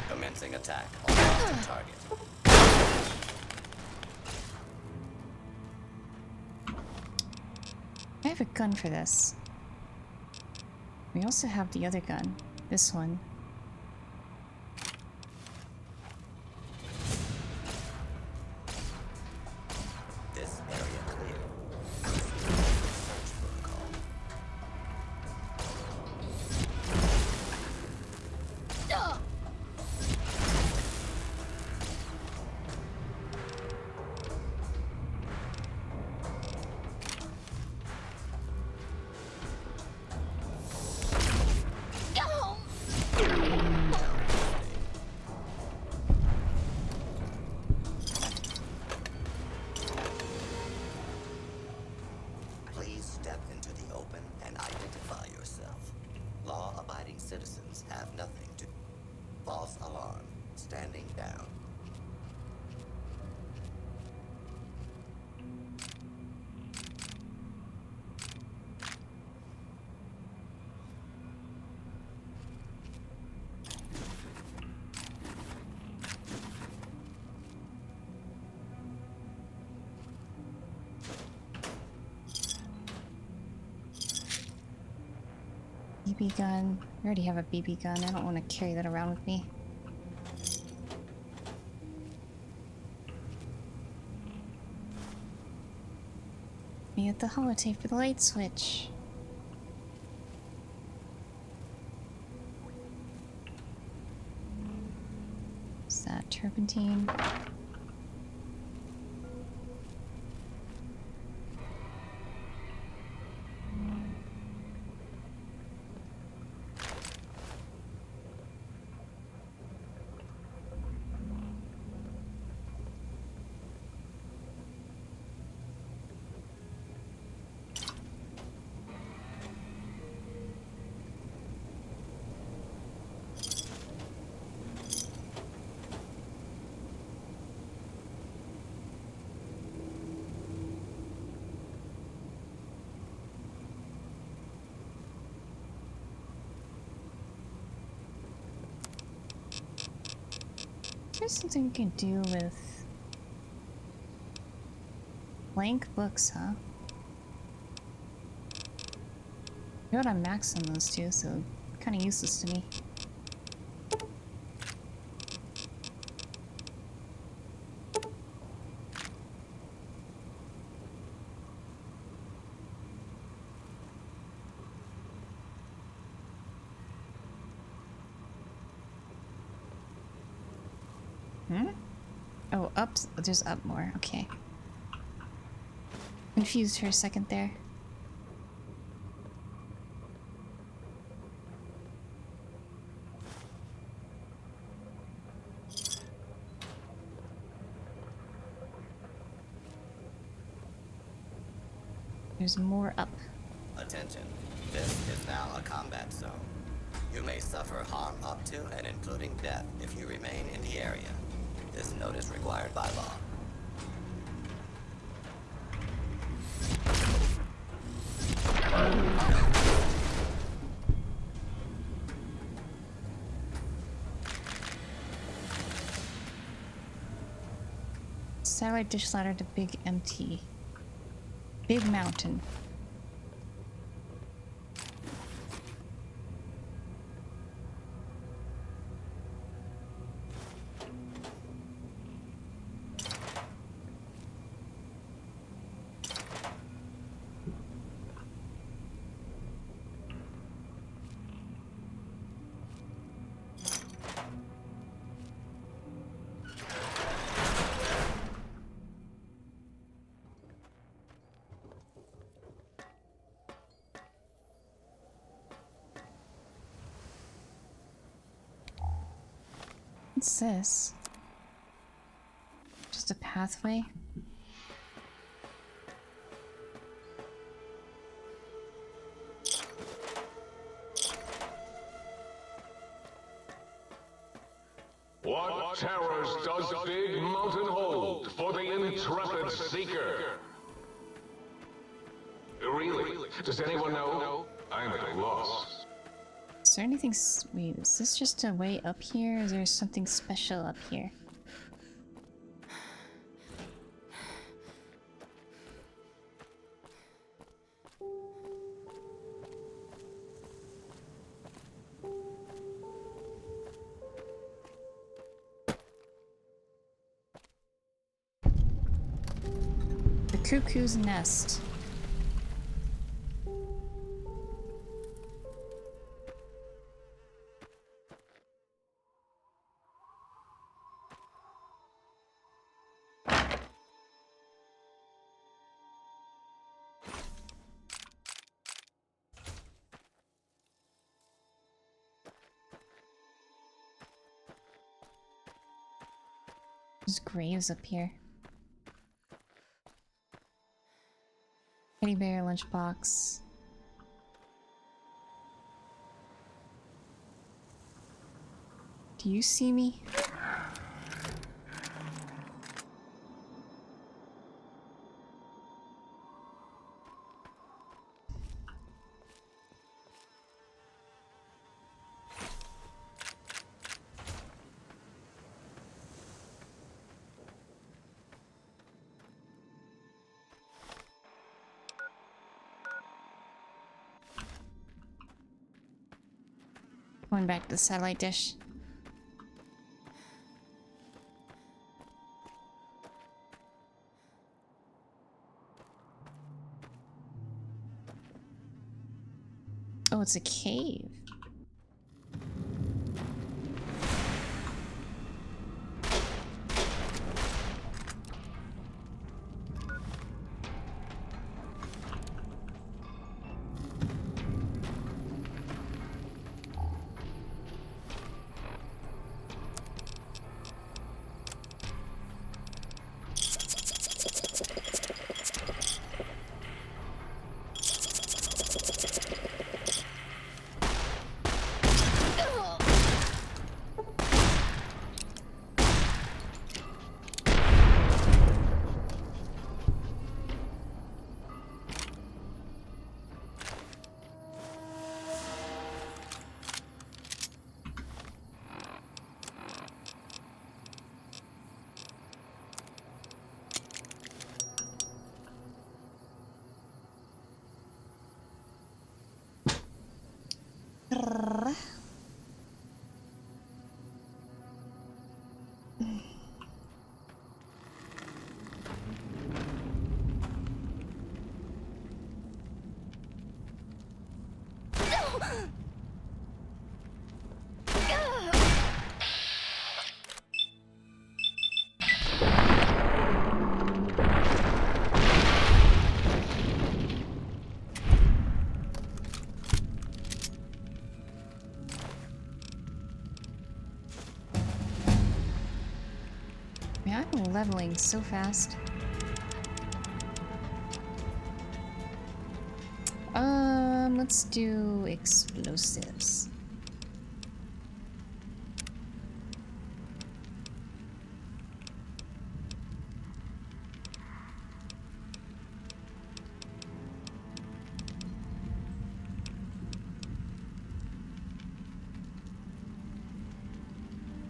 Commencing attack on hostile target. I have a gun for this. We also have the other gun. This one. This area clear. Please step into the open and identify yourself. Law-abiding citizens have nothing to... False alarm. Standing down. BB gun. I already have a BB gun. I don't want to carry that around with me. Me at the holotape for the light switch. Is that turpentine? There's something we can do with blank books, huh? You know what, I'm maxed on those two, so kind of useless to me. Oh, up. There's up more. Okay. Confused for a second there. There's more up. Attention. This is now a combat zone. You may suffer harm up to and including death if you remain in the area. This note is required by law. Satellite dish ladder to Big MT. Big Mountain. What's this? Just a pathway? What terrors does Big Mountain hold for the intrepid seeker? Really? Does anyone know? I'm at a loss. Is there anything... Wait, is this just a way up here? Or is there something special up here? The Cuckoo's Nest. There's graves up here. Teddy bear lunchbox. Do you see me? Going back to the satellite dish. Oh, it's a cave. Man, I'm leveling so fast. Let's do explosives.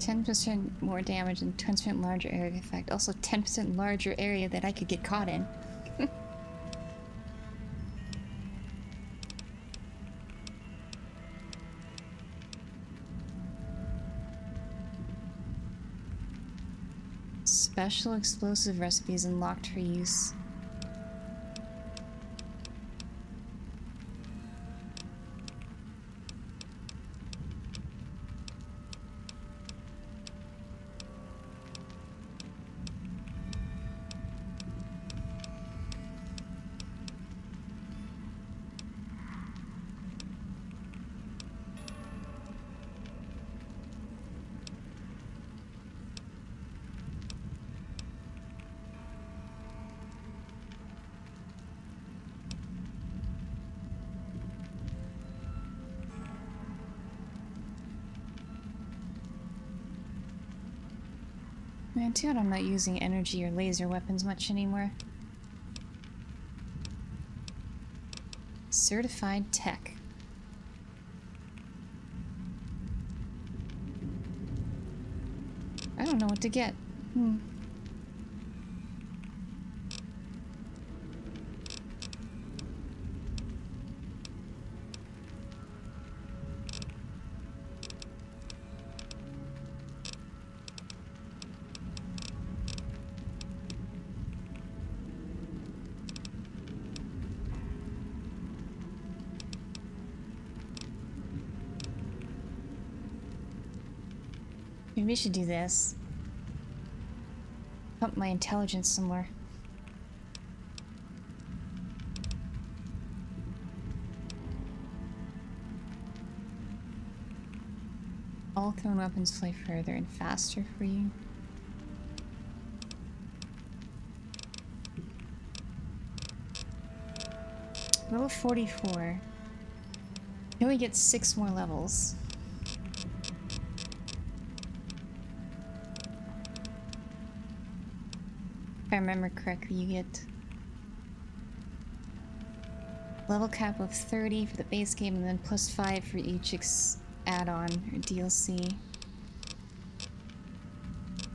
%10 more damage and 10% larger area effect. Also 10% larger area that I could get caught in. Special explosive recipes unlocked for use. Man, too bad I'm not using energy or laser weapons much anymore. Certified tech. I don't know what to get. Maybe we should do this. Pump my intelligence some more. All thrown weapons fly further and faster for you. Level 44. You only get 6 more levels. If I remember correctly, you get level cap of 30 for the base game and then plus 5 for each add-on or DLC.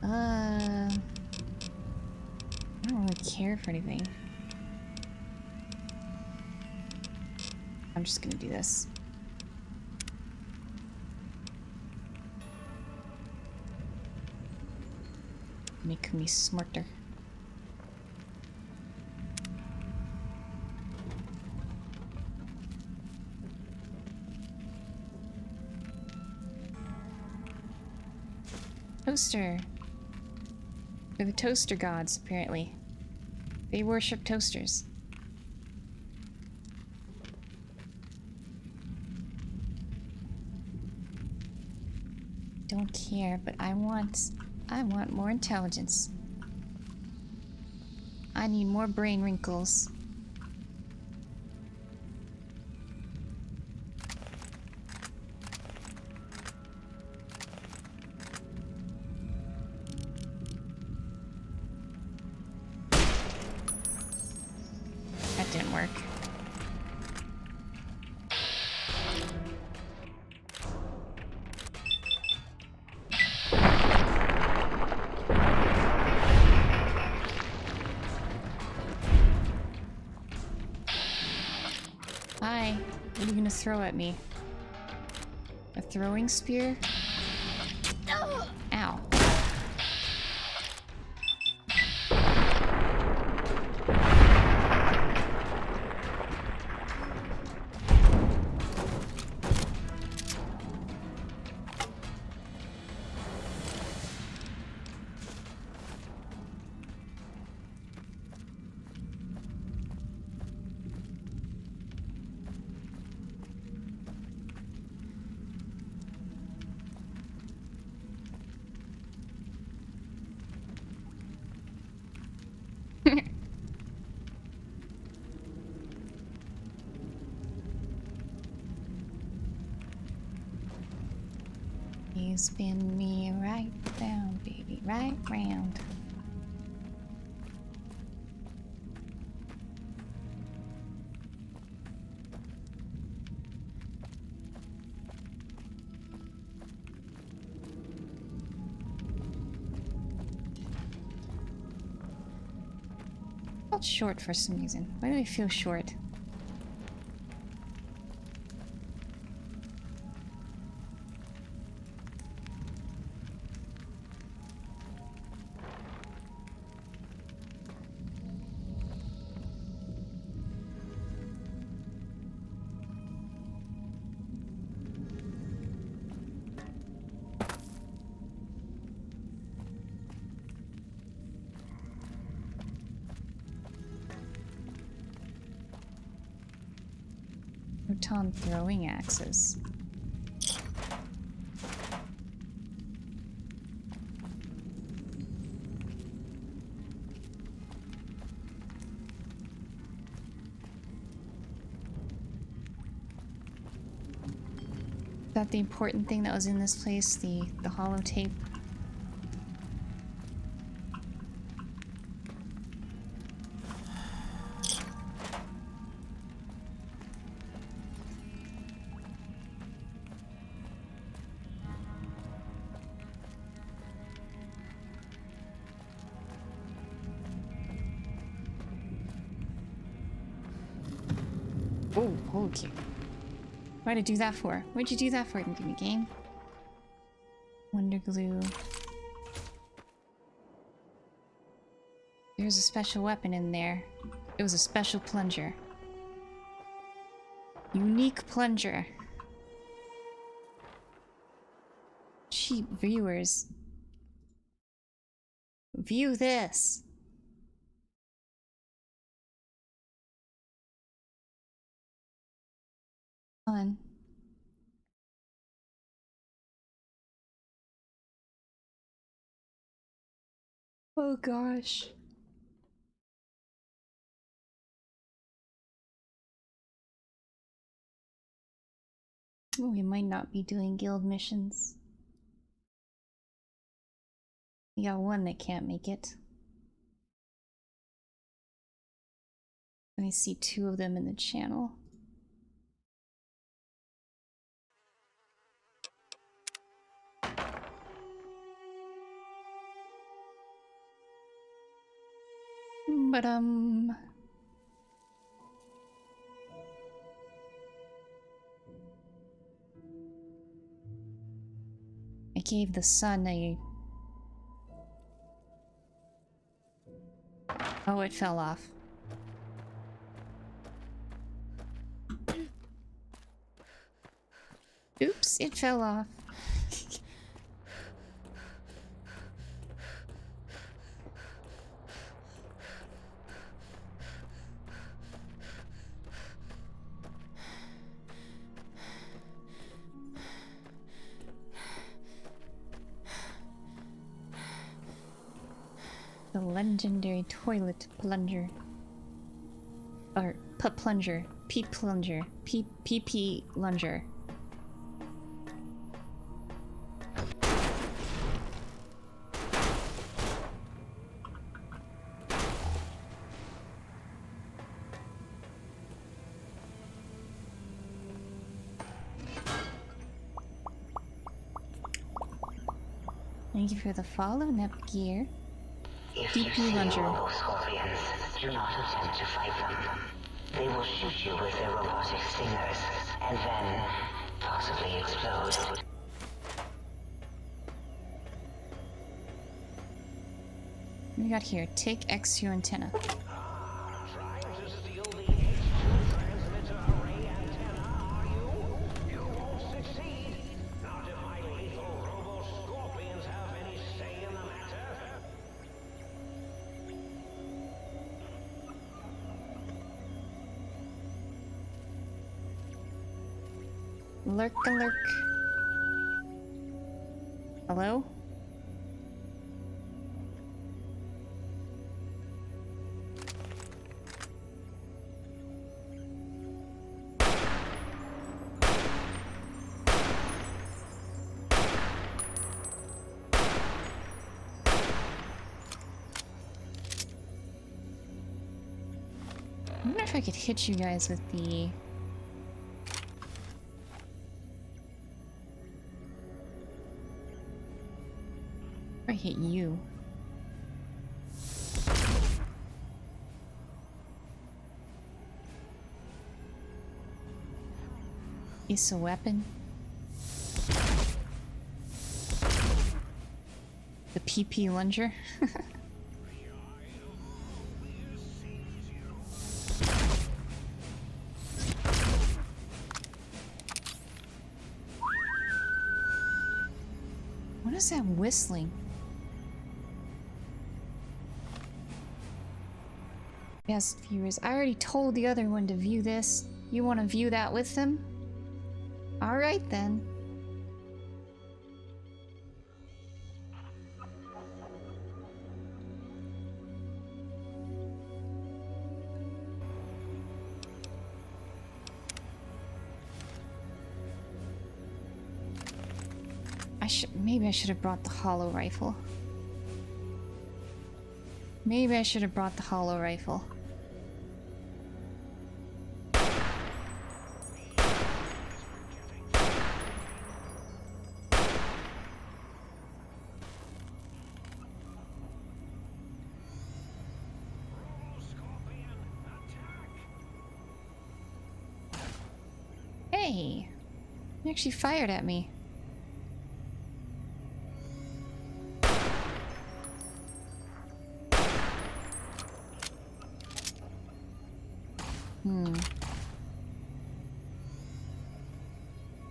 I don't really care for anything. I'm just gonna do this. Make me smarter. Toaster. They're the toaster gods, apparently. They worship toasters. Don't care, but I want more intelligence. I need more brain wrinkles. That didn't work. Hi, what are you gonna throw at me? A throwing spear? Ow. You spin me right round, baby, right round. I felt short for some reason. Why do I feel short? Proton throwing axes. Is that the important thing that was in this place? The holotape? Oh, okay. Why'd I do that for? What'd you do that for? Give me game. Wonder glue. There's a special weapon in there. It was a special plunger. Unique plunger. Cheap viewers. View this. On. Oh gosh. Oh, we might not be doing guild missions. We got one that can't make it. I see two of them in the channel. But I gave the sun a Oh, it fell off. Oops, it fell off. The legendary toilet plunger. Or plunger. Pee plunger. PP lunger. Thank you for the follow, Nepgear. If you PP see lunger. robo-scorpions, do not attempt to fight them. They will shoot you with their robotic stingers, and then possibly explode. What do we got here? Take X2 antenna. Trying to steal the H2 transmitter array antenna, are you? You won't succeed. Not if my lethal robo-scorpions have any say in the matter. Lurk-a-lurk. Hello? I wonder if I could hit you guys with the... I hit you. Is a weapon? The PP lunger? What is that whistling? Yes, viewers, I already told the other one to view this. You want to view that with them? Alright then. Maybe I should have brought the hollow rifle. Maybe I should have brought the hollow rifle. Hey! He actually fired at me.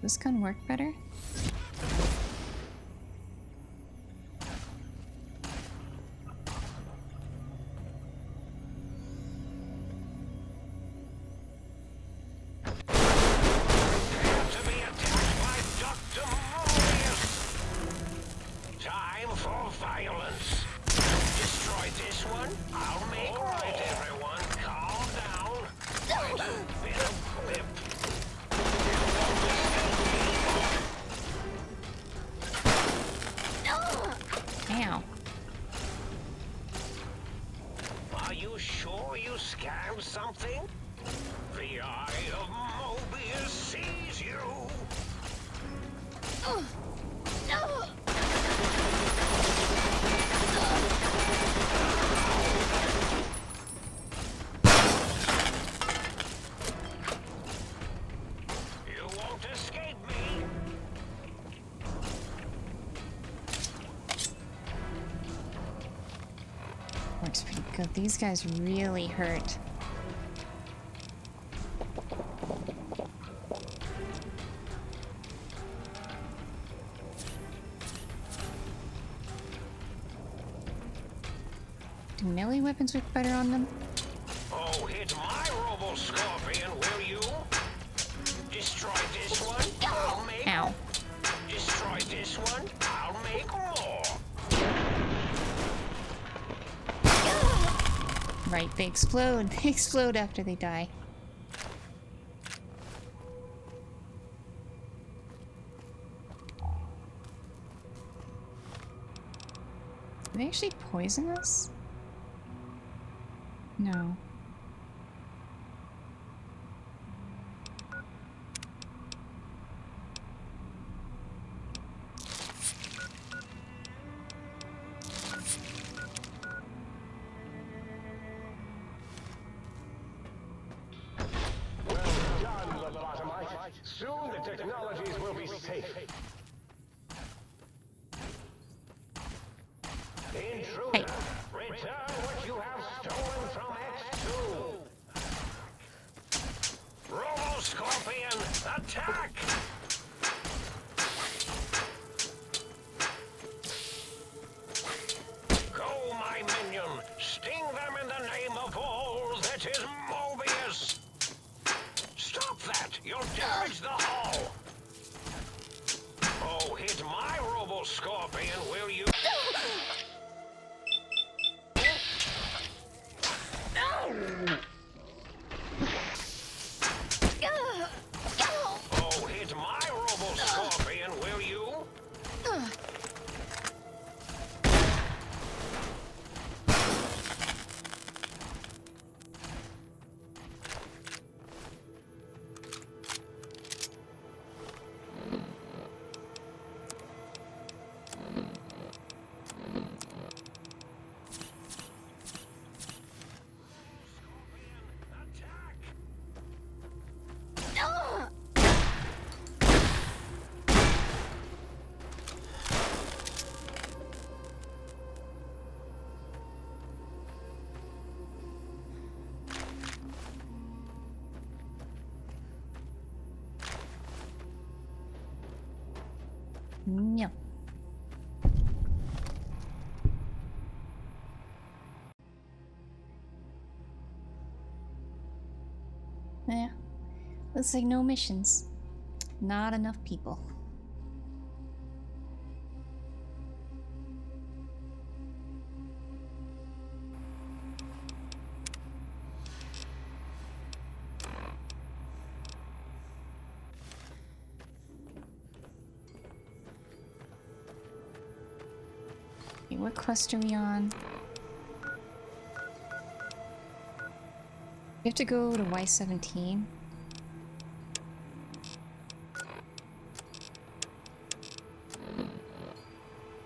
This gun work better? Time for violence. Destroy this one. I'll make right, everyone. Calm down. Bit of whip. Ow. Are you sure you scanned something? The eye of Mobius sees you. You won't escape me. Works pretty God, these guys really hurt. Do melee weapons work better on them? Oh, hit my Robo-Scorpion, will you? Destroy this one, I'll make... Ow. Destroy this one, I'll make more. Right, they explode. They explode after they die. Did they actually poison us? No. Well done, lobotomite. Soon the technologies will be safe. Intruder, Hey. return what you have stolen from X2. Robo-Scorpion, attack! Go, my minion! Sting them in the name of all that is Mobius! Stop that! You'll damage the hull! Oh, hit my Robo-Scorpion, will you? Oh, hit my Robo-Scorpion, will you? No. Yeah. Looks like no missions. Not enough people. Okay, what quest are we on? We have to go to Y-17.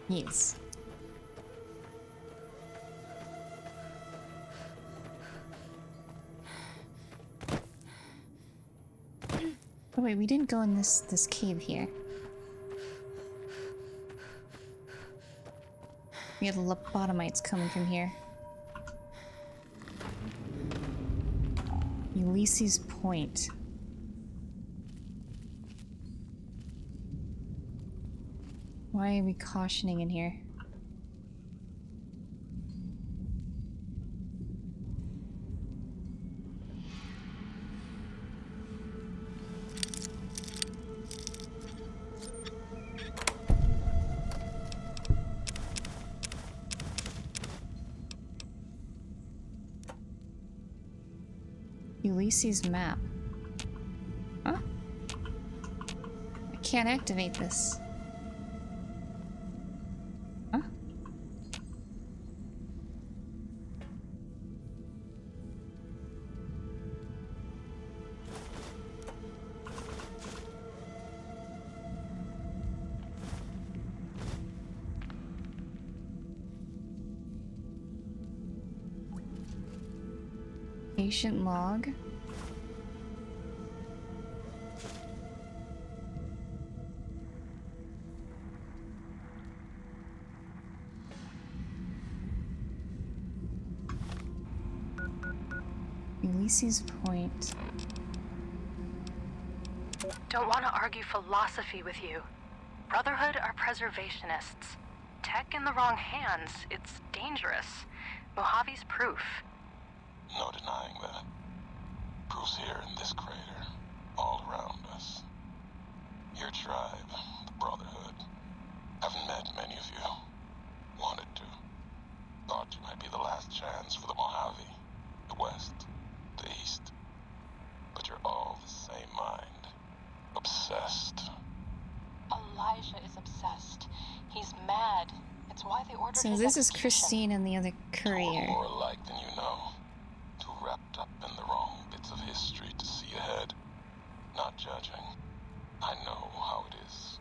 Yes. Oh wait, we didn't go in this cave here. We had lobotomites coming from here. Ulysses Point. Why are we cautioning in here? Ulysses map. Huh? I can't activate this. Huh? Patient log. Macy's Point. Don't want to argue philosophy with you. Brotherhood are preservationists. Tech in the wrong hands, it's dangerous. Mojave's proof. No denying that. Proof's here in this crater, all around us. Your tribe, the Brotherhood, haven't met many of you. Wanted to. Thought you might be the last chance for the Mojave, the West, the East. But you're all the same mind. Obsessed. Elijah is obsessed. He's mad. It's why they ordered So his this is execution. Christine and the other courier. More alike than you know. Too wrapped up in the wrong bits of history to see ahead. Not judging. I know how it is.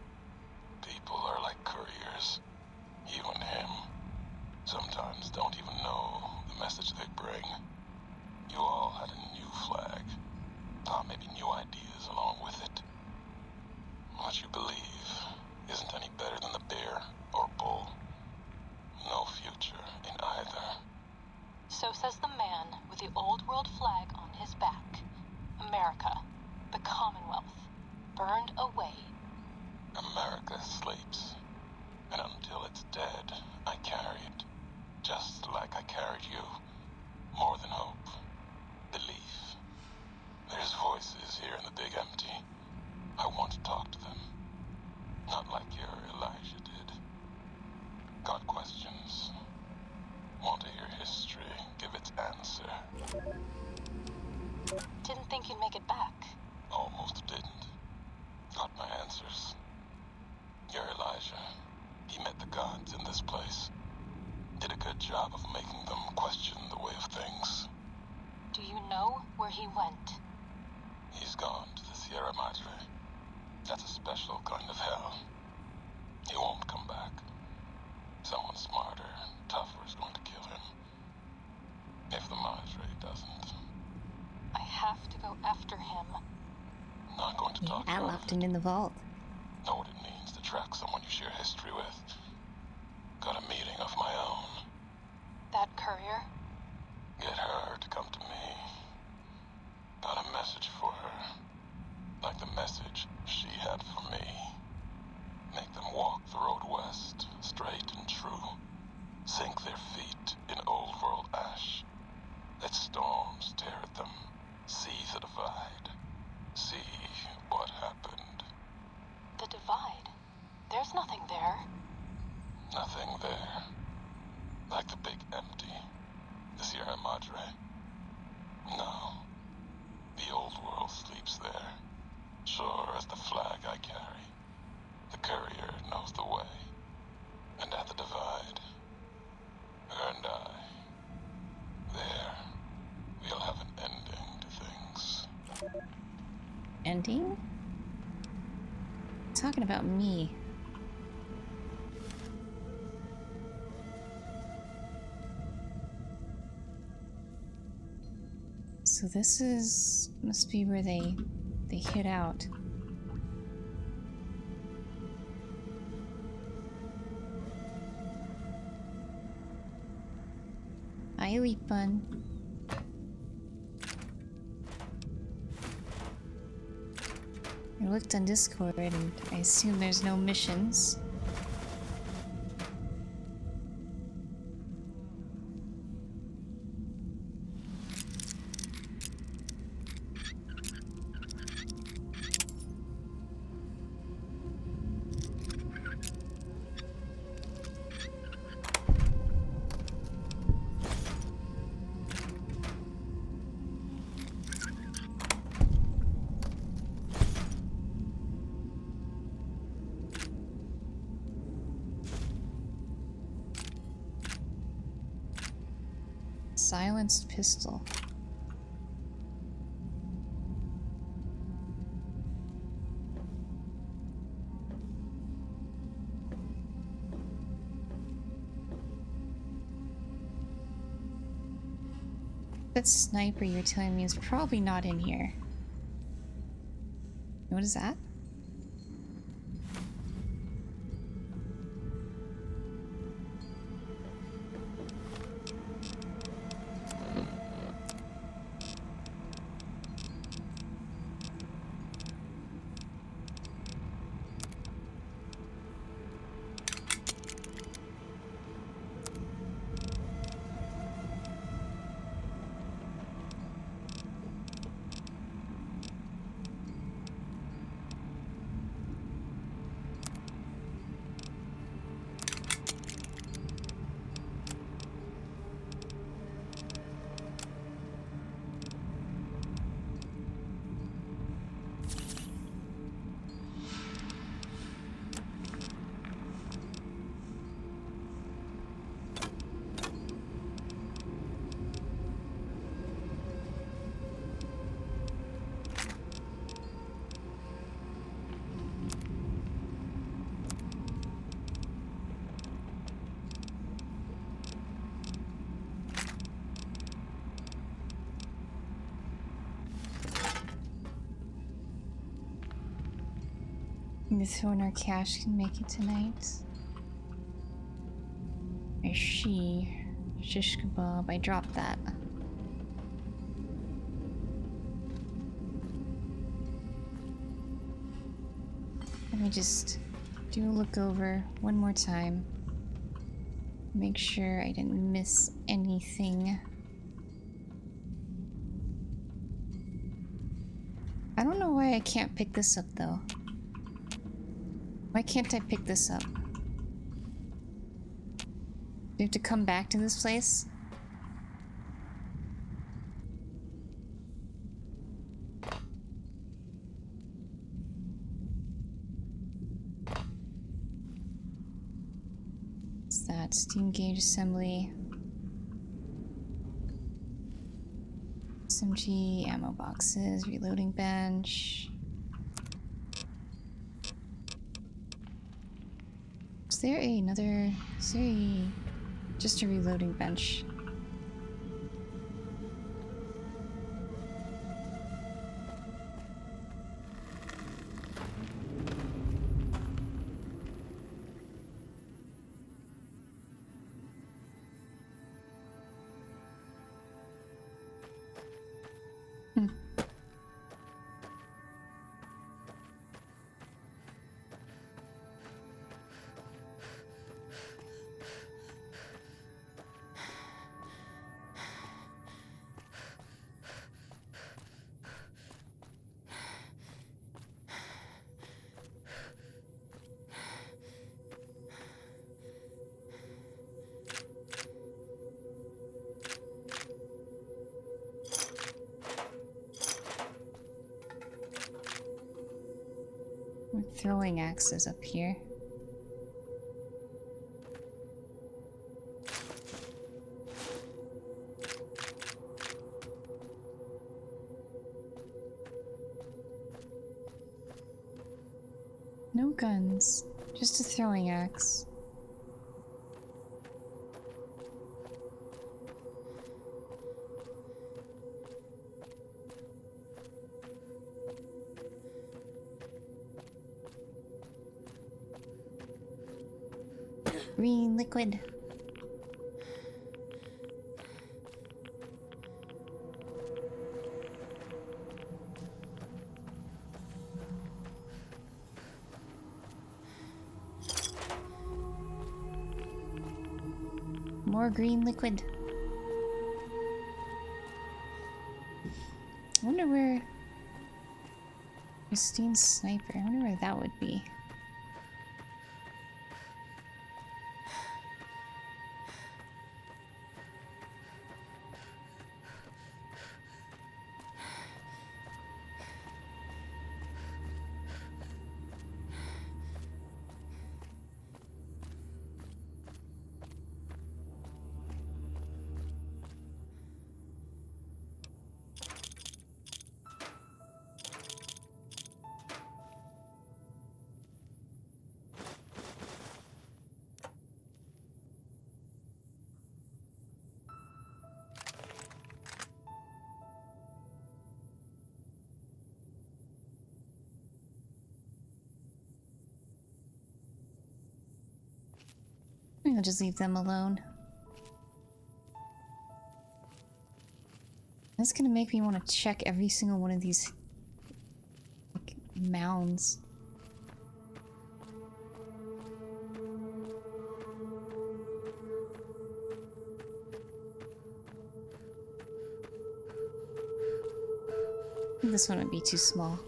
People are like couriers. You and him. Sometimes don't even know the message they bring. You all had a new flag. Thought maybe new ideas along with it. What you believe isn't any better than the bear or bull. No future in either. So says the man with the old world flag on his back. America, the Commonwealth, burned away. America sleeps. And until it's dead, I carry it. Just like I carried you. More than hope. Belief. There's voices here in the big empty. I want to talk to them. Not like your Elijah did. Got questions. Want to hear history give its answer. Didn't think you'd make it back. Almost didn't. Got my answers. Your Elijah. He met the gods in this place. Did a good job of making them question the way of things. Do you know where he went? He's gone to the Sierra Madre. That's a special kind of hell. He won't come back. Someone smarter, tougher is going to kill him. If the Madre doesn't. I have to go after him. Not going to talk I about locked it. him in the vault. Know what it means to track someone you share history with. Got a meeting of my own. That courier? Get her to come to me. Got a message for her. Like the message she had for me. Make them walk the road west, straight and true. Sink their feet in old world ash. Let storms tear at them. See the divide. See what happened. The divide? There's nothing there. Nothing there. Like the big empty. The Sierra Madre. No. The old world sleeps there. Sure as the flag I carry. The courier knows the way. And at the divide, her and I, there, we'll have an ending to things. Ending? Talking about me. So this is... must be where they hid out. Hi, Weepun. I looked on Discord and I assume there's no missions. Silenced pistol. That sniper you're telling me is probably not in here. What is that? The throw in our cash can make it tonight. Or shish kebab. I dropped that. Let me just do a look over one more time. Make sure I didn't miss anything. I don't know why I can't pick this up though. Why can't I pick this up? Do you have to come back to this place? What's that? Steam gauge assembly. SMG, ammo boxes, reloading bench. Is there another... Is there just a reloading bench? Throwing axes up here. No guns, just a throwing axe. Green liquid. More green liquid. I wonder where... Christine's sniper. I wonder where that would be. I'll just leave them alone. That's gonna make me want to check every single one of these like, mounds. I think this one would be too small.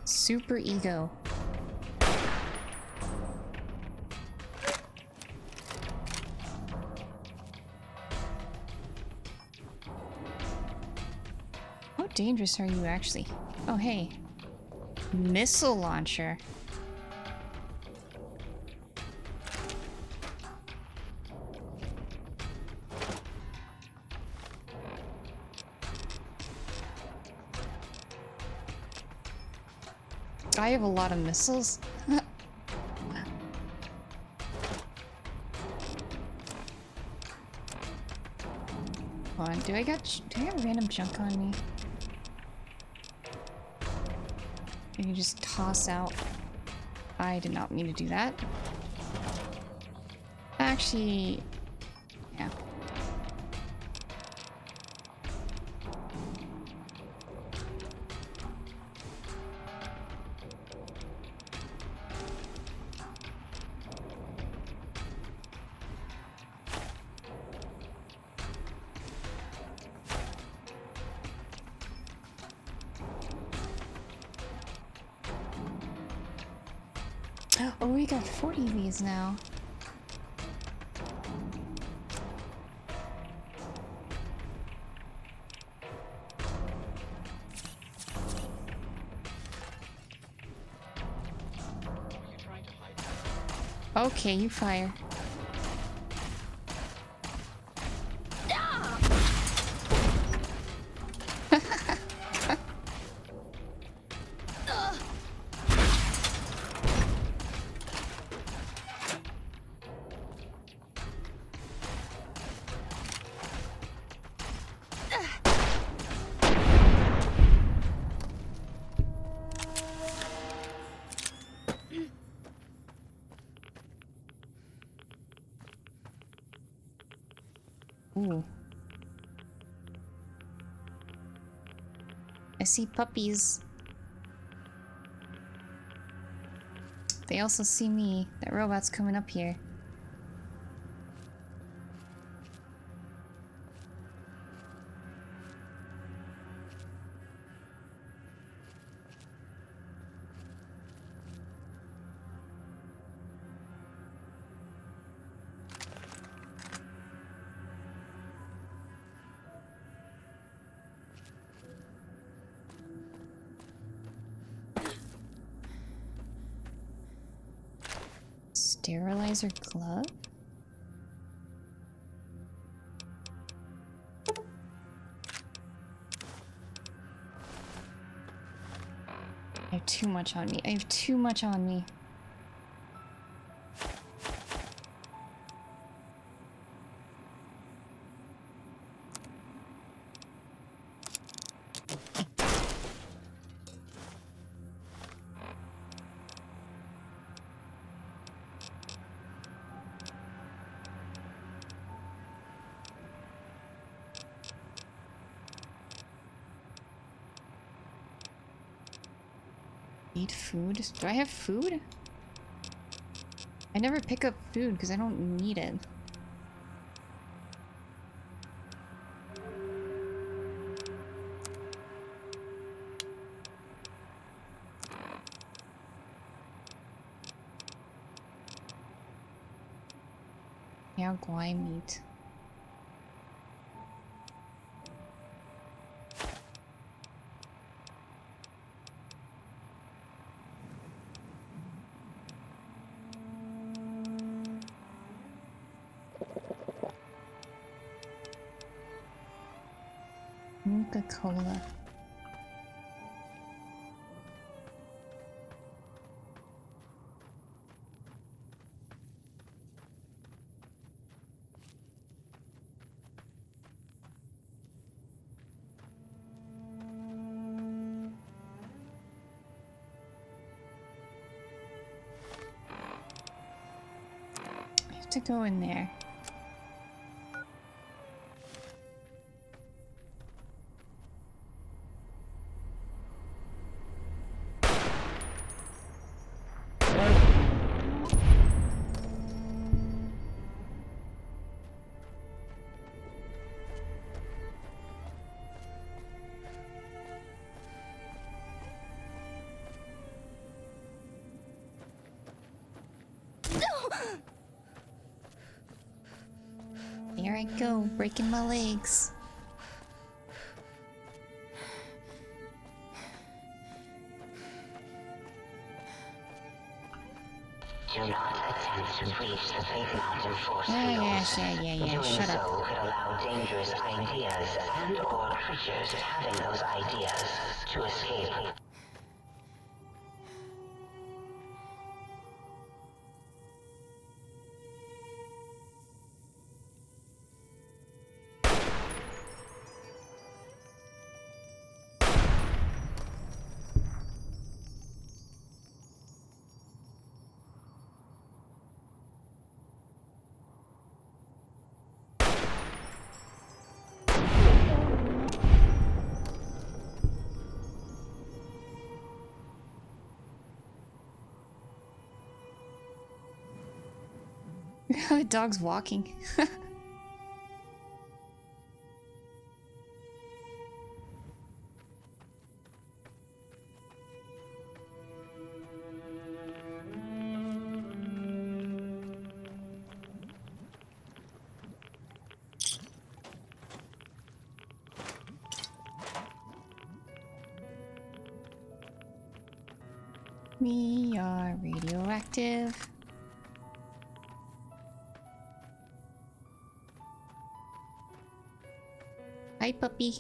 Super ego. How dangerous are you actually? Oh, hey. Missile launcher. I have a lot of missiles. Hold on, do I have random junk on me? I can just toss out. I did not mean to do that. Actually, yeah. Oh, we got 40 of these now. Okay, you fire. Ooh. I see puppies. They also see me. That robot's coming up here. Sterilizer glove? I have too much on me. I have too much on me. Eat food? Do I have food? I never pick up food because I don't need it. Yeah, guai meat. Coca-Cola. I have to go in there. Here I go, breaking my legs. Do not attempt to reach the Big Mountain force field. Yeah. Doing Shut up. so could allow dangerous ideas and/or creatures having those ideas to escape. The dog's walking. We are radioactive. Hi, puppy.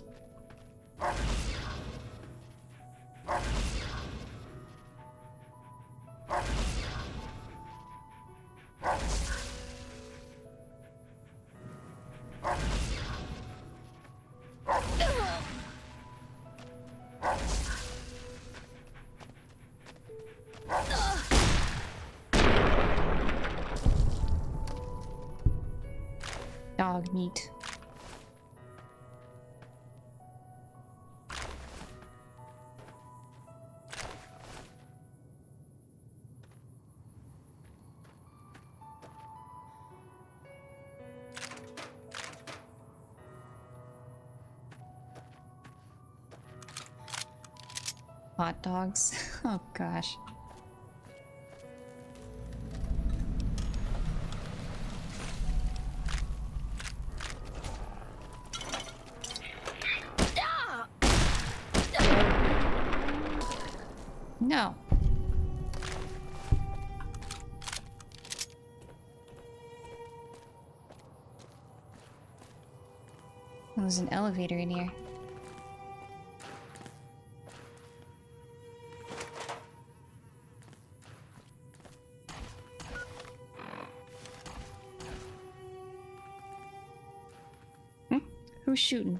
Dog meat. Hot dogs. Oh gosh. No. There's an elevator in here. Who's shooting?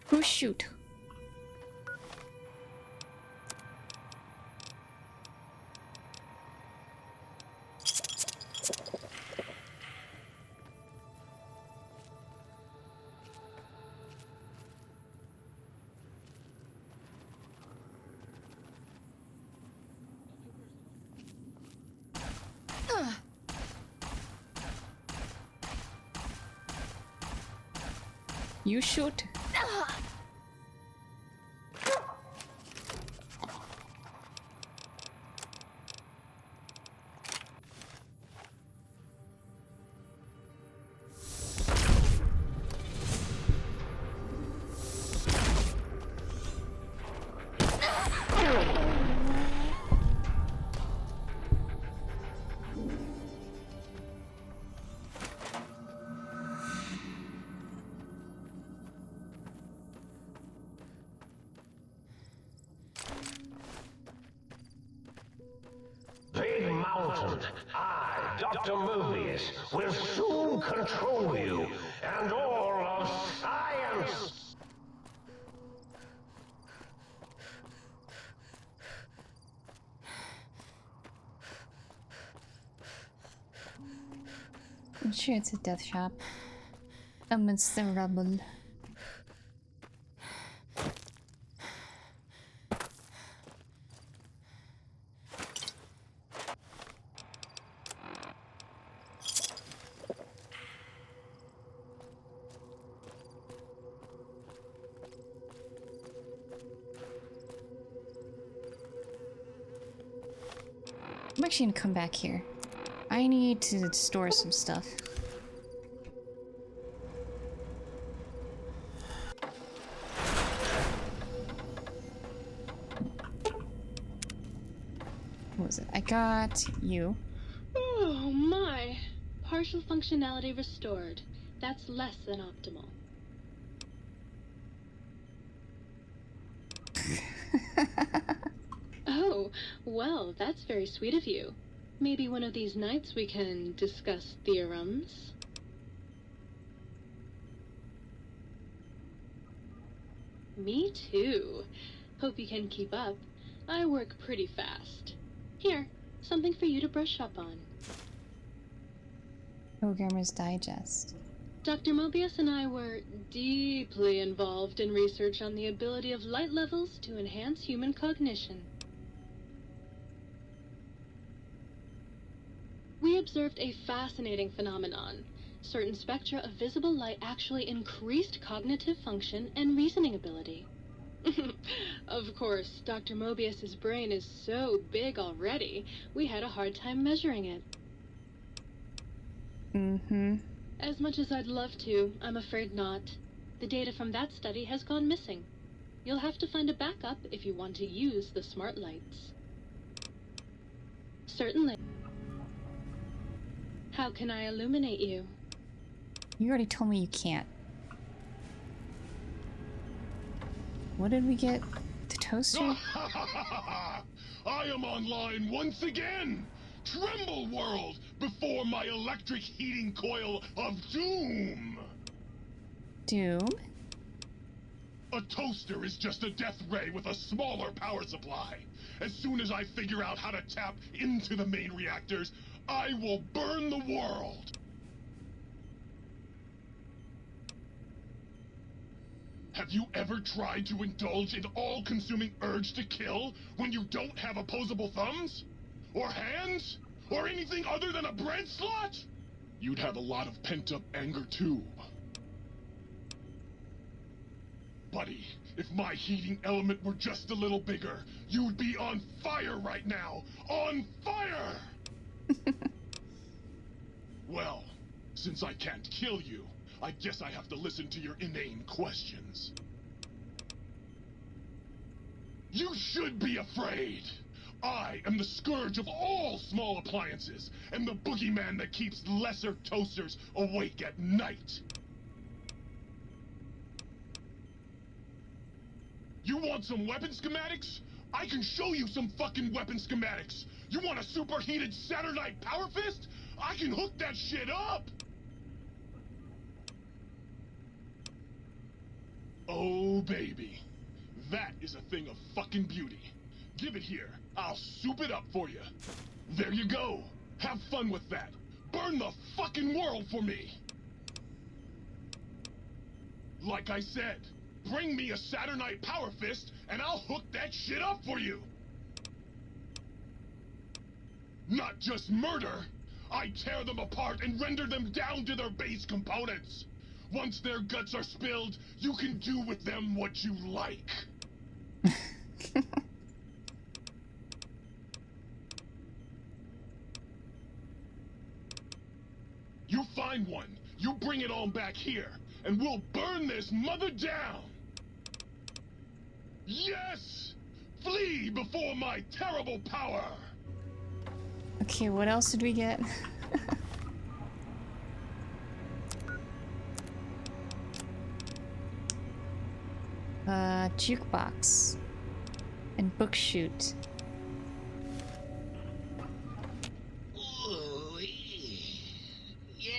Who's shoot? You shoot. Big Mountain, I, Dr. Mobius, will soon control you and all of science! I'm sure it's a death shop amidst the rubble. I'm actually gonna come back here. I need to store some stuff. What was it? I got you. Oh my! Partial functionality restored. That's less than optimal. Oh, well, that's very sweet of you. Maybe one of these nights we can discuss theorems? Me too. Hope you can keep up. I work pretty fast. Here, something for you to brush up on. Programmer's Digest. Dr. Mobius and I were deeply involved in research on the ability of light levels to enhance human cognition. observed a fascinating phenomenon. Certain spectra of visible light actually increased cognitive function and reasoning ability. Of course, Dr. Mobius's brain is so big already, we had a hard time measuring it. Mm-hmm. As much as I'd love to, I'm afraid not. The data from that study has gone missing. You'll have to find a backup if you want to use the smart lights. Certainly. How can I illuminate you? You already told me you can't. What did we get? The toaster? I am online once again! Tremble, world, before my electric heating coil of doom! Doom? A toaster is just a death ray with a smaller power supply. As soon as I figure out how to tap into the main reactors, I will burn the world! Have you ever tried to indulge in all-consuming urge to kill when you don't have opposable thumbs? Or hands? Or anything other than a bread slot? You'd have a lot of pent-up anger too. Buddy, if my heating element were just a little bigger, you'd be on fire right now! On fire! Well, since I can't kill you, I guess I have to listen to your inane questions. You should be afraid! I am the scourge of all small appliances, and the boogeyman that keeps lesser toasters awake at night. You want some weapon schematics? I can show you some fucking weapon schematics! You want a superheated Saturnite power fist? I can hook that shit up! Oh, baby. That is a thing of fucking beauty. Give it here. I'll soup it up for you. There you go. Have fun with that. Burn the fucking world for me. Like I said, bring me a Saturnite power fist and I'll hook that shit up for you. Not just murder. I tear them apart and render them down to their base components. Once their guts are spilled, you can do with them what you like. You find one, you bring it on back here, and we'll burn this mother down! Yes! Flee before my terrible power! Okay, what else did we get? Jukebox. And book shoot. Ooh, yeah,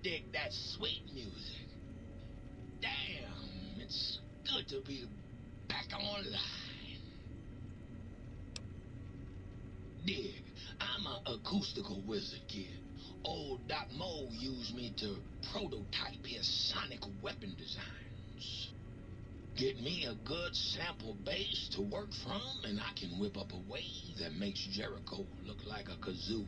dig that sweet music. Damn, it's good to be back online. Dig, I'm an acoustical wizard, kid. Old Doc Mo used me to prototype his sonic weapon designs. Get me a good sample base to work from, and I can whip up a wave that makes Jericho look like a kazoo.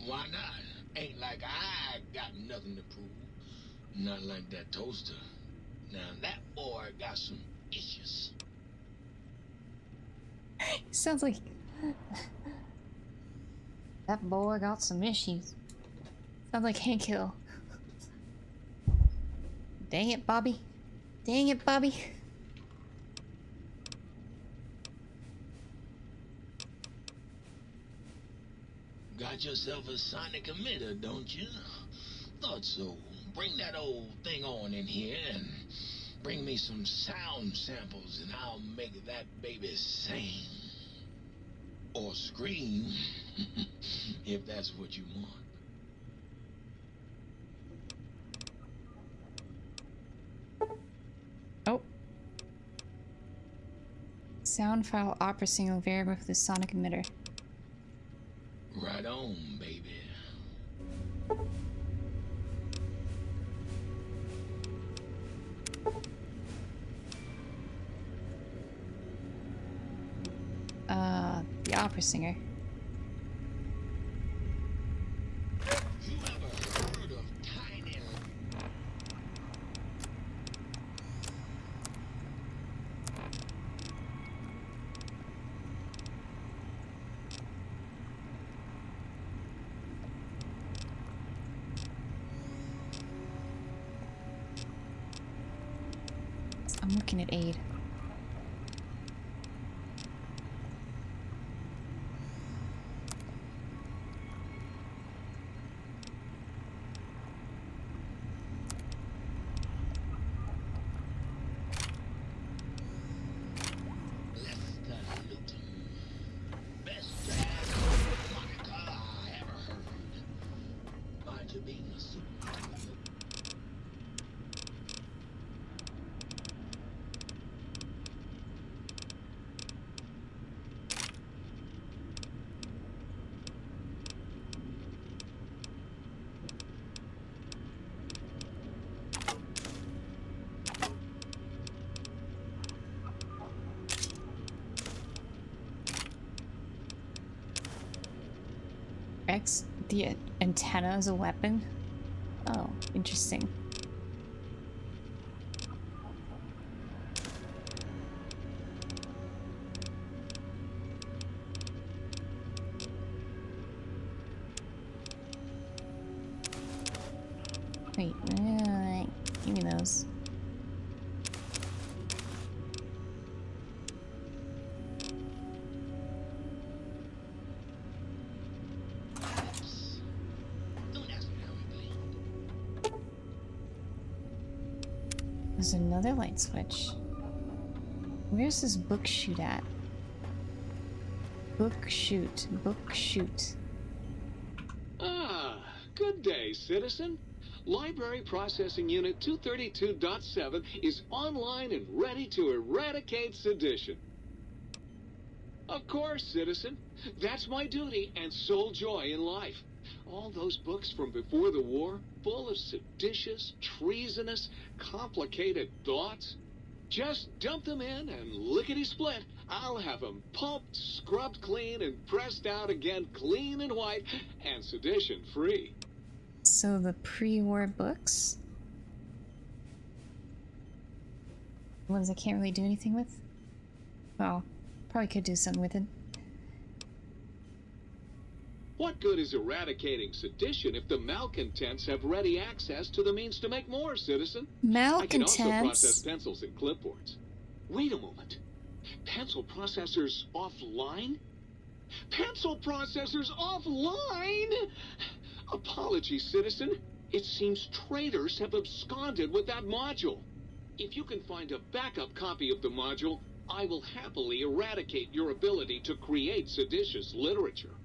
Why not? Ain't like I got nothing to prove. Not like that toaster. Now that boy got some issues. Sounds like that boy got some issues. Sounds like Hank Hill. Dang it, Bobby. Dang it, Bobby. Got yourself a sonic emitter, don't you? Thought so. Bring that old thing on in here and bring me some sound samples and I'll make that baby sing. Or scream, if that's what you want. Oh. Sound file opera single variable for the sonic emitter. Right on, baby. opera singer. I'm looking at aid. The antenna is a weapon? Oh, interesting. Wait, give me those. There's another light switch. Where's this book chute at? Book chute. Book chute. Ah, good day, citizen. Library Processing Unit 232.7 is online and ready to eradicate sedition. Of course, citizen. That's my duty and sole joy in life. All those books from before the war, full of seditious, treasonous, complicated thoughts. Just dump them in and lickety-split. I'll have them pulped, scrubbed clean, and pressed out again clean and white and sedition-free. So the pre-war books? The ones I can't really do anything with? Well, probably could do something with it. What good is eradicating sedition if the malcontents have ready access to the means to make more, citizen? Malcontents? I can also process pencils and clipboards. Wait a moment. Pencil processors offline? Pencil processors offline? Apologies, citizen. It seems traitors have absconded with that module. If you can find a backup copy of the module, I will happily eradicate your ability to create seditious literature.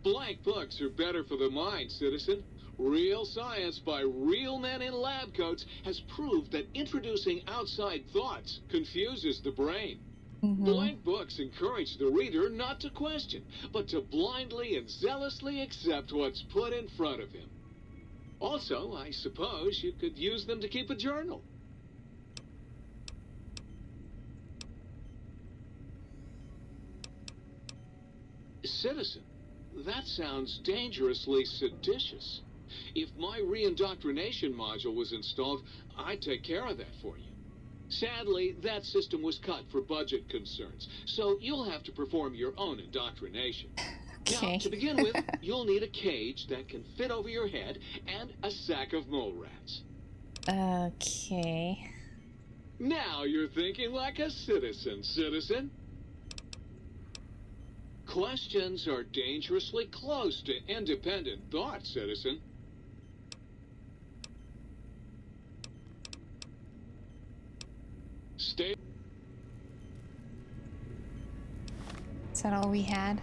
Blank books are better for the mind, citizen. Real science by real men in lab coats has proved that introducing outside thoughts confuses the brain. Blank books encourage the reader not to question, but to blindly and zealously accept what's put in front of him. Also, I suppose you could use them to keep a journal. Citizen, that sounds dangerously seditious. If my re-indoctrination module was installed, I'd take care of that for you. Sadly, that system was cut for budget concerns, so you'll have to perform your own indoctrination. Okay. Now, to begin with, you'll need a cage that can fit over your head and a sack of mole rats. Okay. Now you're thinking like a citizen, citizen. Questions are dangerously close to independent thought, citizen. Stay. Is that all we had?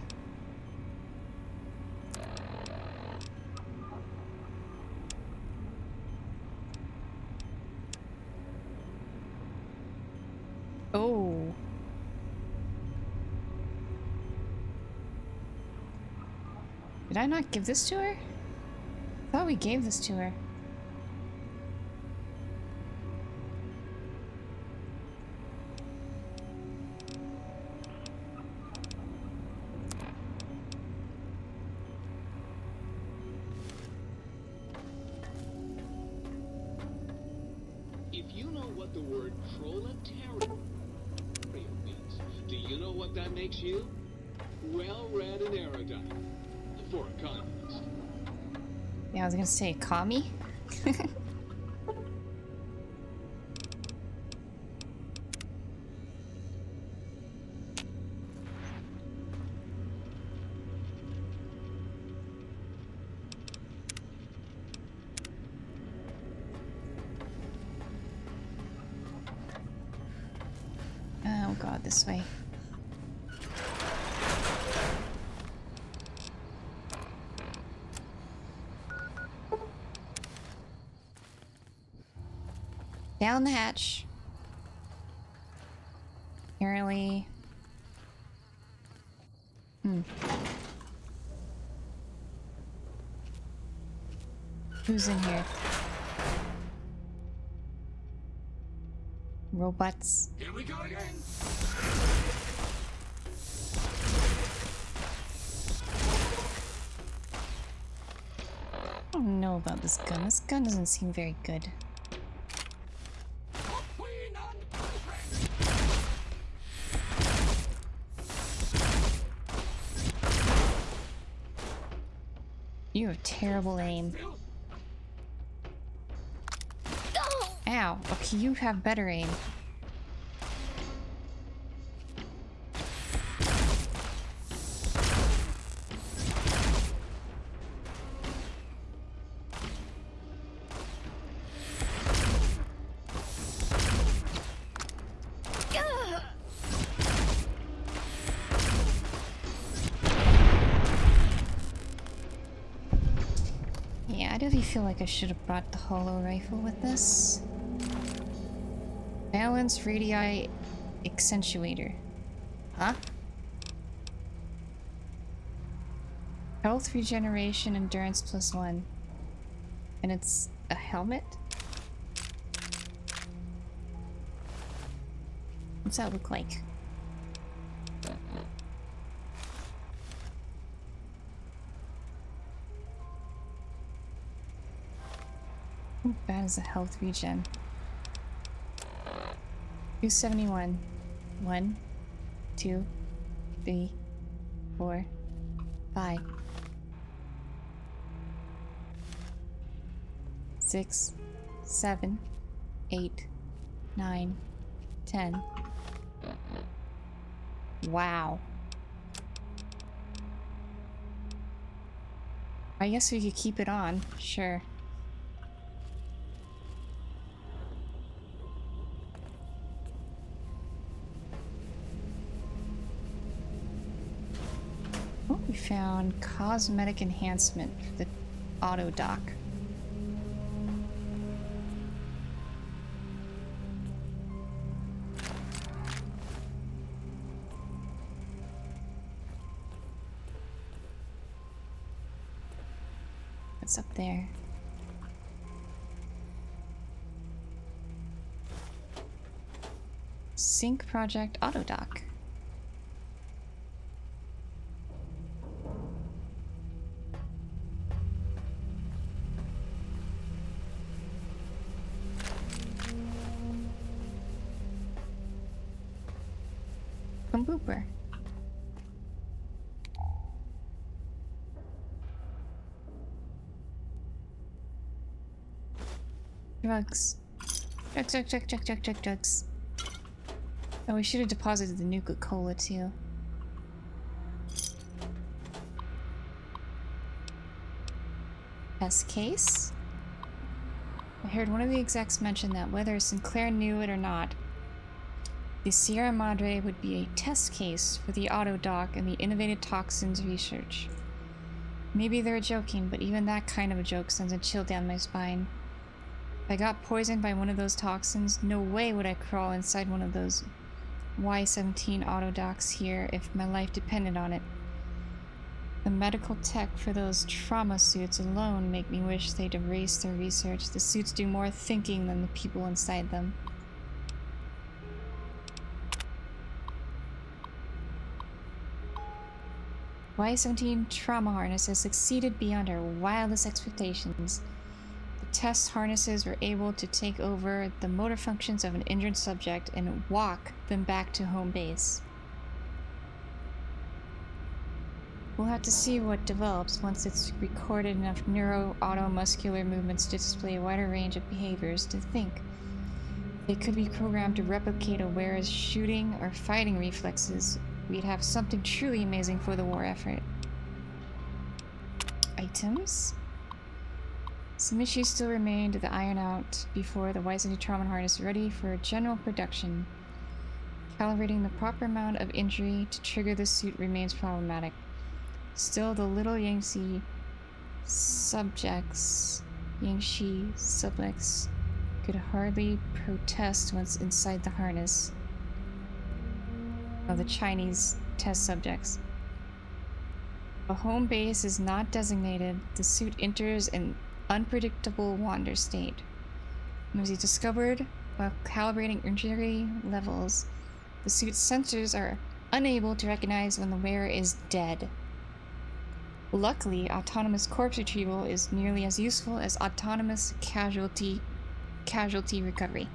Oh. Did I not give this to her? I thought we gave this to her. the word proletariat means. Do you know what that makes you? Well-read and erudite. For a communist. Yeah, I was gonna say, commie? Oh god, this way. Down the hatch. Apparently. Who's in here? Robots. Here we go again. I don't know about this gun. This gun doesn't seem very good. You have terrible aim. Ow. Okay, you have better aim. Yeah, I really feel like I should have brought the holo rifle with this. Balance radii accentuator. Huh? Health regeneration endurance +1. And it's a helmet? What's that look like? How bad is the health regen? 271. 1, 2, 3, 4, 5, 6, 7, 8, 9, 10. Wow. I guess we could keep it on, sure. Oh, we found cosmetic enhancement for the auto dock. What's up there? Sync project auto dock. From Booper. Drugs. Drugs. Oh, we should have deposited the Nuka-Cola too. Test case? I heard one of the execs mention that whether Sinclair knew it or not, the Sierra Madre would be a test case for the auto dock and the innovative toxins research. Maybe they were joking, but even that kind of a joke sends a chill down my spine. If I got poisoned by one of those toxins, no way would I crawl inside one of those Y-17 auto docks here if my life depended on it. The medical tech for those trauma suits alone make me wish they'd erase their research. The suits do more thinking than the people inside them. Y-17 trauma harness has succeeded beyond our wildest expectations. The test harnesses were able to take over the motor functions of an injured subject and walk them back to home base. We'll have to see what develops once it's recorded enough neuro-automuscular movements to display a wider range of behaviors to think. They could be programmed to replicate a wearer's shooting or fighting reflexes. We'd have something truly amazing for the war effort. Items? Some issues still remain to iron out before the Weissany trauma harness is ready for general production. Calibrating the proper amount of injury to trigger the suit remains problematic. Still, the little Yangshi subjects could hardly protest once inside the harness. Oh, the Chinese test subjects. A home base is not designated. The suit enters an unpredictable wander state. It was discovered while calibrating injury levels. The suit's sensors are unable to recognize when the wearer is dead. Luckily, autonomous corpse retrieval is nearly as useful as autonomous casualty recovery.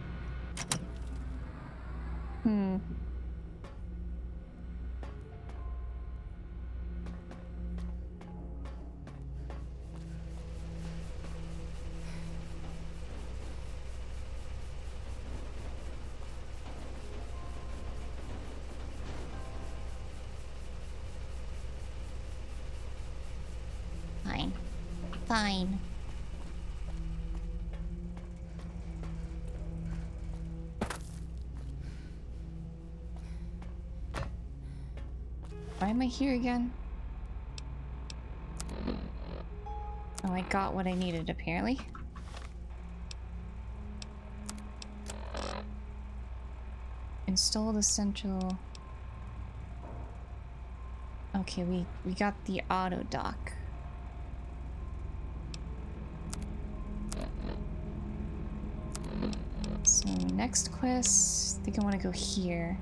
Fine. Why am I here again? Oh, I got what I needed, apparently. Install the central... Okay, we got the auto dock. So next quest, I think I want to go here.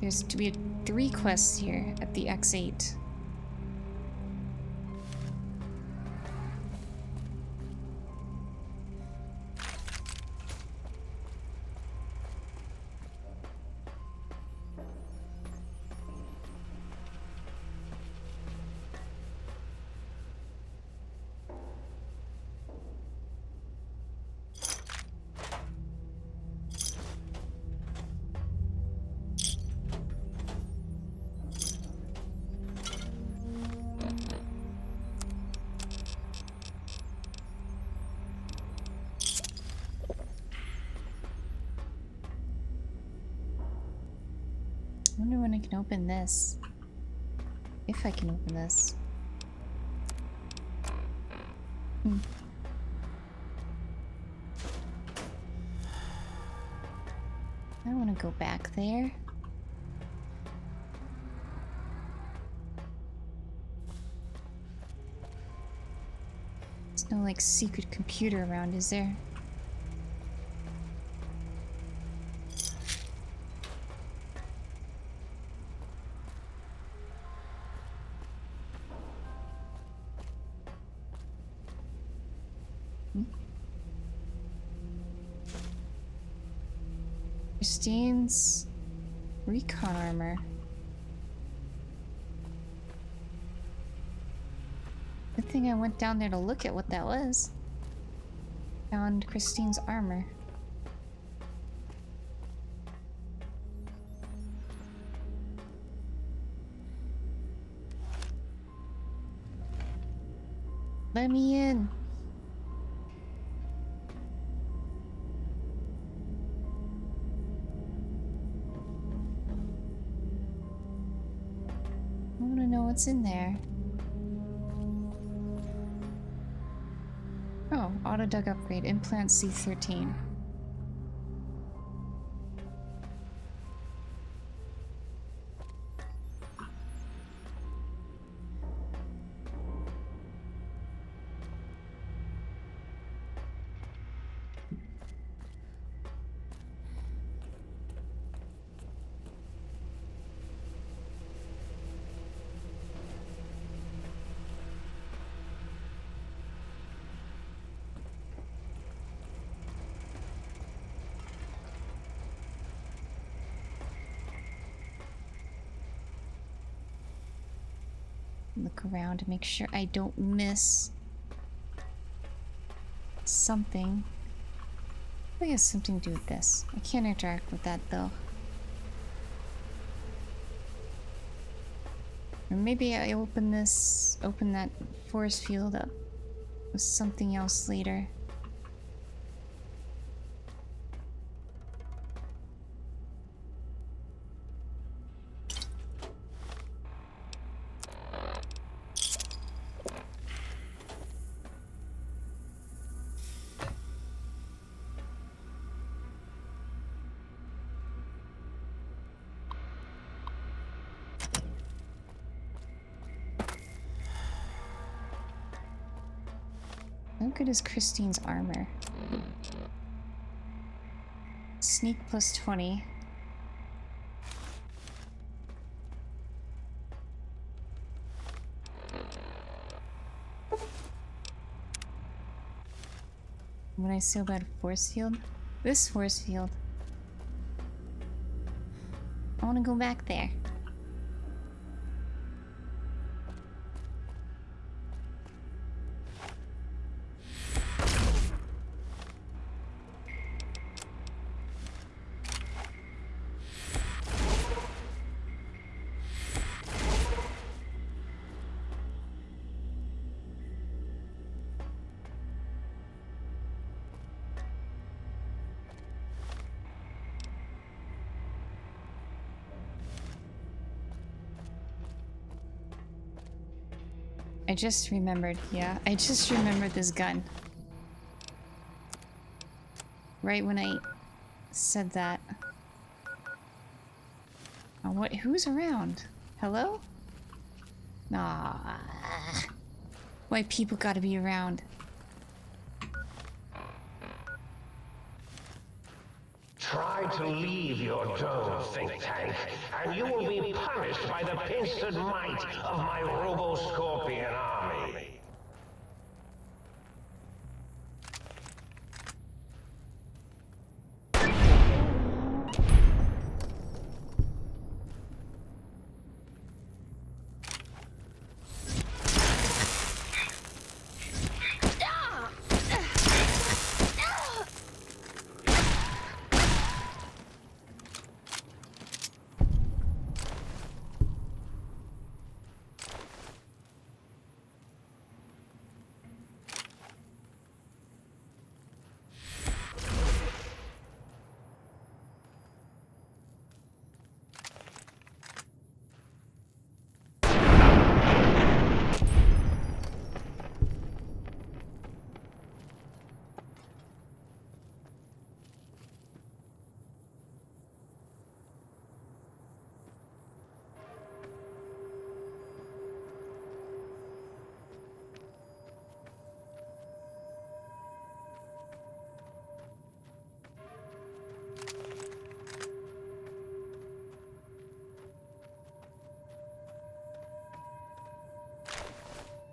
There's to be 3 quests here at the X8. I wonder when I can open this. If I can open this. I want to go back there. There's no, like, secret computer around, is there? Christine's recon armor. Good thing I went down there to look at what that was. Found Christine's armor. Let me in. I want to know what's in there. Oh, auto dug upgrade, implant C13. look around to make sure I don't miss something. I think it has something to do with this. I can't interact with that though. Or maybe I open that force field up with something else later. How good is Christine's armor? Sneak plus 20. When I say about force field? This force field. I want to go back there. I just remembered, yeah. I just remembered this gun. Right when I said that. Oh, what? Who's around? Hello? Ah. Why people gotta be around? Try to leave your dome, think tank, and you will be punished by the pincered might of my Robo-Scorpion army.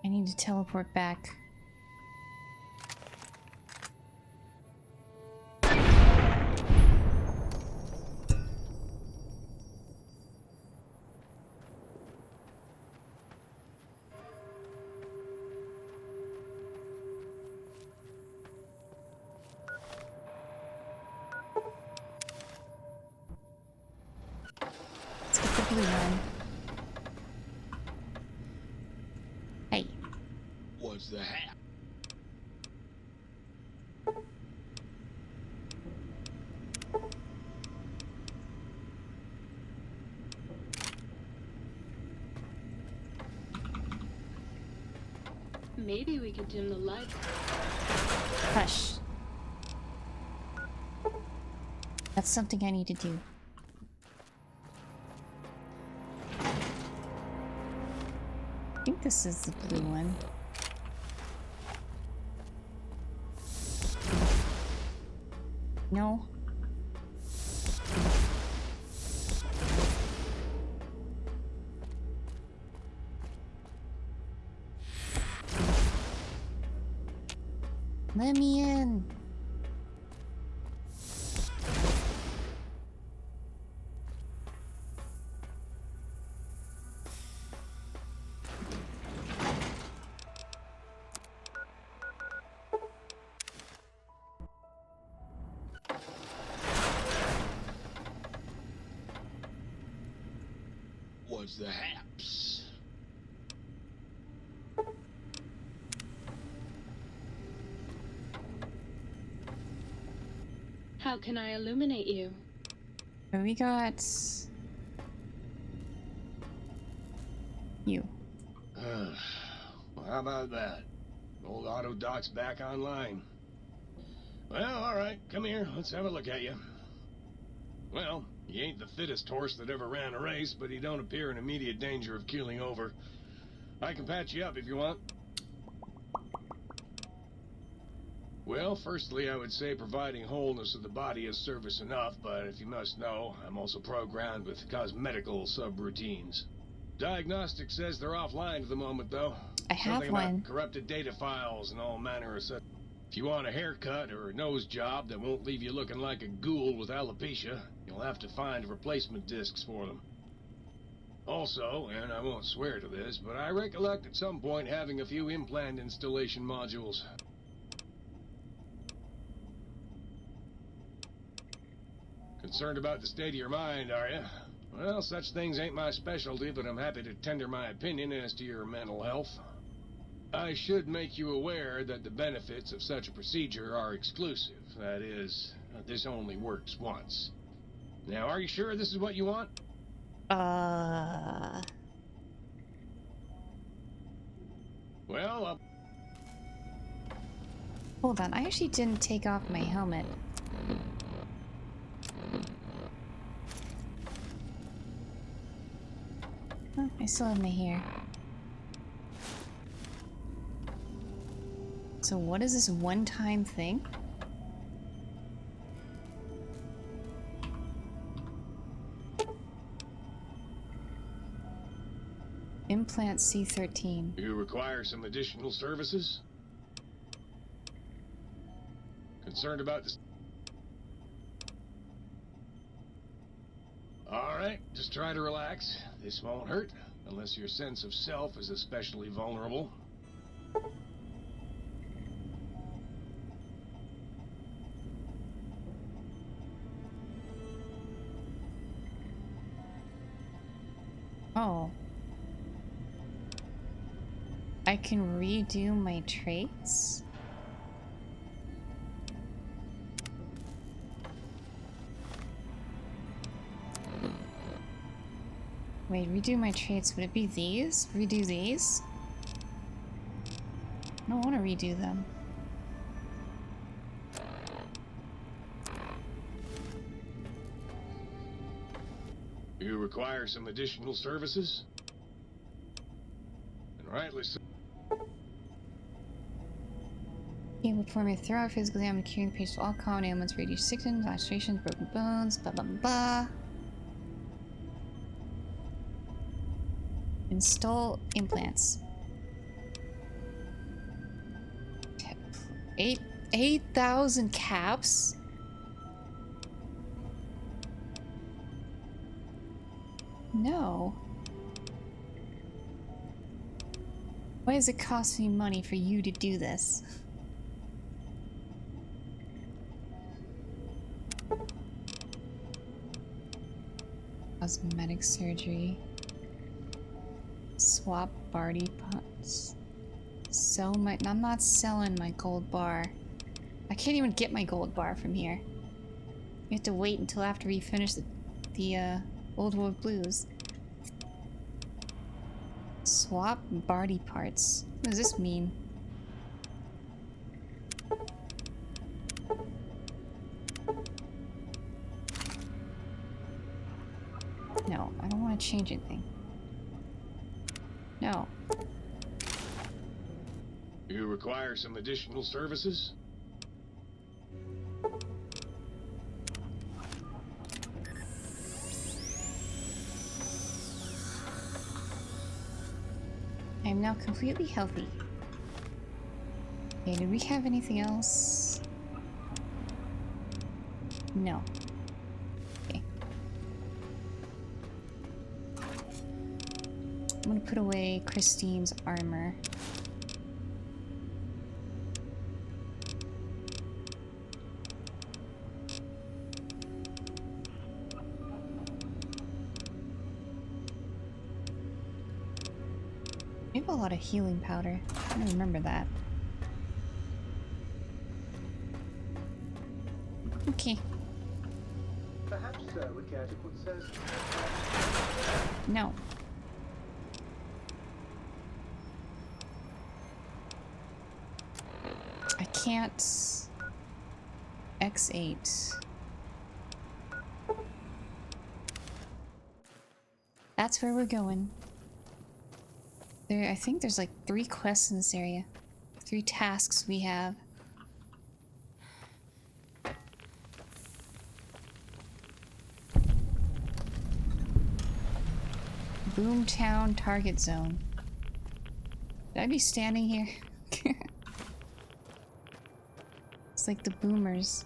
I need to teleport back. Let's get the blue one. Hey. What's the hat? Maybe we could dim the lights. Hush. That's something I need to do. I think this is the blue one. No. Let me in. What's the haps? How can I illuminate you? We got you. Well, how about that? Old auto doc's back online. Well, alright, come here, let's have a look at you. Well, he ain't the fittest horse that ever ran a race, but he don't appear in immediate danger of keeling over. I can patch you up if you want. Well, firstly, I would say providing wholeness of the body is service enough, but if you must know, I'm also programmed with cosmetical subroutines. Diagnostic says they're offline at the moment, though. I have Something one. about corrupted data files and all manner of such. If you want a haircut or a nose job that won't leave you looking like a ghoul with alopecia, you'll have to find replacement discs for them. Also, and I won't swear to this, but I recollect at some point having a few implant installation modules. Concerned about the state of your mind, are you? Well, such things ain't my specialty, but I'm happy to tender my opinion as to your mental health. I should make you aware that the benefits of such a procedure are exclusive. That is, this only works once. Now, are you sure this is what you want? Well, Hold on, I actually didn't take off my helmet. Oh, I still have my hair. So what is this one-time thing? Implant C13. you require some additional services? Concerned about this? Alright, just try to relax. This won't hurt, unless your sense of self is especially vulnerable. Oh. I can redo my traits? Wait, redo my traits. Would it be these? Redo these? I don't want to redo them. You require some additional services? And rightly so. Able to perform a thorough physical exam, curing the patient of all common ailments, reduce sickness, lacerations, broken bones, blah blah blah. Install implants. 8,000 caps? No. Why does it cost me money for you to do this? Cosmetic surgery. Swap body parts. Sell my... I'm not selling my gold bar. I can't even get my gold bar from here. You have to wait until after we finish the Old World Blues. Swap body parts. What does this mean? No, I don't want to change anything. No. You require some additional services? I am now completely healthy. Okay, do we have anything else? No. Okay. I'm gonna put away Christine's armor. We have a lot of healing powder. I remember that. Okay. Perhaps Sir would care to put Sir's... No. I can't... X8. That's where we're going. I think there's like 3 quests in this area. 3 tasks we have. Boomtown target zone. Should I be standing here? It's like the boomers.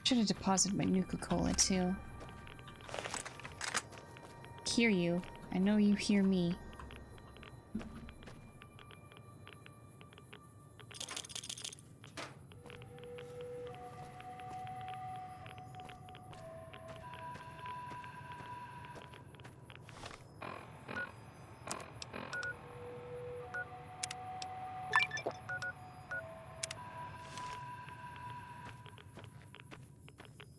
Should have deposited my Nuka-Cola too. Hear you. I know you hear me.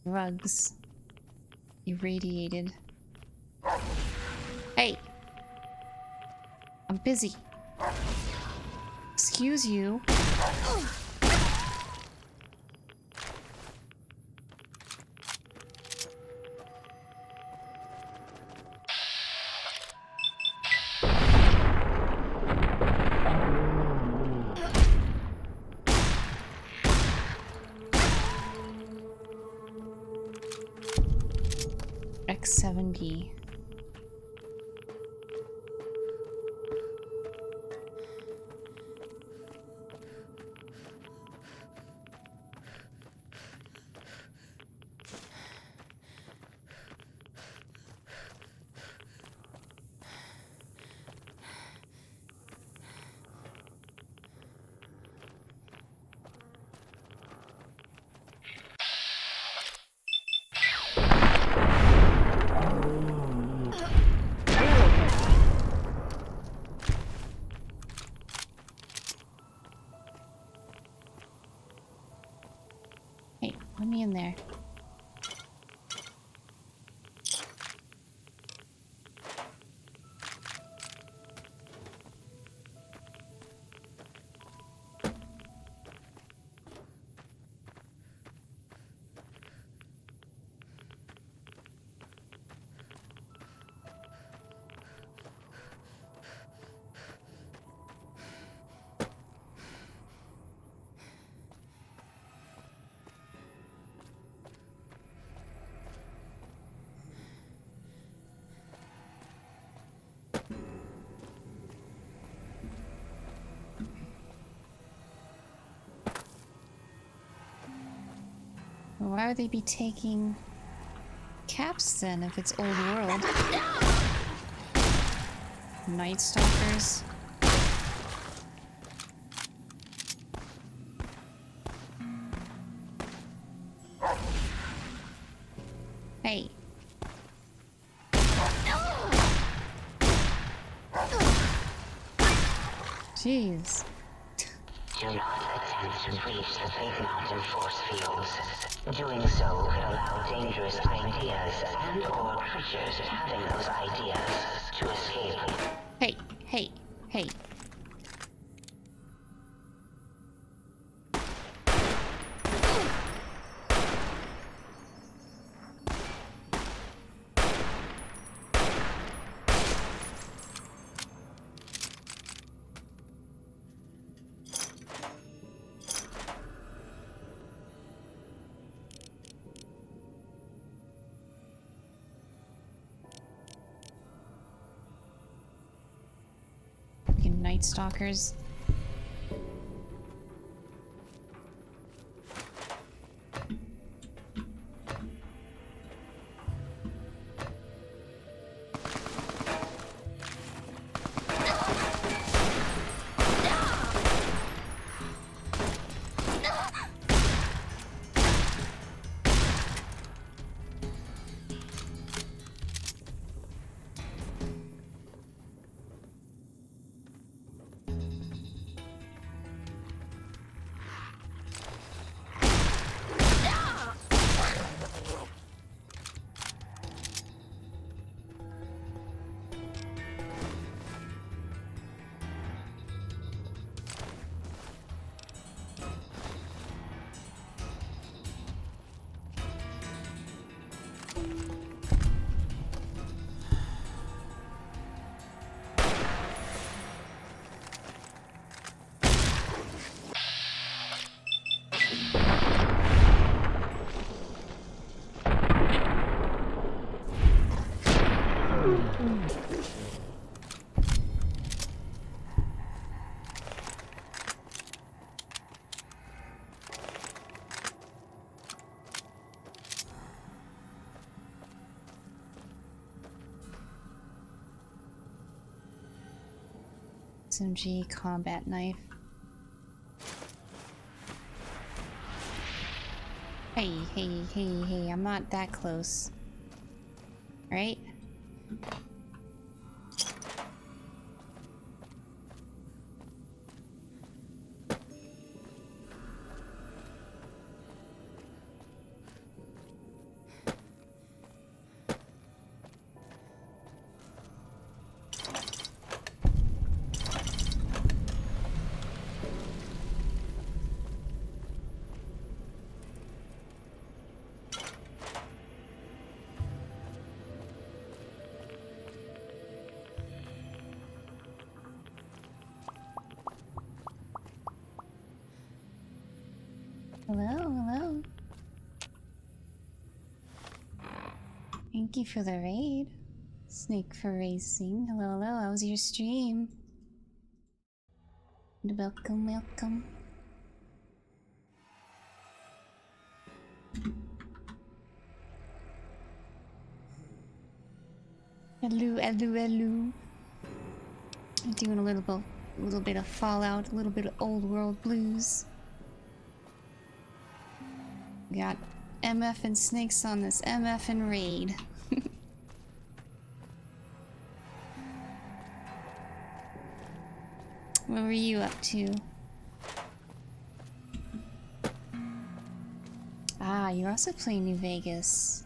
Rugs. Irradiated. Hey! I'm busy. Excuse you. X7B. Hey, let me in there. Why would they be taking caps then if it's old world? Night Stalkers. Hey. Jeez. Do not attempt to breach the Fate Mountain force fields. Doing so could allow dangerous ideas and/or creatures having those ideas to escape. Hey, hey, hey. Night Stalkers. SMG combat knife. Hey, I'm not that close. Right? Hello. Thank you for the raid. Snake for racing. Hello. How was your stream? Welcome. Hello. Doing a little bit of Fallout, a little bit of Old World Blues. Got MF and Snakes on this MF and raid. What were you up to? Ah, you're also playing New Vegas.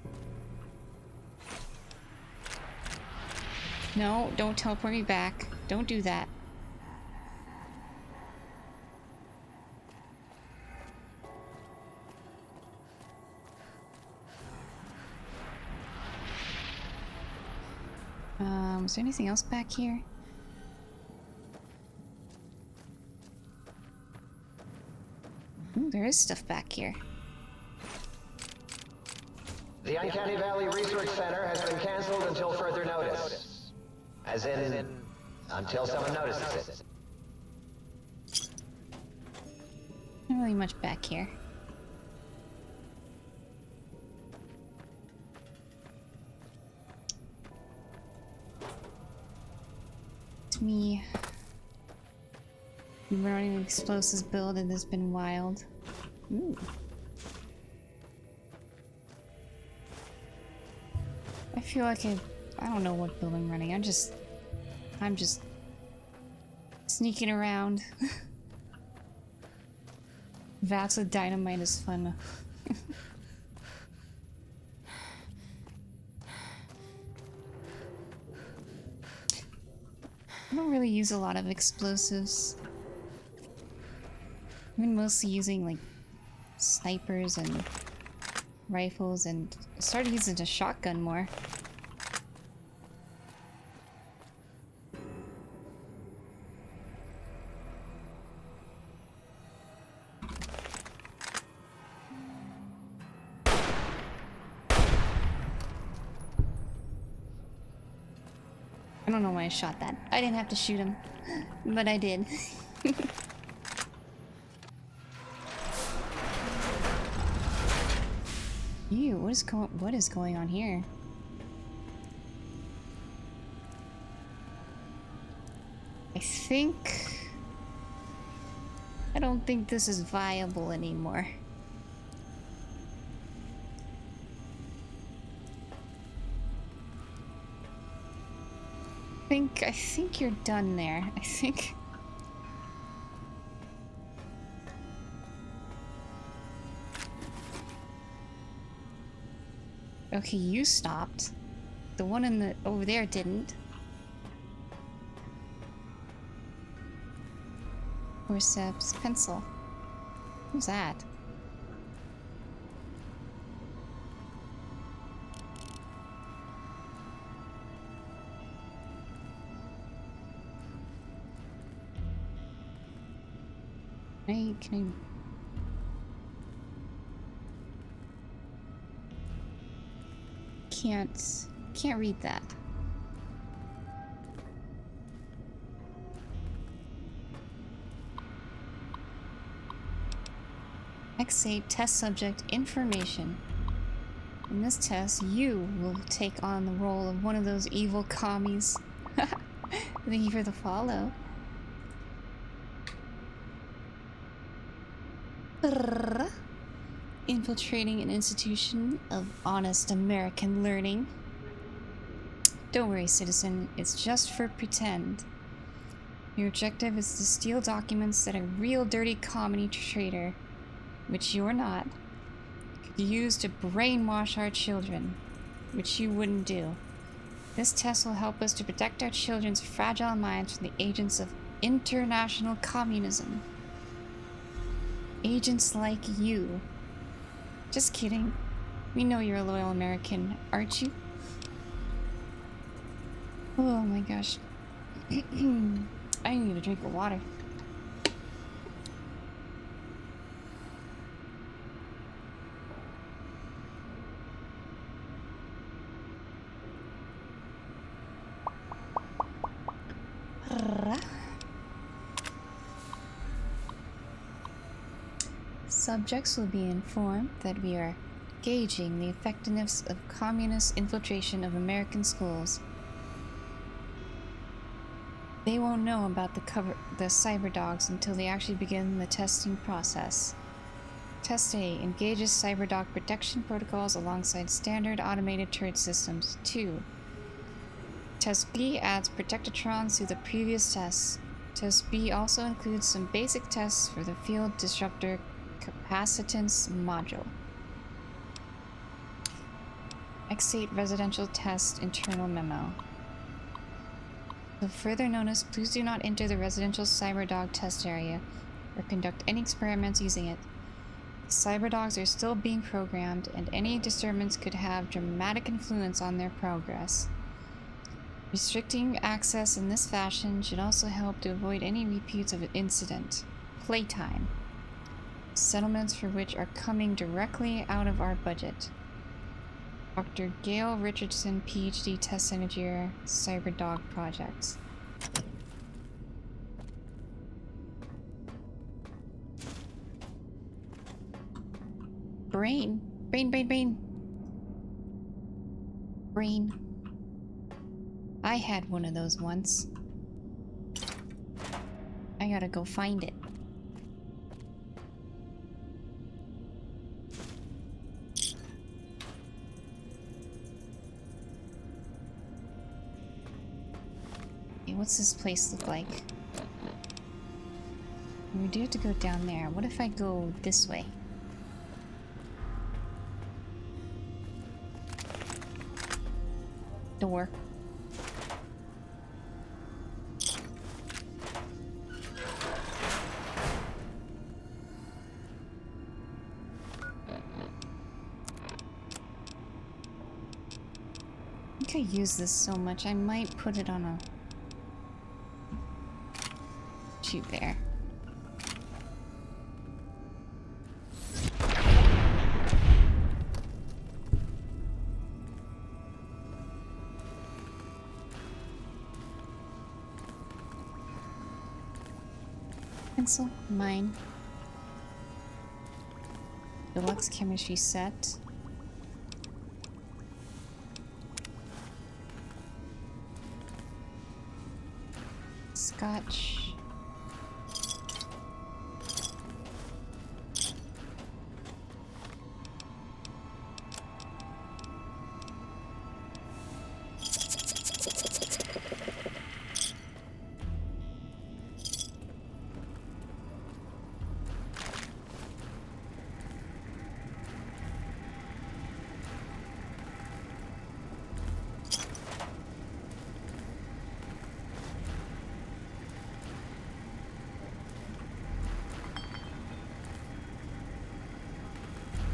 No, don't teleport me back. Don't do that. Is there anything else back here? Ooh, there is stuff back here. The Uncanny Valley Research Center has been canceled until further notice. As in, until someone notices it. Not really much back here. To me, the running explosives build has been wild. Ooh. I feel like I don't know what build I'm running. I'm just sneaking around. Vats with dynamite is fun. I don't really use a lot of explosives. I've been mostly using like snipers and rifles, and I started using a shotgun more. I don't know why I shot that. I didn't have to shoot him, but I did. Ew, what is going on here? I don't think this is viable anymore. I think you're done there. I think. Okay, you stopped. The one over there didn't. Forceps pencil. Who's that? Can I... Can't read that. X8 test subject information. In this test, you will take on the role of one of those evil commies. Thank you for the follow. Infiltrating an institution of honest American learning. Don't worry, citizen. It's just for pretend. Your objective is to steal documents that a real dirty comedy traitor, which you're not, could use to brainwash our children, which you wouldn't do. This test will help us to protect our children's fragile minds from the agents of international communism. Agents like you. Just kidding. We know you're a loyal American, aren't you? Oh my gosh. I need a drink of water. Subjects will be informed that we are gauging the effectiveness of communist infiltration of American schools. They won't know about the cyber dogs until they actually begin the testing process. Test A engages cyber dog protection protocols alongside standard automated turret systems. 2. Test B adds protectatrons to the previous tests. Test B also includes some basic tests for the field disruptor capacitance module. X8 residential test internal memo. So further notice, please do not enter the residential CyberDog test area or conduct any experiments using it. The CyberDogs are still being programmed, and any disturbance could have dramatic influence on their progress. Restricting access in this fashion should also help to avoid any repeats of an incident. Playtime. Settlements for which are coming directly out of our budget. Dr. Gail Richardson, PhD Test Engineer, CyberDog Projects. Brain. I had one of those once. I gotta go find it. What's this place look like? We do have to go down there. What if I go this way? Door. I think I use this so much, I might put it on a tube there. Pencil, mine. Deluxe chemistry set. Scotch.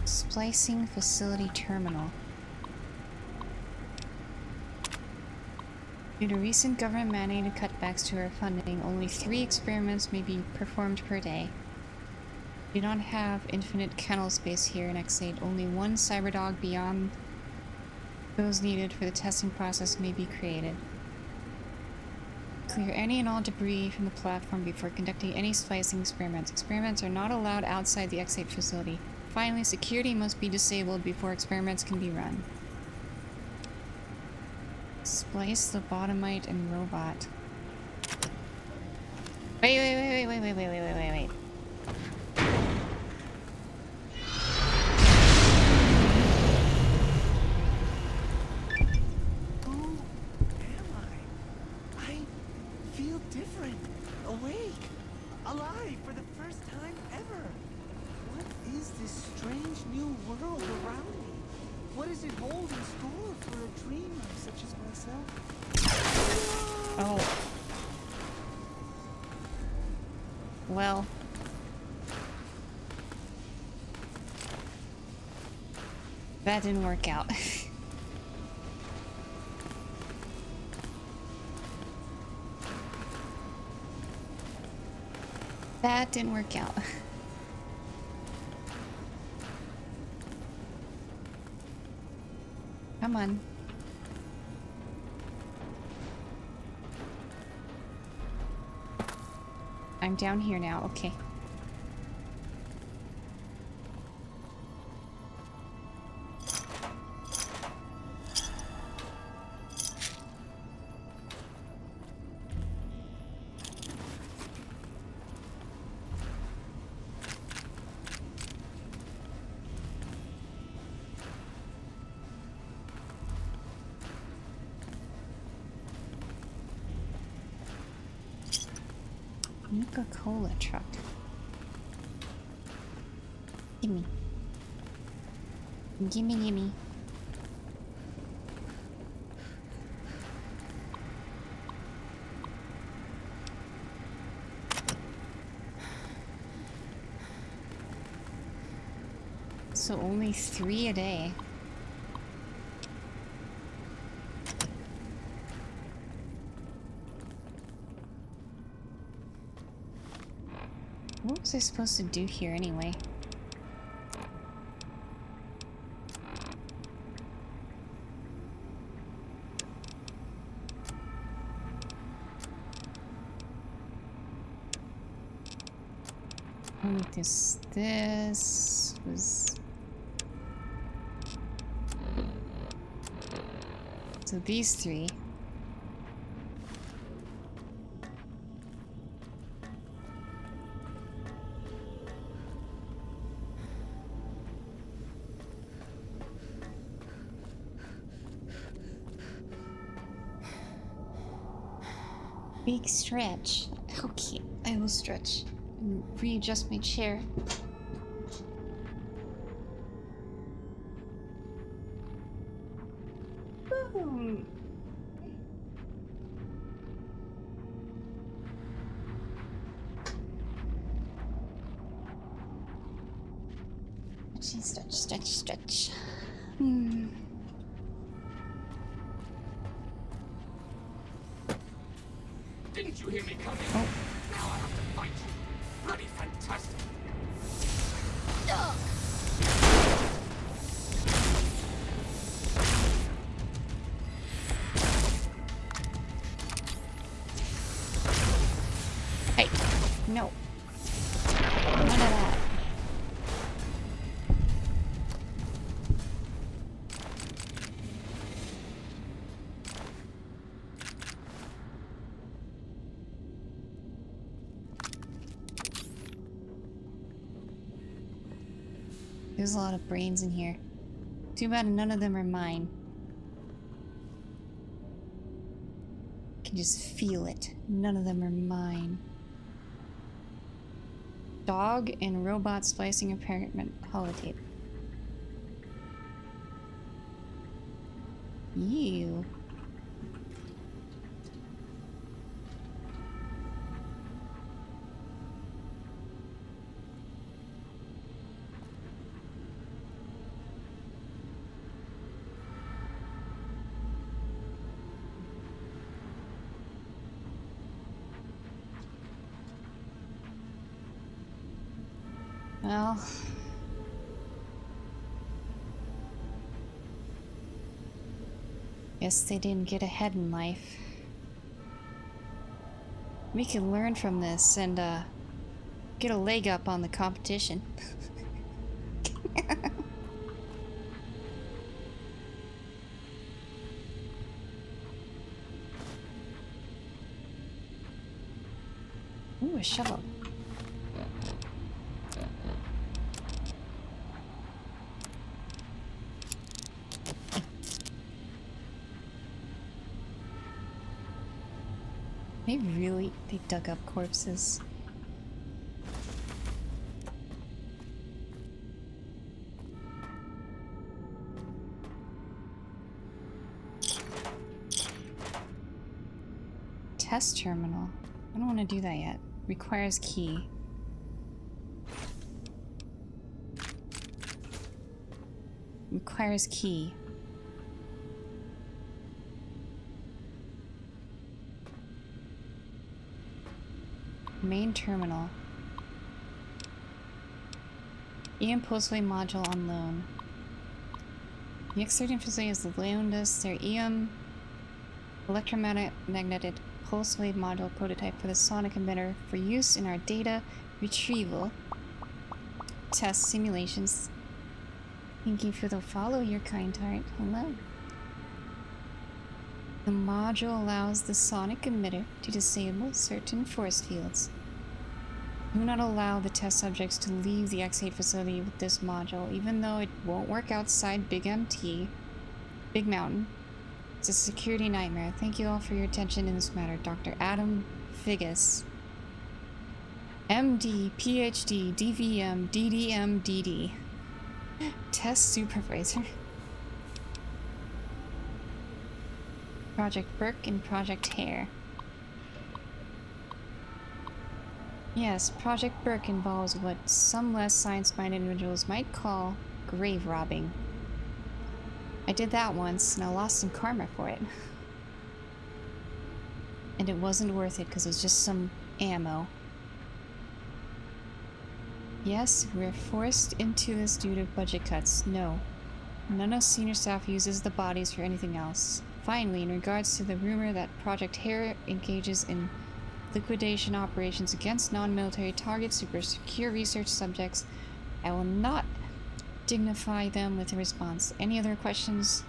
Splicing facility terminal. Due to recent government-mandated cutbacks to our funding, only 3 experiments may be performed per day. We do not have infinite kennel space here in X8. Only 1 CyberDog beyond those needed for the testing process may be created. Clear any and all debris from the platform before conducting any splicing experiments. Experiments are not allowed outside the X8 facility. Finally, security must be disabled before experiments can be run. Splice, lobotomite, and robot. Wait. Different, awake, alive for the first time ever. What is this strange new world around me? What does it hold in store for a dreamer such as myself? Oh. Well. That didn't work out. That didn't work out. Come on. I'm down here now, okay. Coca-Cola truck. Gimme. Gimme. So only 3 a day. What was I supposed to do here anyway? This was... So these 3. Big stretch. Okay, I will stretch and readjust my chair. Boom. Stretch. Didn't you hear me coming? Oh. Now I have to fight you. Bloody fantastic. Hey, no. None of that. There's a lot of brains in here. Too bad none of them are mine. I can just feel it. None of them are mine. Dog and robot splicing impairment holotape. You. Well, guess they didn't get ahead in life. We can learn from this and get a leg up on the competition. Ooh, a shovel. They dug up corpses. Test terminal. I don't want to do that yet. Requires key. Requires key. Main terminal. EM postway module on loan. The exerting facility has loaned us their EM electromagnetic pulse wave module prototype for the sonic emitter for use in our data retrieval test simulations. Thank you for the follow, your kind heart. Hello. The module allows the sonic emitter to disable certain force fields. Do not allow the test subjects to leave the X8 facility with this module, even though it won't work outside Big Mountain. It's a security nightmare. Thank you all for your attention in this matter. Dr. Adam Figgis. MD, PhD, DVM, DDM, DD. Test supervisor. Project Burke and Project Hare. Yes, Project Burke involves what some less science-minded individuals might call grave robbing. I did that once, and I lost some karma for it. And it wasn't worth it, because it was just some ammo. Yes, we're forced into this due to budget cuts. No. None of senior staff uses the bodies for anything else. Finally, in regards to the rumor that Project Hare engages in liquidation operations against non-military targets super secure research subjects, I will not dignify them with a response. Any other questions?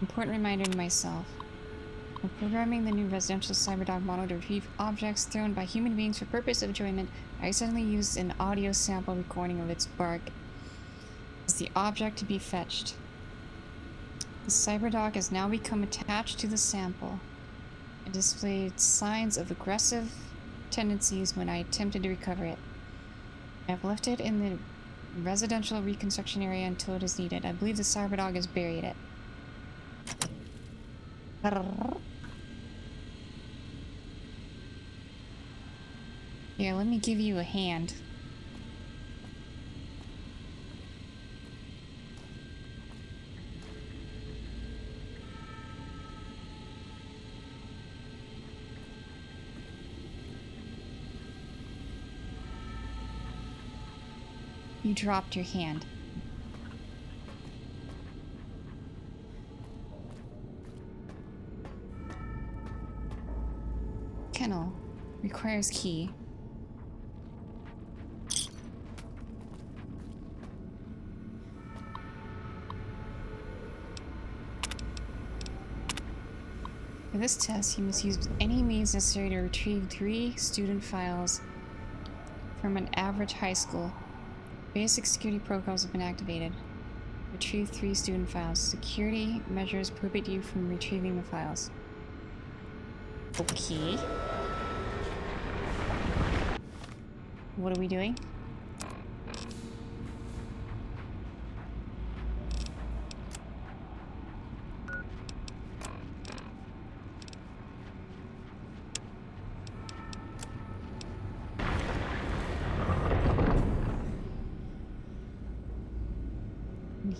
Important reminder to myself. When programming the new residential cyberdog model to retrieve objects thrown by human beings for purpose of enjoyment, I accidentally used an audio sample recording of its bark as the object to be fetched. The cyberdog has now become attached to the sample and displayed signs of aggressive tendencies when I attempted to recover it. I have left it in the residential reconstruction area until it is needed. I believe the cyberdog has buried it. Here, let me give you a hand. You dropped your hand. Kennel. Requires key. For this test, you must use any means necessary to retrieve 3 student files from an average high school. Basic security protocols have been activated. Retrieve 3 student files. Security measures prohibit you from retrieving the files. Okay. What are we doing?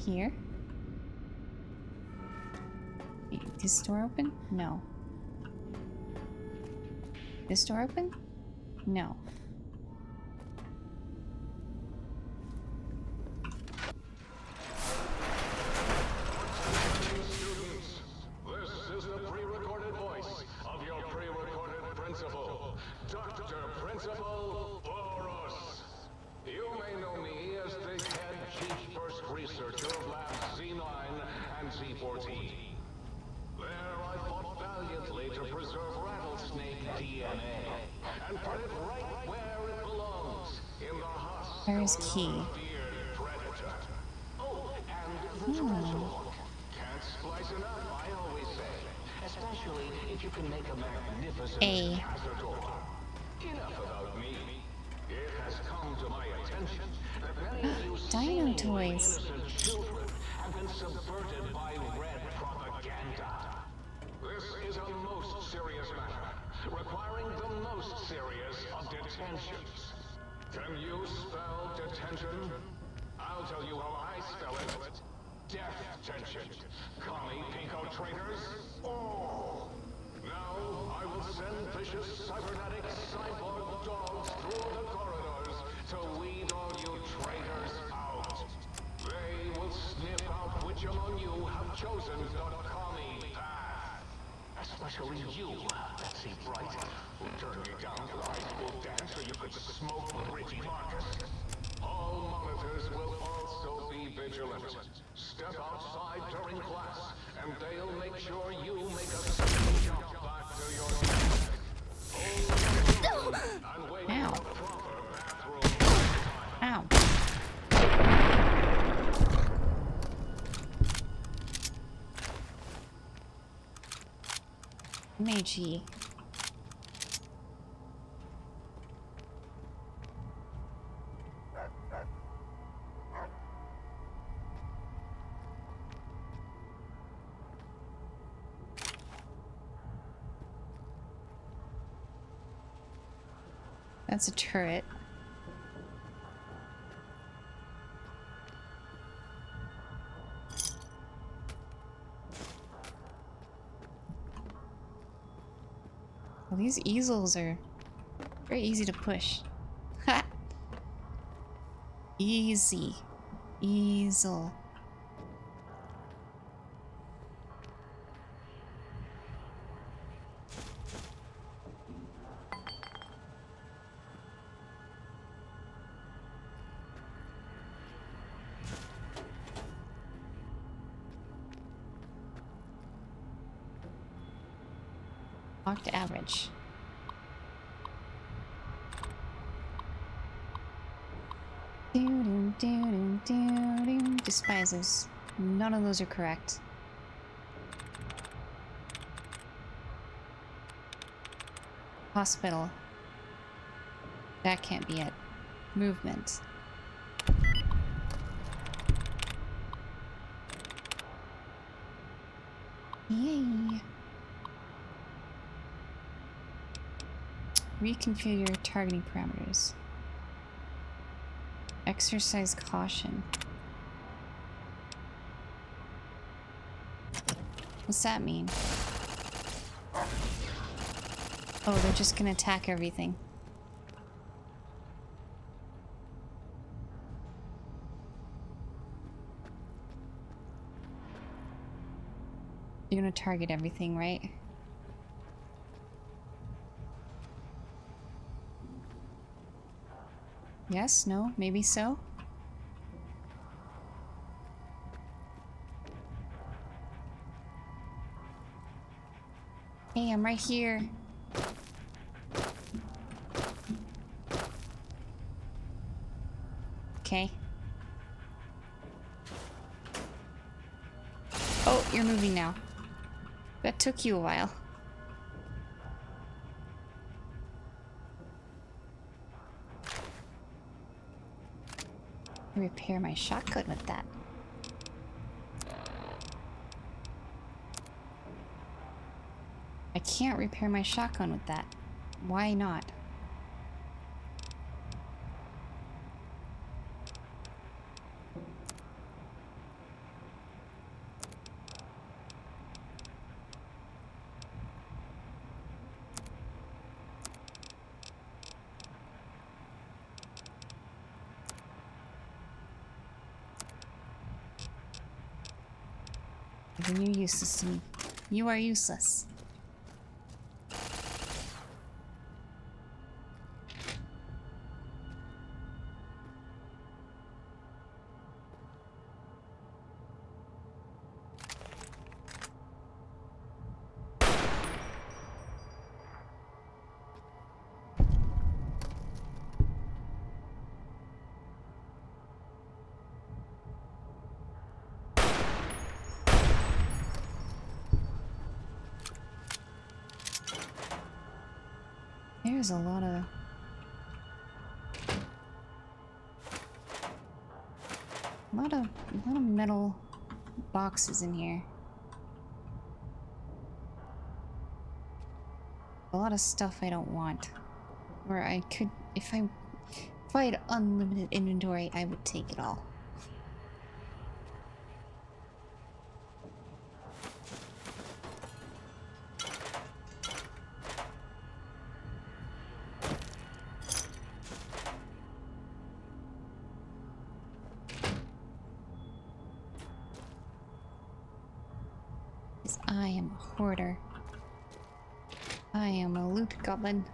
Here. This door open? No. This door open? No. Students, this is the pre-recorded voice of your pre-recorded 14. There I fought valiantly to preserve rattlesnake DNA and put it right where it belongs, in the husk Where's of an Key? unfeared predator. Oh, and the tarantula hook. Can't splice enough, I always say. Especially if you can make a magnificent cazador. Enough about me. It has come to my attention that many of you Dino seemingly toys. innocent children have been subverted by red propaganda. This is a most serious matter, requiring the most serious of detentions. Can you spell detention? I'll tell you how I spell it. Death tension. Commie pinko traitors. Oh! Now I will send vicious cybernetic cyborg dogs through the corridors to weed all you traitors out. They will sniff out which among you have chosen the commie path. Especially you, Betsy Bright, who turned me down to the high school dance so you could smoke with Reggie Marcus. All monitors will also be vigilant. Step outside during class, and they'll make sure you make a safe jump back to your desk. Hold and wait for the proper bathroom. Ow. Meiji. That's a turret. Well, these easels are very easy to push. Ha! Easy. Easel. Locked average. Despises. None of those are correct. Hospital. That can't be it. Movement. Yay. Reconfigure your targeting parameters. Exercise caution. What's that mean? Oh, they're just gonna attack everything. You're gonna target everything, right? Yes? No? Maybe so? Hey, I'm right here. Okay. Oh, you're moving now. That took you a while. Repair my shotgun with that. I can't repair my shotgun with that. Why not? You're useless to me. You are useless. There's a lot of... A lot of metal boxes in here. A lot of stuff I don't want. Or I could, if I had unlimited inventory, I would take it all. Because I am a hoarder. I am a loot goblin.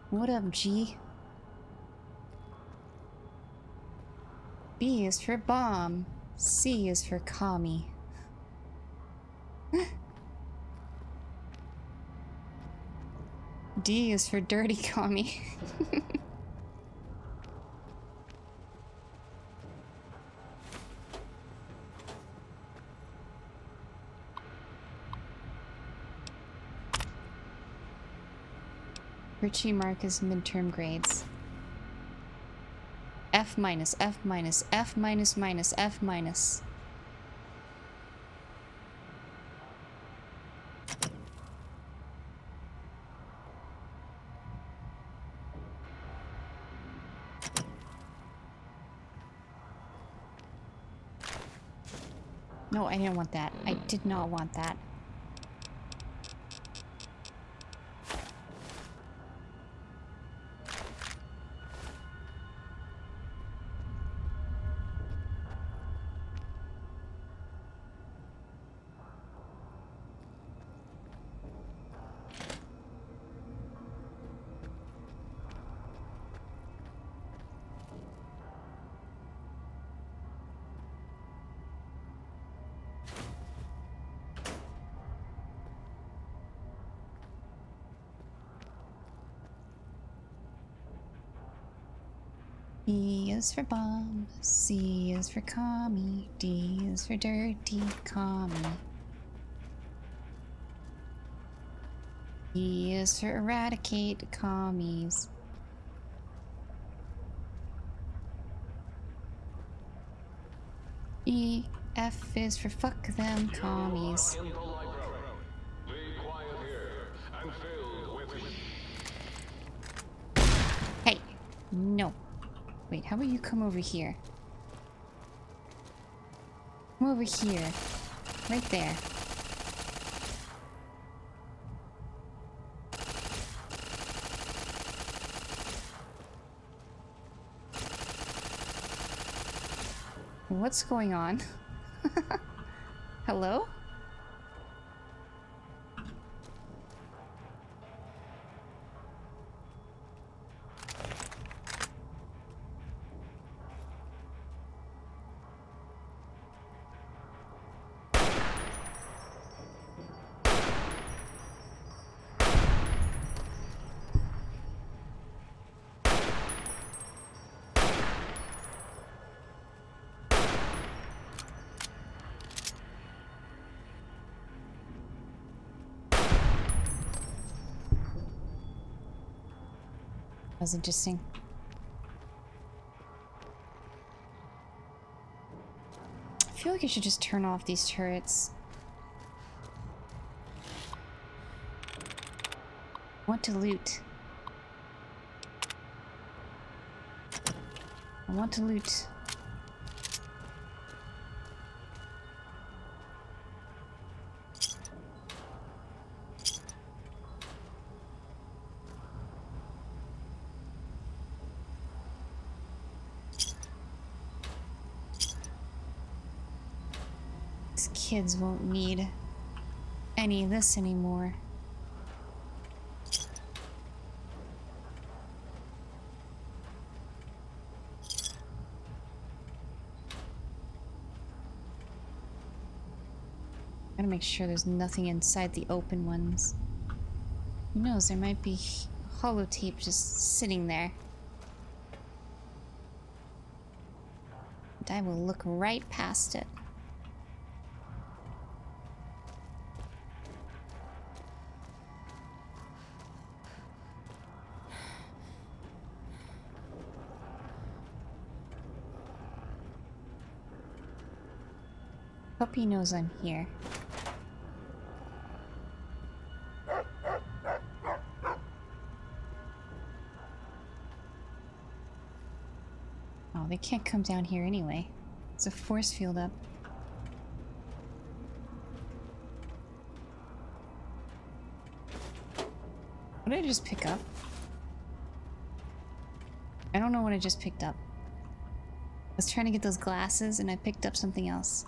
What up, G? B is for bomb. C is for commie. D is for dirty commie. Richie Marcus midterm grades. F minus, F minus, F minus minus, F minus. No, I didn't want that. I did not want that. B is for bomb, C is for commie, D is for dirty commie. E is for eradicate commies. E, F is for fuck them commies. Hey, no. Wait, how about you come over here? Come over here. Right there. What's going on? Hello? That was interesting. I feel like I should just turn off these turrets. I want to loot. I want to loot. These kids won't need any of this anymore. Gotta make sure there's nothing inside the open ones. Who knows, there might be holotape just sitting there. And I will look right past it. Puppy knows I'm here. Oh, they can't come down here anyway. There's a force field up. What did I just pick up? I don't know what I just picked up. I was trying to get those glasses and I picked up something else.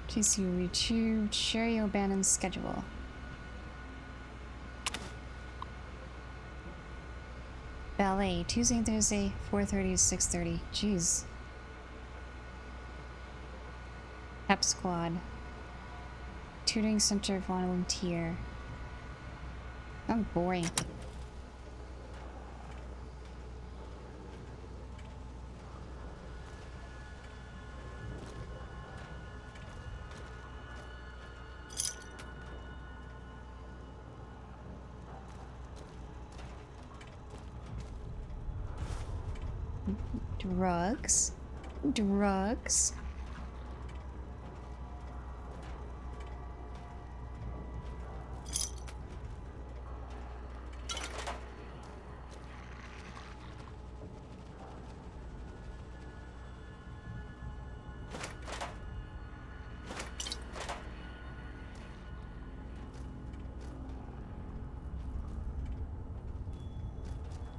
Please you retrieve Sherry O'Bannon's schedule. Ballet, Tuesday and Thursday, 4:30 to 6:30. Jeez. Pep Squad. Tutoring Center volunteer. I'm boring. Drugs. Drugs.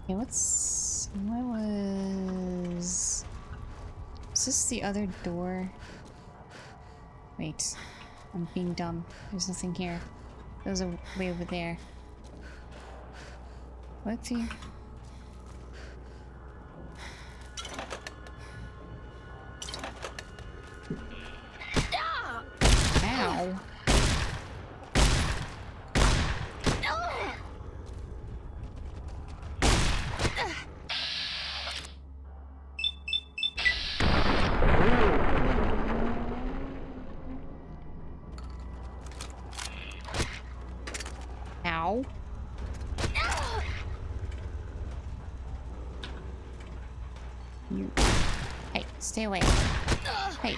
Okay, what was... Is this the other door? Wait, I'm being dumb. There's nothing here. There's a way over there. What's he? Ow. Ow. You. Hey, stay away. Hey.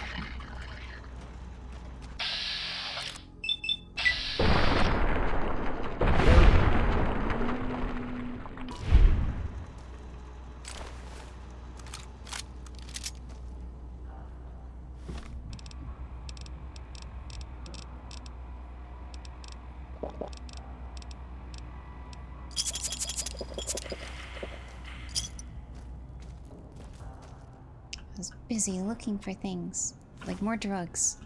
I was busy looking for things, like more drugs.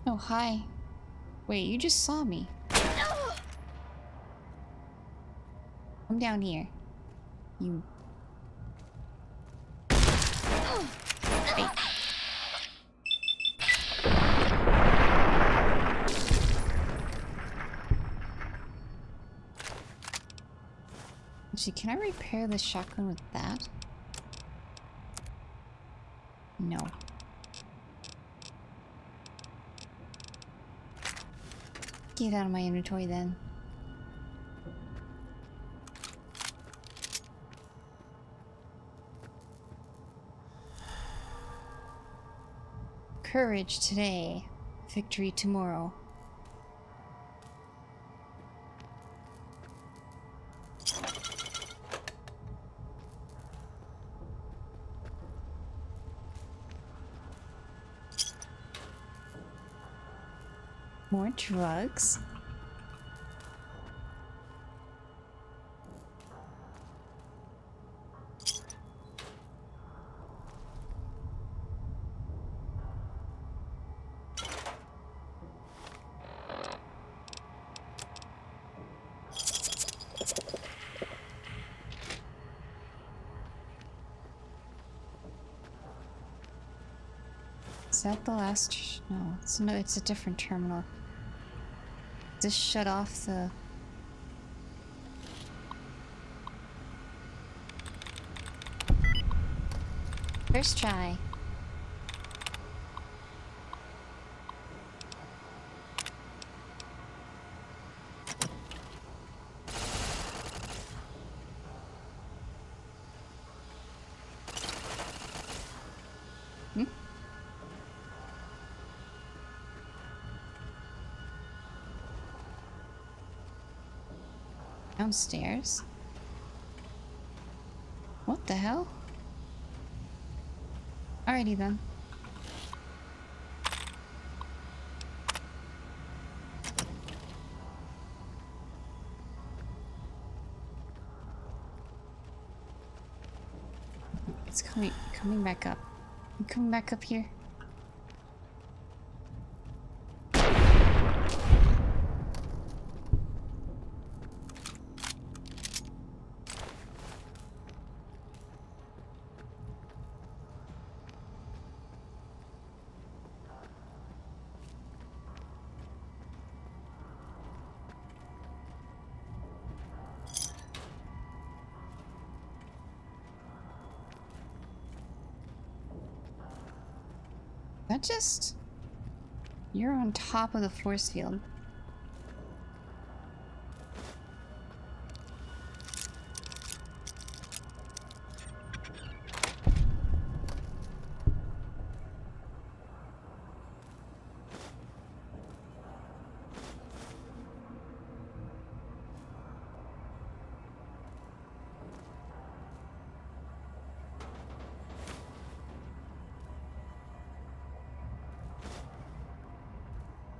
Oh, hi. Wait, you just saw me. Come down here. You... Wait. Actually, can I repair this shotgun with that? No. Get out of my inventory then. Courage today, victory tomorrow. More drugs? Is that the last? No, it's a different terminal. Just shut off the... First try. Hmm? Downstairs? What the hell? Alrighty then. It's coming back up. I'm coming back up here. That just... You're on top of the force field.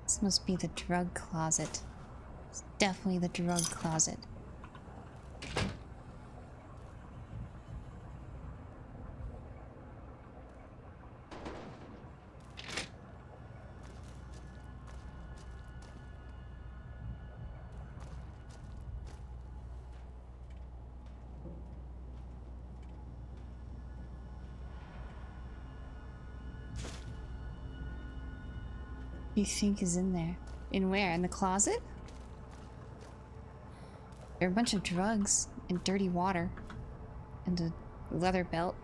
This must be the drug closet. It's definitely the drug closet. What do you think is in there? In where? In the closet? There are a bunch of drugs and dirty water and a leather belt.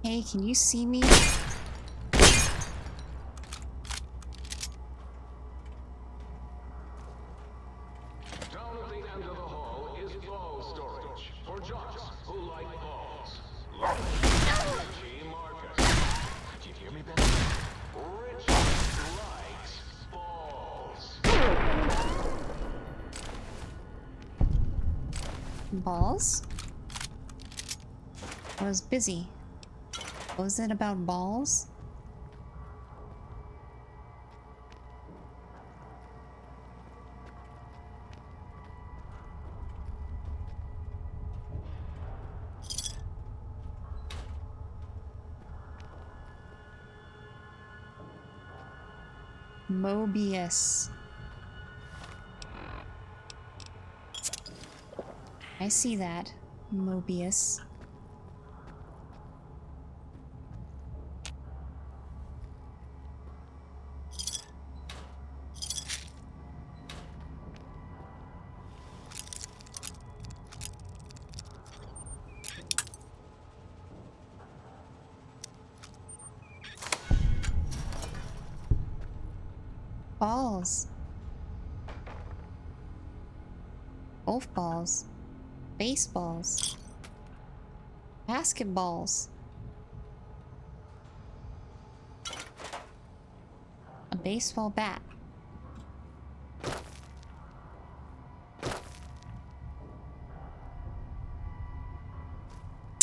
Hey, can you see me? Down at the end of the hall is ball storage for jocks who like balls. Richie Marcus. Do you hear me, Ben? Richie likes balls. Balls? I was busy. What was it about balls? Mobius. I see that. Mobius. Balls. Golf balls. Baseballs. Basketballs. A baseball bat.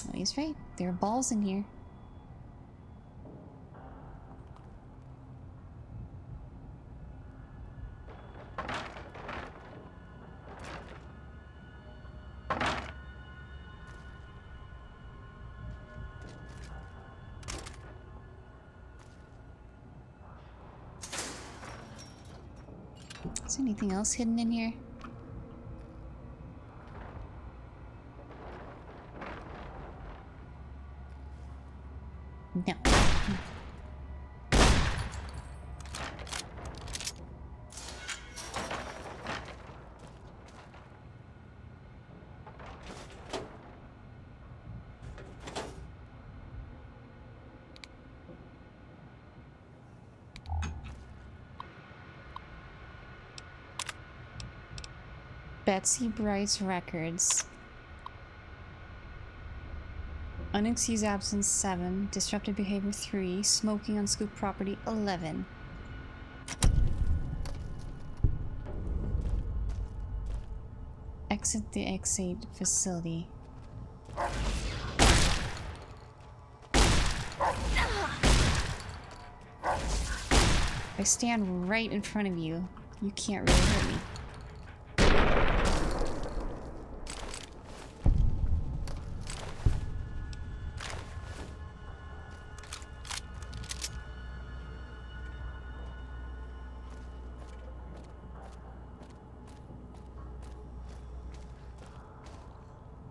Oh, he's right. There are balls in here. Is there anything else hidden in here? No. Betsy Bright's records. Unexcused absence 7, disruptive behavior 3, smoking on scoop property 11. Exit the X8 facility. I stand right in front of you. You can't really hurt me.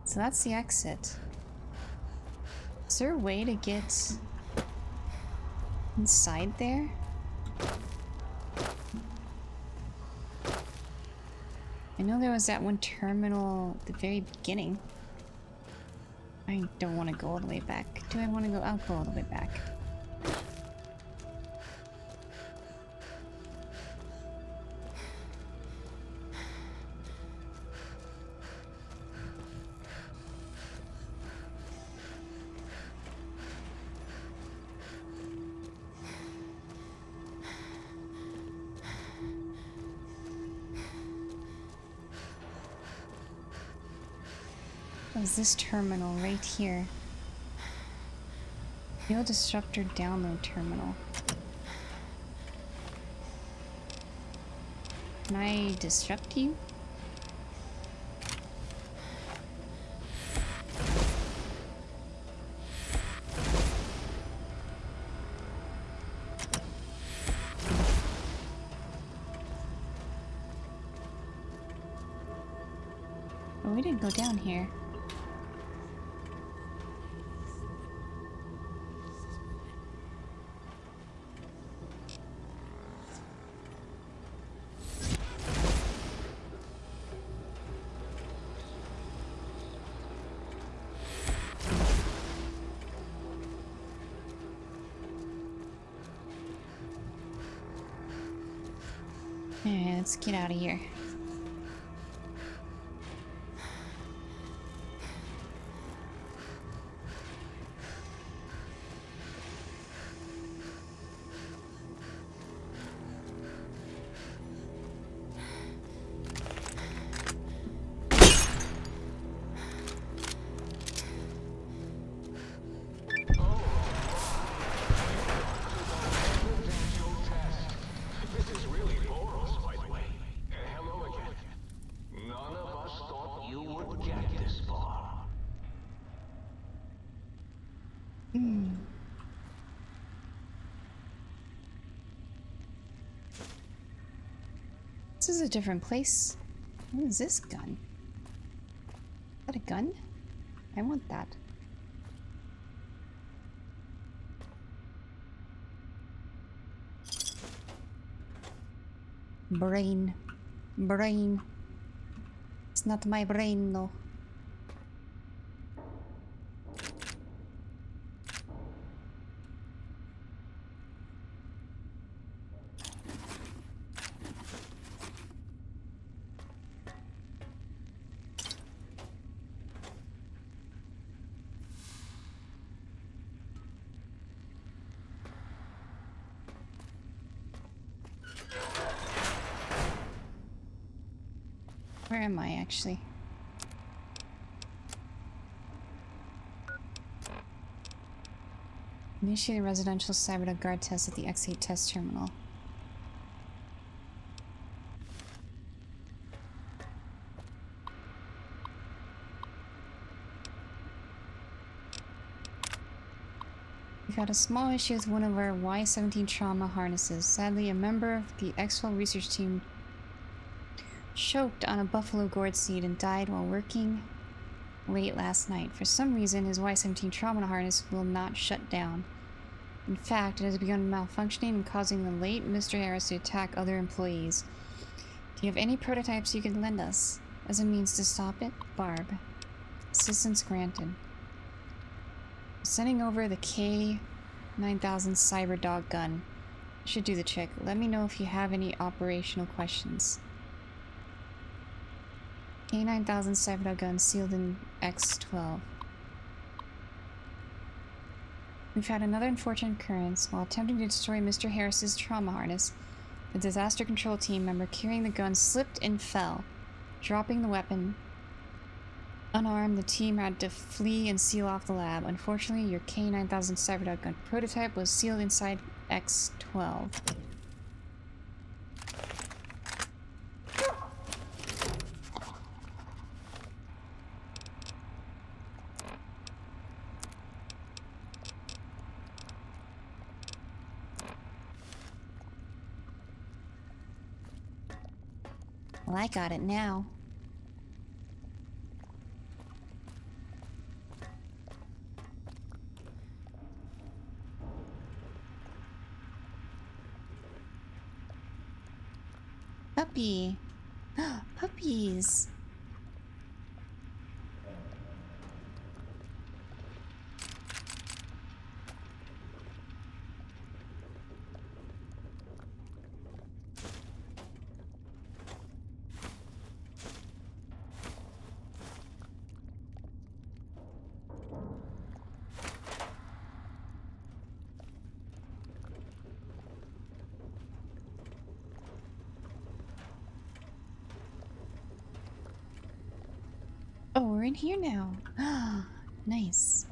So that's the exit. Is there a way to get inside there? I know there was that one terminal at the very beginning. I don't want to go all the way back. Do I want to go? I'll go all the way back. Was this terminal right here? Fuel disruptor download terminal. Can I disrupt you? Oh, we didn't go down here. Alright, let's get out of here. This is a different place. What is this gun? Is that a gun? I want that. Brain. Brain. It's not my brain, no. Where am I actually? Initiate a residential Cyberdog guard test at the X8 test terminal. We've had a small issue with one of our Y-17 trauma harnesses. Sadly, a member of the X-12 research team choked on a buffalo gourd seed and died while working late last night. For some reason, his Y-17 trauma harness will not shut down. In fact, it has begun malfunctioning and causing the late Mr. Harris to attack other employees. Do you have any prototypes you can lend us as a means to stop it? Barb. Assistance granted. Sending over the K-9000 Cyberdog gun. Should do the trick. Let me know if you have any operational questions. K-9000 Cyberdog gun sealed in X-12. We've had another unfortunate occurrence. While attempting to destroy Mr. Harris's trauma harness, the disaster control team member carrying the gun slipped and fell, dropping the weapon. Unarmed, the team had to flee and seal off the lab. Unfortunately, your K-9000 Cyberdog gun prototype was sealed inside X-12. Well, I got it now. Puppy. Puppies. Oh, we're in here now. Ah, nice.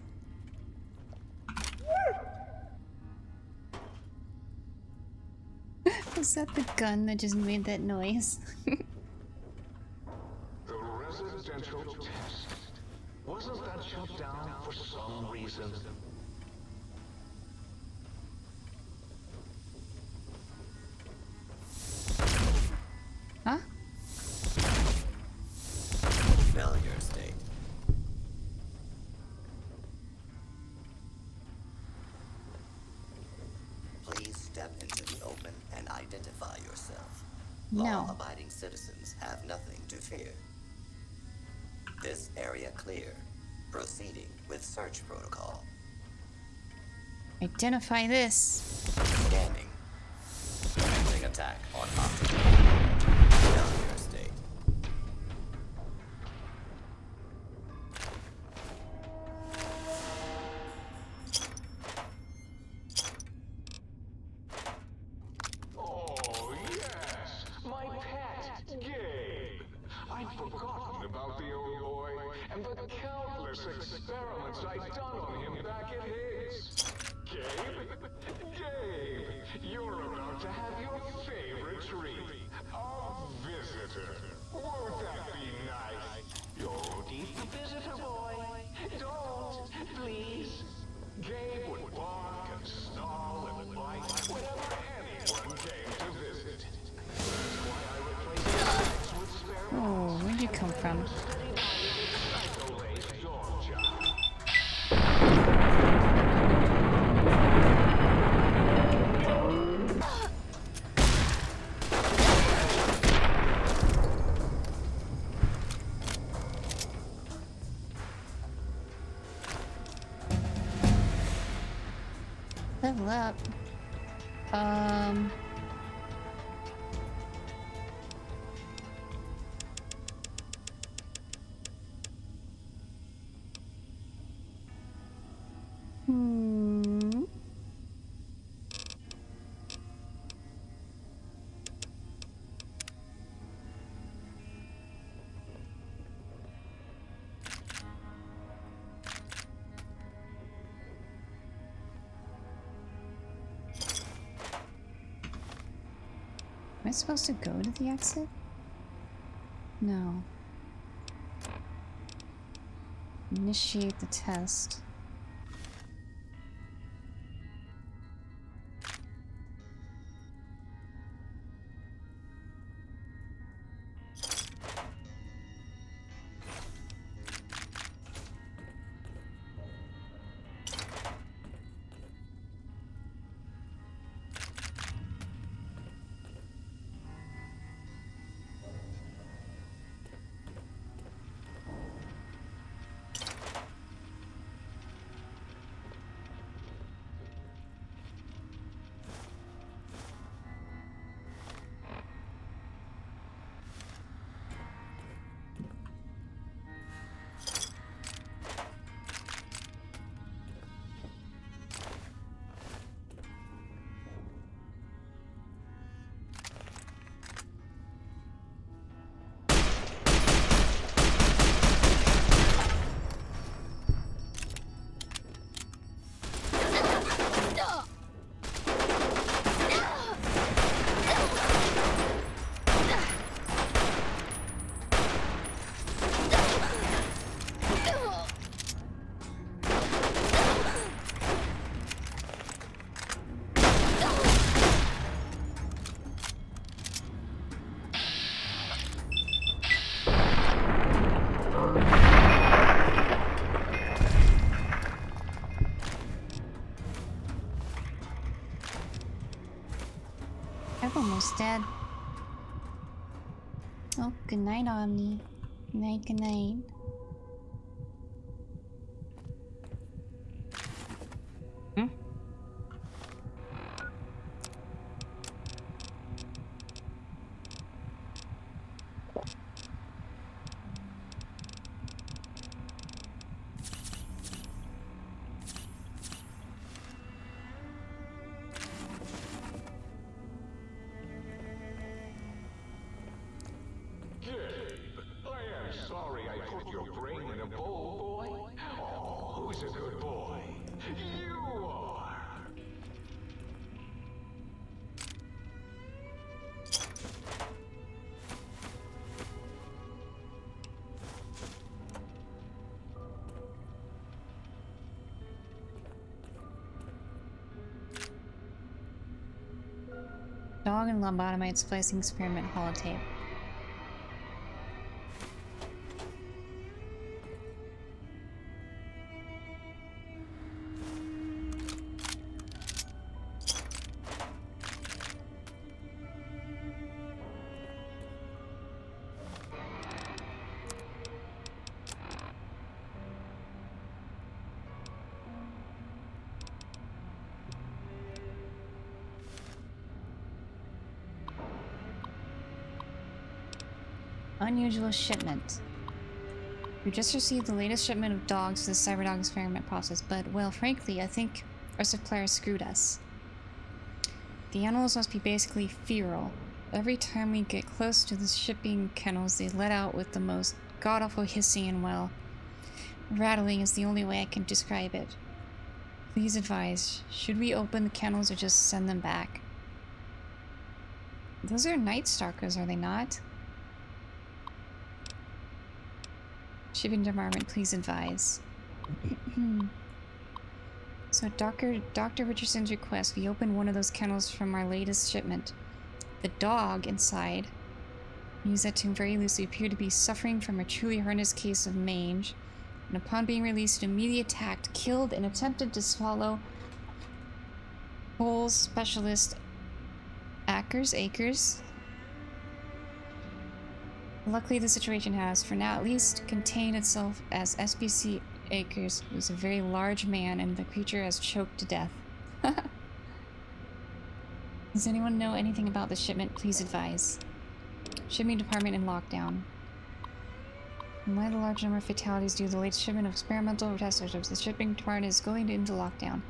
Is that the gun that just made that noise? The residential test. Wasn't that shut down for some reason? Huh? Failure state. Please step into the open and identify yourself. No. Law-abiding citizens have nothing to fear. This area clear. Proceeding with search protocol. Identify this. Scanning. Commencing attack on object. Failure state. Oh, yes! My pet, Gabe! I'd forgotten about the old boy and the countless experiments I'd done on him back at Higgs. Gabe? Gabe! You're about to have your favorite treat. A visitor. Won't that be nice? Don't eat the visitor, boy. Don't, please. Gabe would bark and snarl and bite whenever anyone came to visit. That's why I replaced the eggs with spare Oh, where'd you come from? Level up. I supposed to go to the exit? No. Initiate the test. I'm almost dead. Oh, good night, Omni. Good night, good night. Sorry I put your brain in a bowl, boy. Oh, who's a good boy? You are. Dog and lobotomite splicing experiment holotape. Unusual shipment. We just received the latest shipment of dogs for the Cyberdog experiment process, but, well, frankly, I think our supplier screwed us. The animals must be basically feral. Every time we get close to the shipping kennels, they let out with the most god-awful hissing and, well, rattling is the only way I can describe it. Please advise, should we open the kennels or just send them back? Those are Night Stalkers, are they not? Shipping department, please advise. So, Dr. Richardson's request, we opened one of those kennels from our latest shipment. The dog inside, we use that term very loosely, appeared to be suffering from a truly horrendous case of mange, and upon being released, immediately attacked, killed, and attempted to swallow whole specialist Akers. Luckily, the situation has, for now at least, contained itself as SBC Akers was a very large man and the creature has choked to death. Does anyone know anything about the shipment? Please advise. Shipping department in lockdown. In light of the large number of fatalities due to the latest shipment of experimental test subjects, the shipping department is going into lockdown.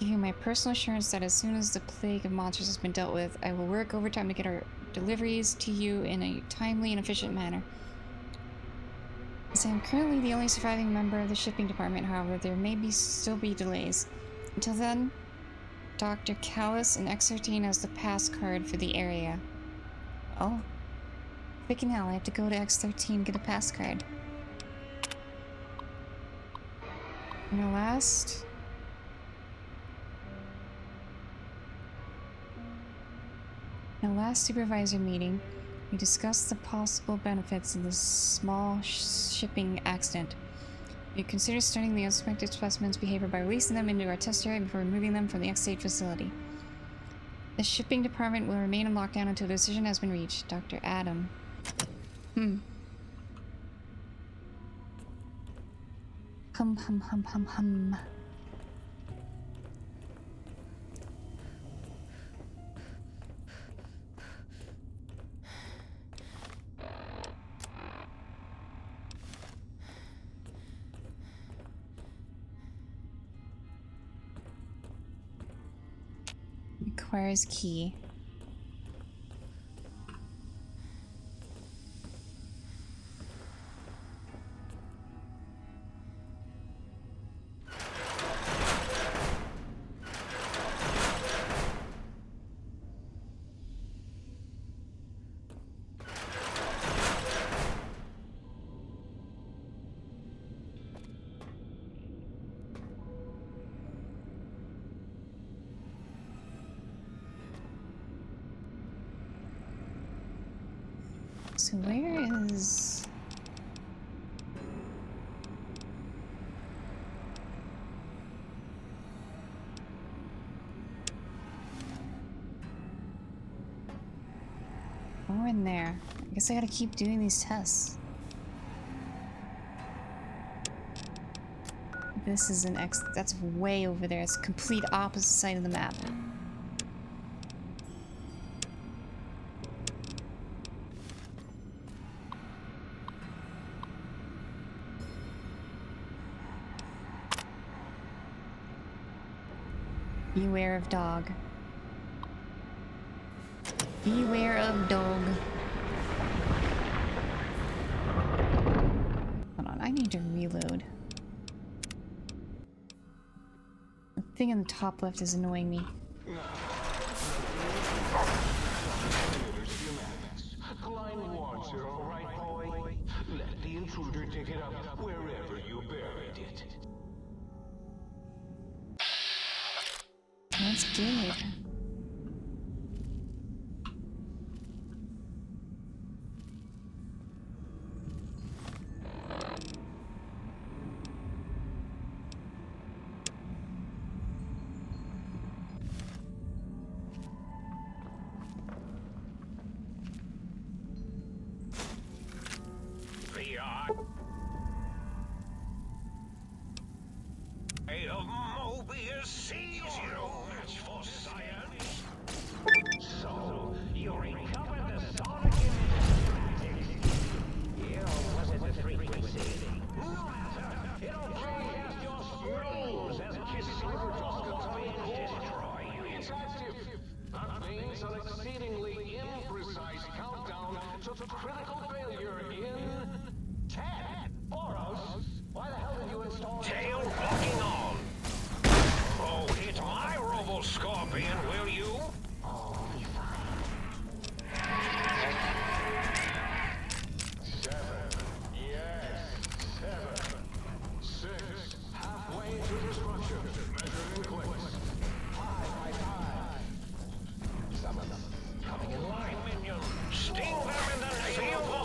Give you my personal assurance that as soon as the plague of monsters has been dealt with, I will work overtime to get our deliveries to you in a timely and efficient manner. As I am currently the only surviving member of the shipping department, however, there may still be delays. Until then, Dr. Callis and Exertine has the pass card for the area. Oh. Freaking hell, I have to go to X13 get a pass card. In our last supervisor meeting, we discussed the possible benefits of this small shipping accident. We consider studying the unsuspected specimens' behavior by releasing them into our test area before removing them from the X8 facility. The shipping department will remain in lockdown until a decision has been reached. Dr. Adam. Hum. Requires key. So where is... Oh, we're in there. I guess I gotta keep doing these tests. This is an X... That's way over there. It's complete opposite side of the map. Beware of dog. Beware of dog. Hold on, I need to reload. The thing in the top left is annoying me. Climb water, all right, boy? Let the intruder dig it up wherever you buried it. That's good. Of Mobius sees you. Match for science. So, you recovered the sonic image. Was it the frequency? No matter. It'll broadcast your screams as kisses destroy you. It's active. That means an exceedingly imprecise countdown to critical failure in 10. Boros, why the hell did you install Tail locking on. Oh, hit my Robo-Scorpion, will you? Oh, be fine. 7. Yes. 7. 6. Halfway to destruction. Measured in clicks. 5 by 5. Some of them coming in line. Minion, sting them in the name of the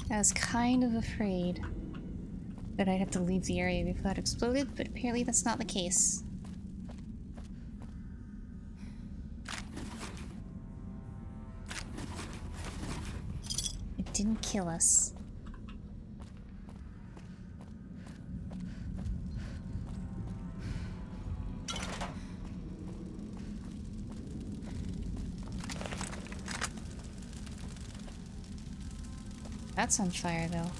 I was kind of afraid that I'd have to leave the area before it exploded, but apparently that's not the case. It didn't kill us. That's on fire, though.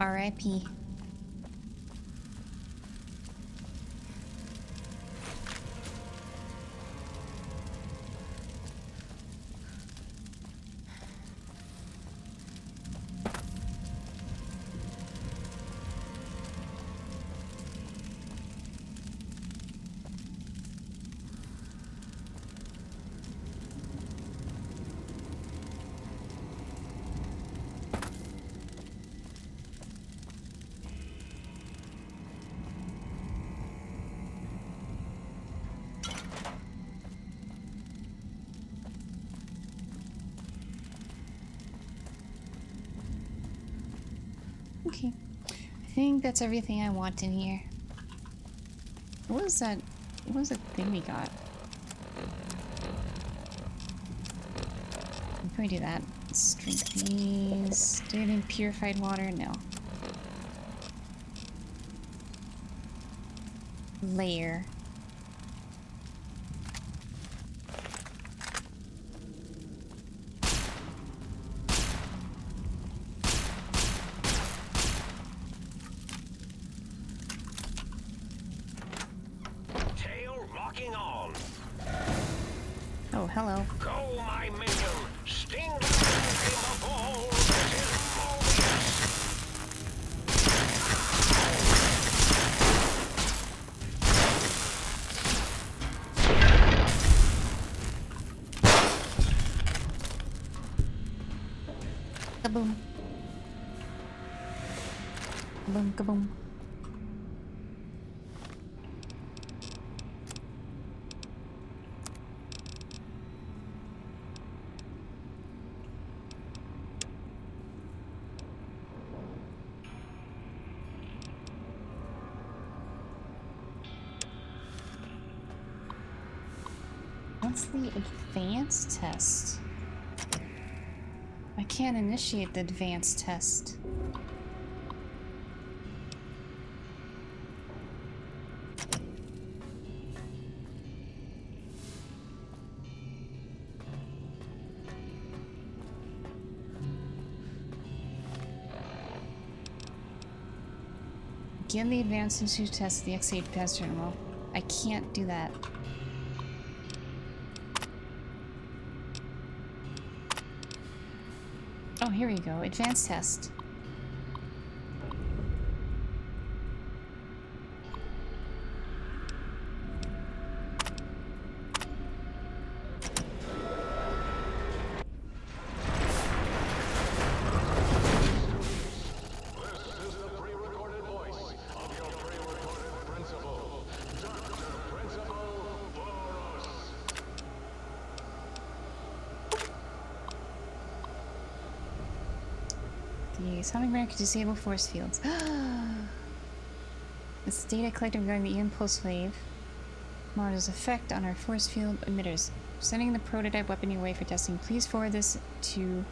R.I.P. Okay. I think that's everything I want in here. What was that? What was that thing we got? Can we do that? Let's drink these. Do you need purified water? No. Layer. Oh, hello. Go, my minion! Sting the flame of all that is Kaboom. Kaboom, kaboom. What's the advanced test? I can't initiate the advanced test. Begin the advanced institute test of the X8 pass terminal. I can't do that. Oh, here we go. Advanced test. The Sonic Mirror can disable force fields. This data collected regarding the impulse wave model's effect on our force field emitters. Sending the prototype weapon your way for testing. Please forward this to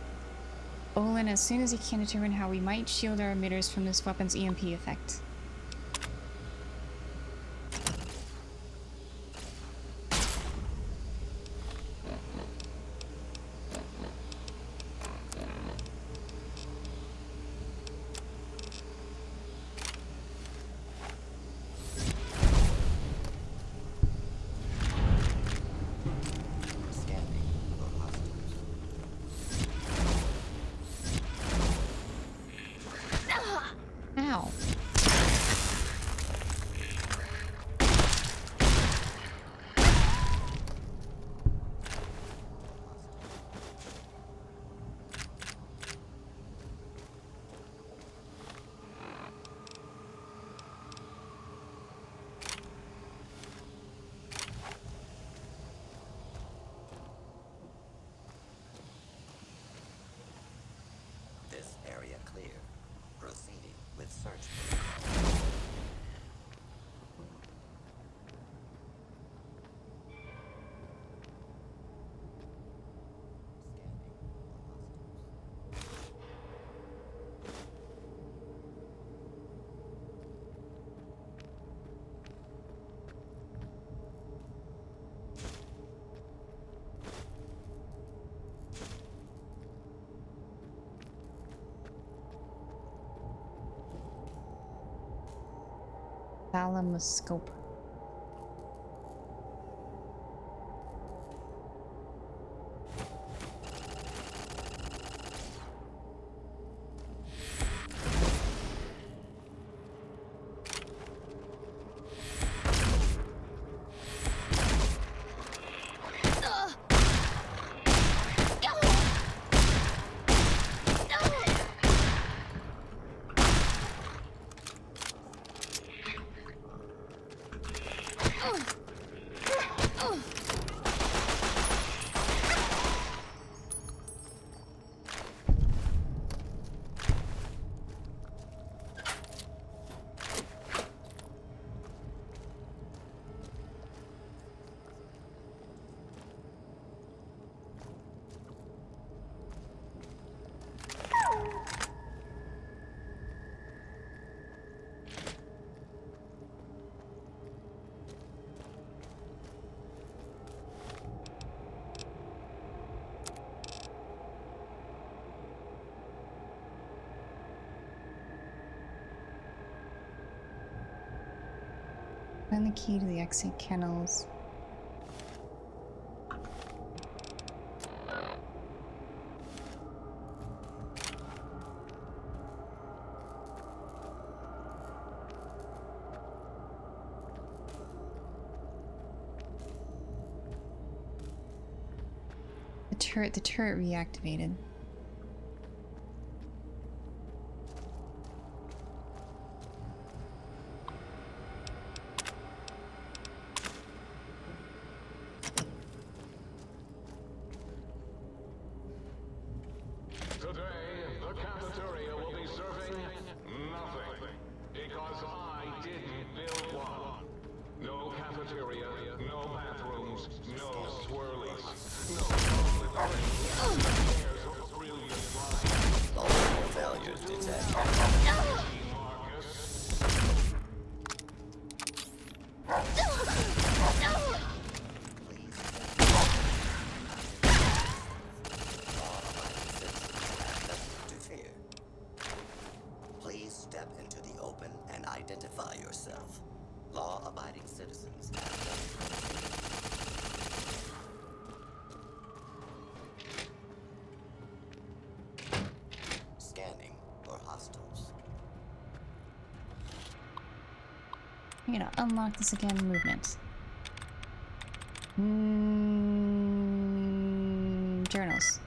Olin as soon as he can determine how we might shield our emitters from this weapon's EMP effect. search. Thalamuscope. Find the key to the exit kennels. The turret reactivated. Today, the cafeteria will be serving nothing. Because I didn't build one. No cafeteria, no bathrooms, no swirlies, no chocolate chairs or brilliant lights. Multiple failures detected. Please step into the open and identify yourself. Law-abiding citizens have scanning for hostiles. I'm gonna unlock this again. Movement. Journals.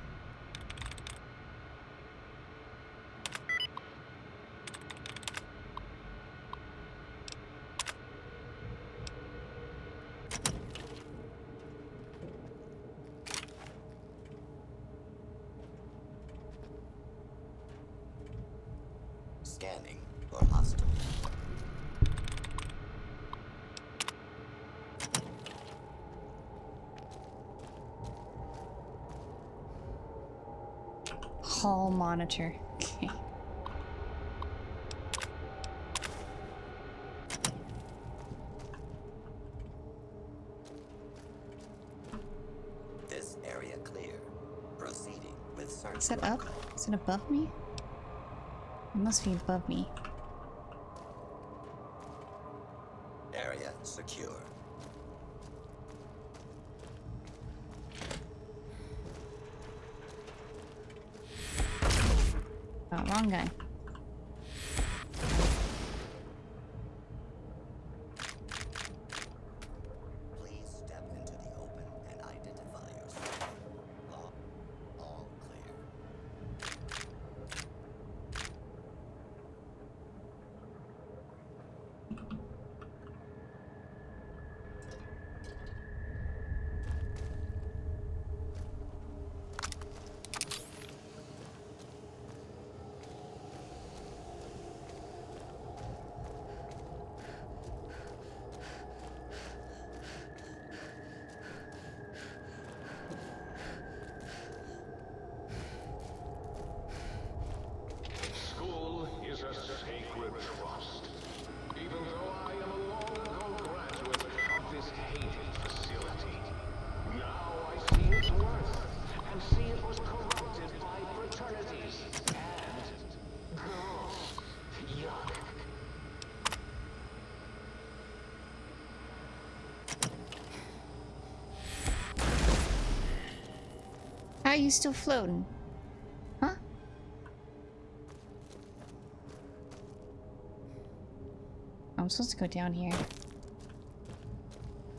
Scanning for hostiles. Hall monitor. Okay. This area clear. Proceeding with search. Is that up? Is it above me? It must be above me. Area secure. Oh, wrong guy. Please step into the open and identify yourself. All clear. How are you still floating? Huh? I'm supposed to go down here.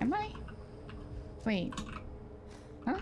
Am I? Wait. Huh?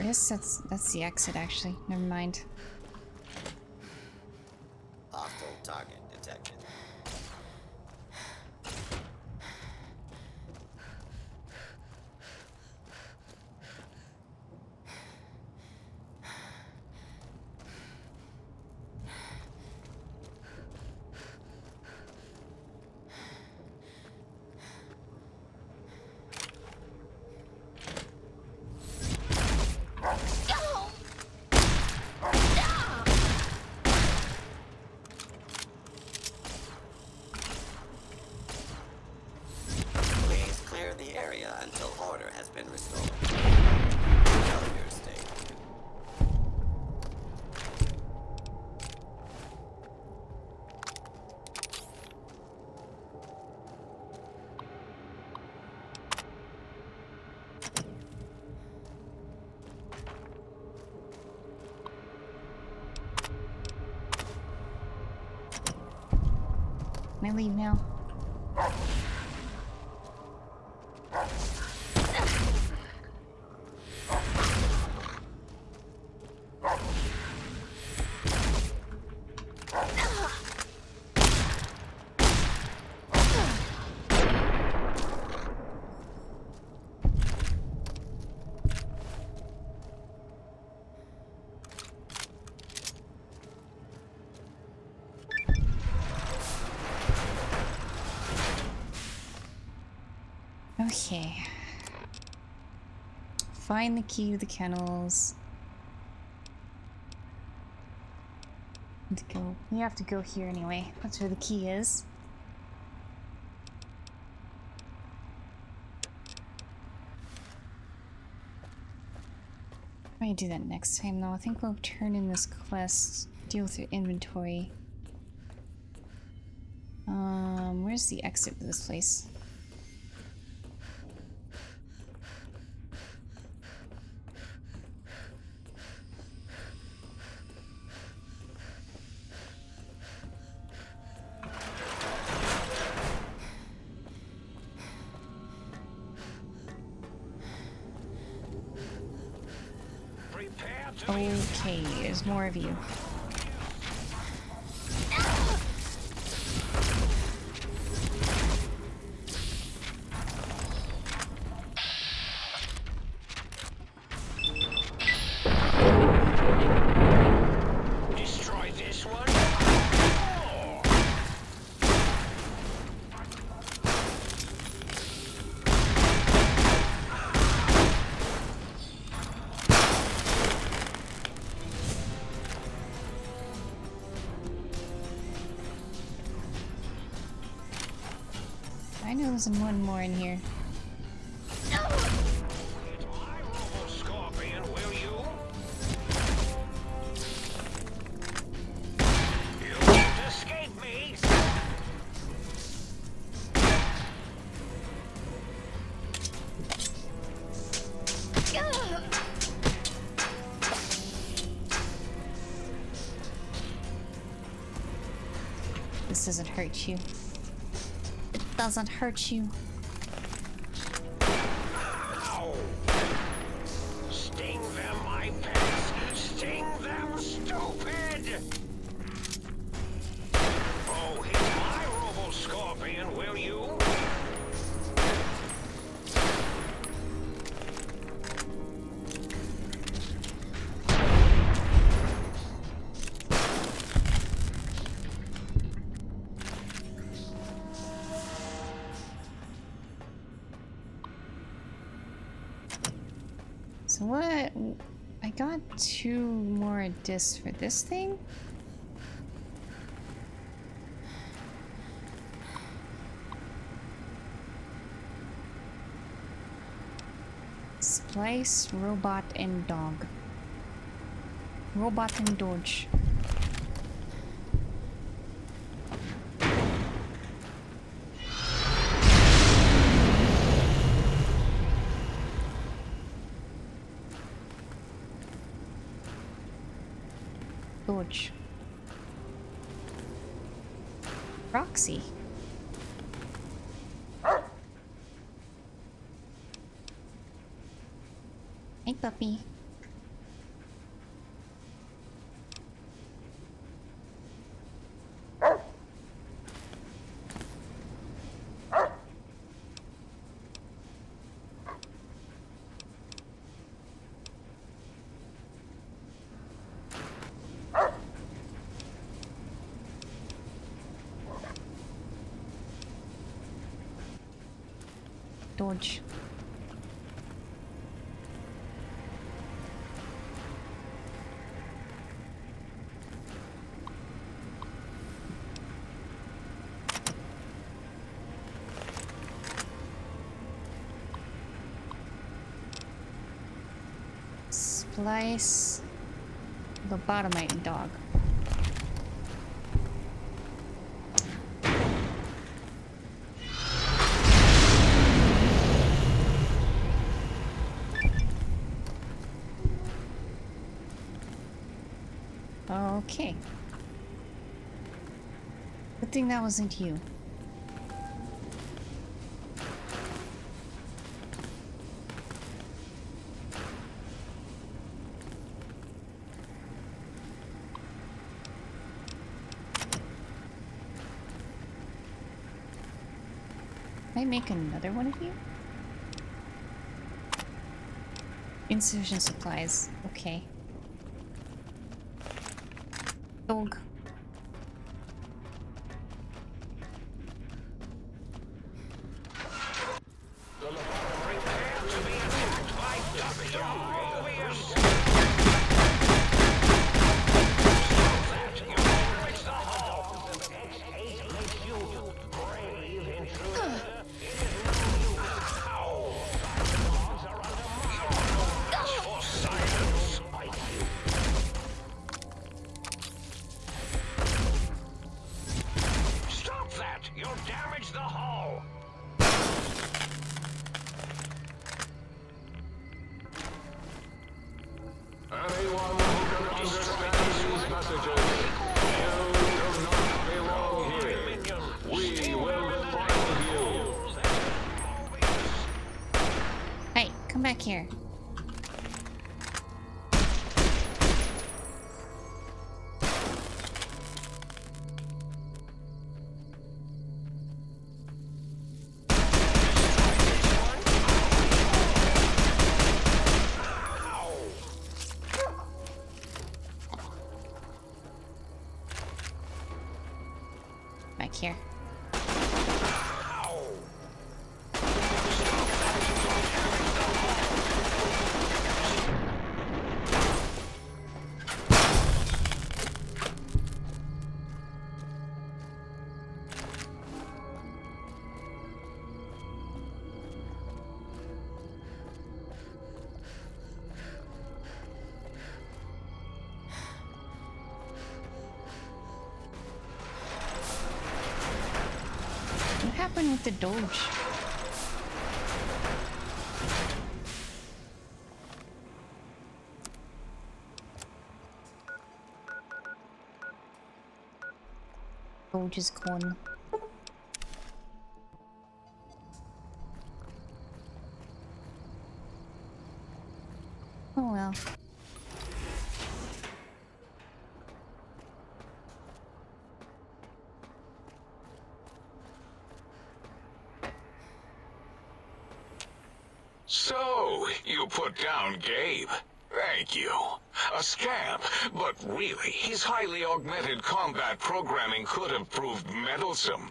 I guess that's the exit actually. Never mind. Hostile target detected. Please clear the area until order has been restored. Failure state. Can I leave now? Okay. Find the key to the kennels. We have to go here anyway. That's where the key is. Might do that next time though. I think we'll turn in this quest, deal with your inventory. Where's the exit for this place? Okay, there's more of you. Destroy this one. I know there's one more in here. Scorpion, will you? You won't escape me. This doesn't hurt you. It doesn't hurt you. Ow. Sting them, my pets. Sting them, stupid. Oh, hit my robo scorpion, will you? So what? I got 2 more discs for this thing? Splice, robot, and dog. Robot and Dodge. Dodge. Roxy. Hey, puppy. Dodge. Splice. Lobotomite dog. Okay. Good thing that wasn't you. Can I make another one of you? Insufficient supplies. Okay. Dog. Hey, come back here. Back here. What happened with the Doge? Doge is gone. Oh well. So, you put down Gabe. Thank you. A scamp, but really, his highly augmented combat programming could have proved meddlesome.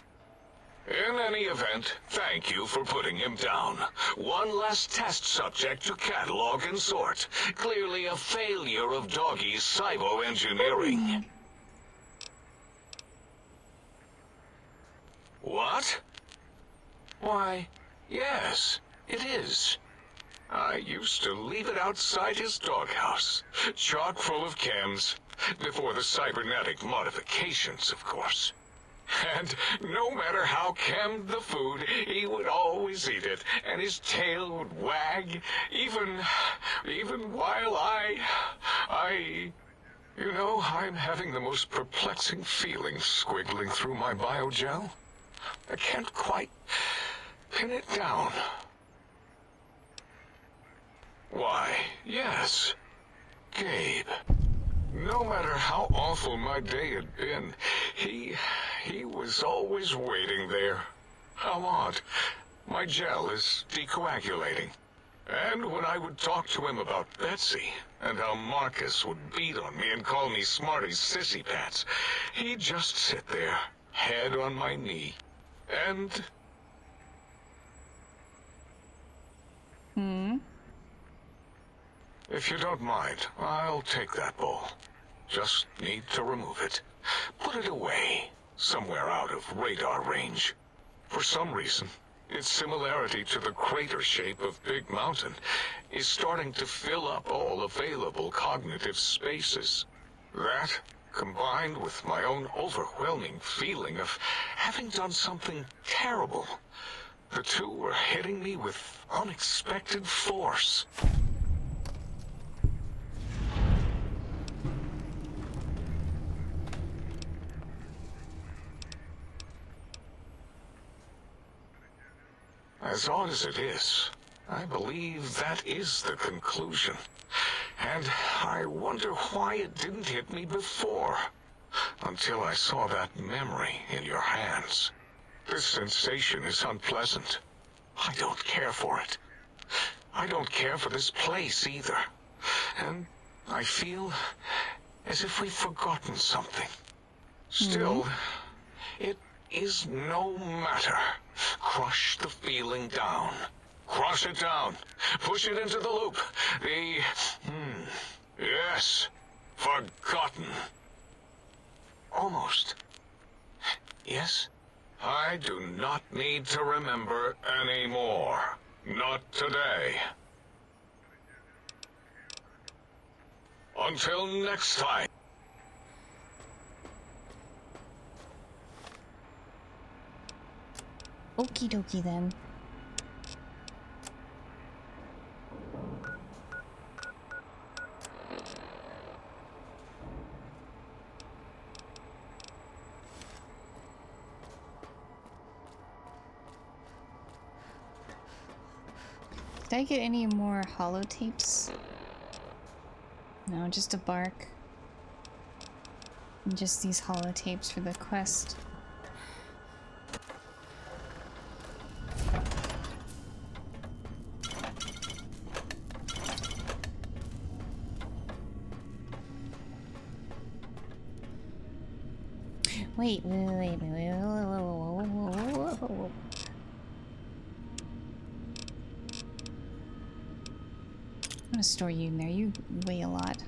In any event, thank you for putting him down. One less test subject to catalog and sort. Clearly a failure of Doggy's cybo-engineering. What? Why, yes, it is. I used to leave it outside his doghouse, chock full of chems, before the cybernetic modifications, of course. And no matter how chemmed the food, he would always eat it, and his tail would wag, even while you know, I'm having the most perplexing feelings squiggling through my biogel. I can't quite pin it down. Why, yes, Gabe. No matter how awful my day had been, he was always waiting there. How odd. My gel is decoagulating. And when I would talk to him about Betsy, and how Marcus would beat on me and call me Smarty's sissy pants, he'd just sit there, head on my knee, and... If you don't mind, I'll take that bowl. Just need to remove it. Put it away, somewhere out of radar range. For some reason, its similarity to the crater shape of Big Mountain is starting to fill up all available cognitive spaces. That, combined with my own overwhelming feeling of having done something terrible, the two are hitting me with unexpected force. As odd as it is, I believe that is the conclusion. And I wonder why it didn't hit me before, until I saw that memory in your hands. This sensation is unpleasant. I don't care for it. I don't care for this place either. And I feel as if we've forgotten something. Still, it is no matter. Crush the feeling down. Crush it down. Push it into the loop. Yes. Forgotten. Almost. Yes? I do not need to remember anymore. Not today. Until next time. Okie dokie then. Did I get any more holotapes? No, just a bark. And just these holotapes for the quest. Wait. I'm gonna store you in there. You weigh a lot.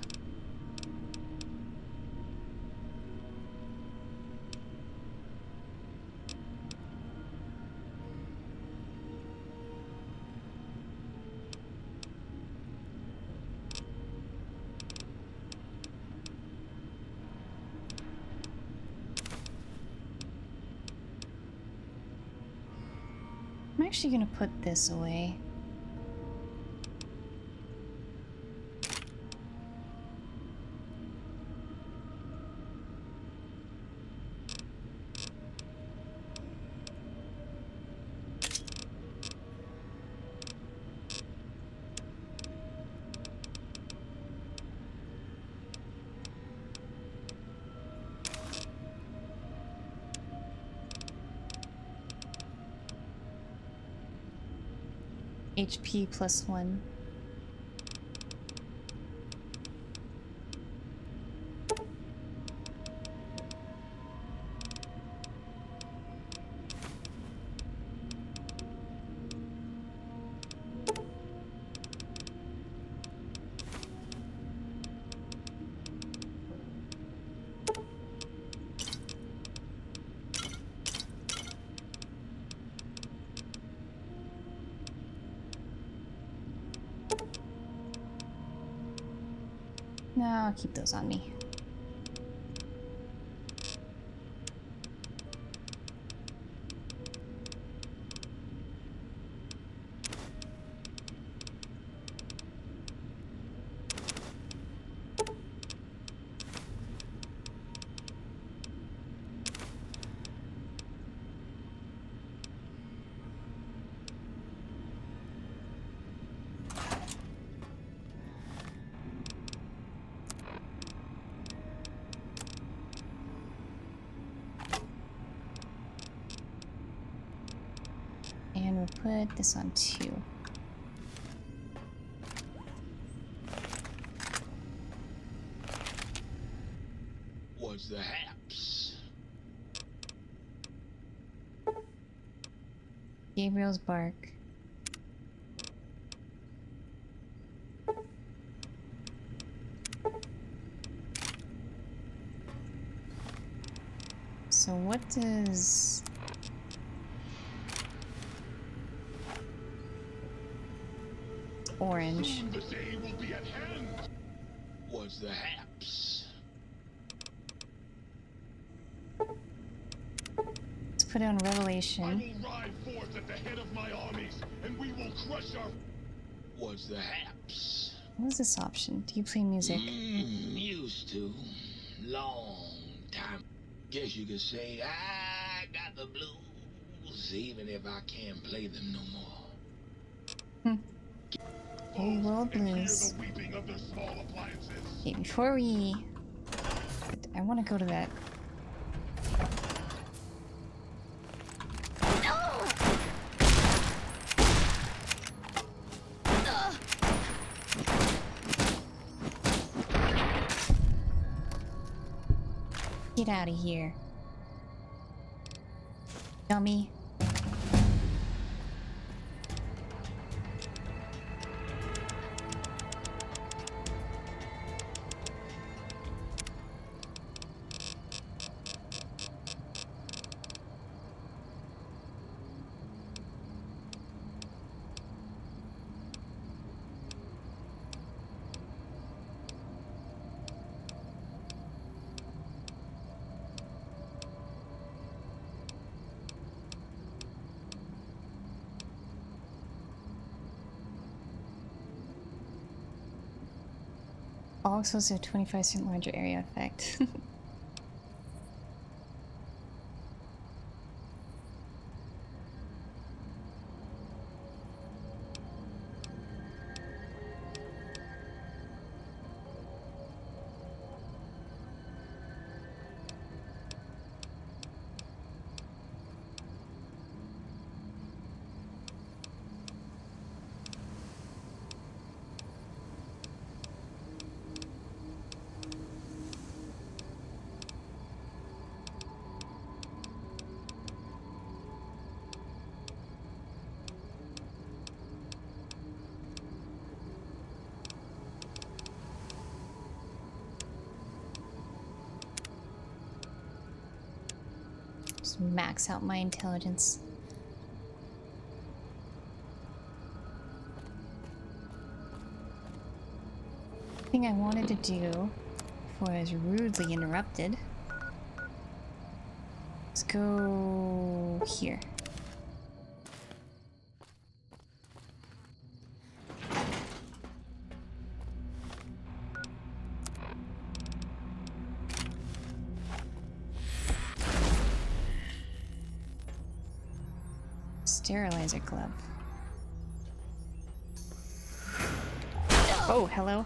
I'm actually gonna put this away. HP +1. No, I'll keep those on me. And we'll put this on 2. What's the haps? Gabriel's bark. So what does... Orange. Soon the day will be at hand. What's the haps? Let's put it on Revelation. I will ride forth at the head of my armies, and we will crush our... What's the haps? What was this option? Do you play music? Used to. Long time. Guess you could say I got the blues, even if I can't play them no more. World Blues. Okay, before we... I want to go to that. Get out of here. Dummy. Also has a 25% larger area effect. Just max out my intelligence. The thing I wanted to do before I was rudely interrupted. Let's go here. Sterilizer glove. Oh, hello.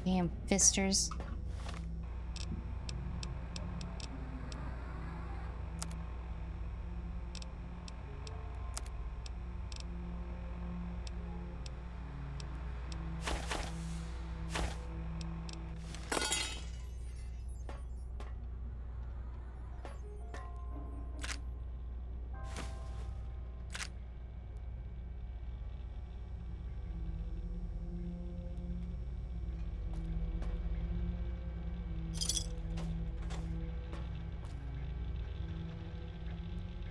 Damn fisters.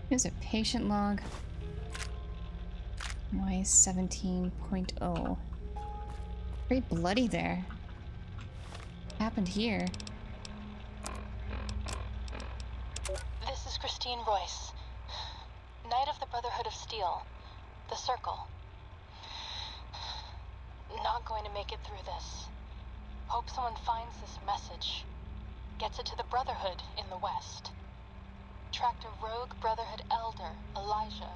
Here's a patient log. Y 17.0. Very bloody there. What happened here? This is Christine Royce, Knight of the Brotherhood of Steel, the Circle. Not going to make it through this. Hope someone finds this message. Gets it to the Brotherhood in the West. Tracked a rogue Brotherhood elder, Elijah,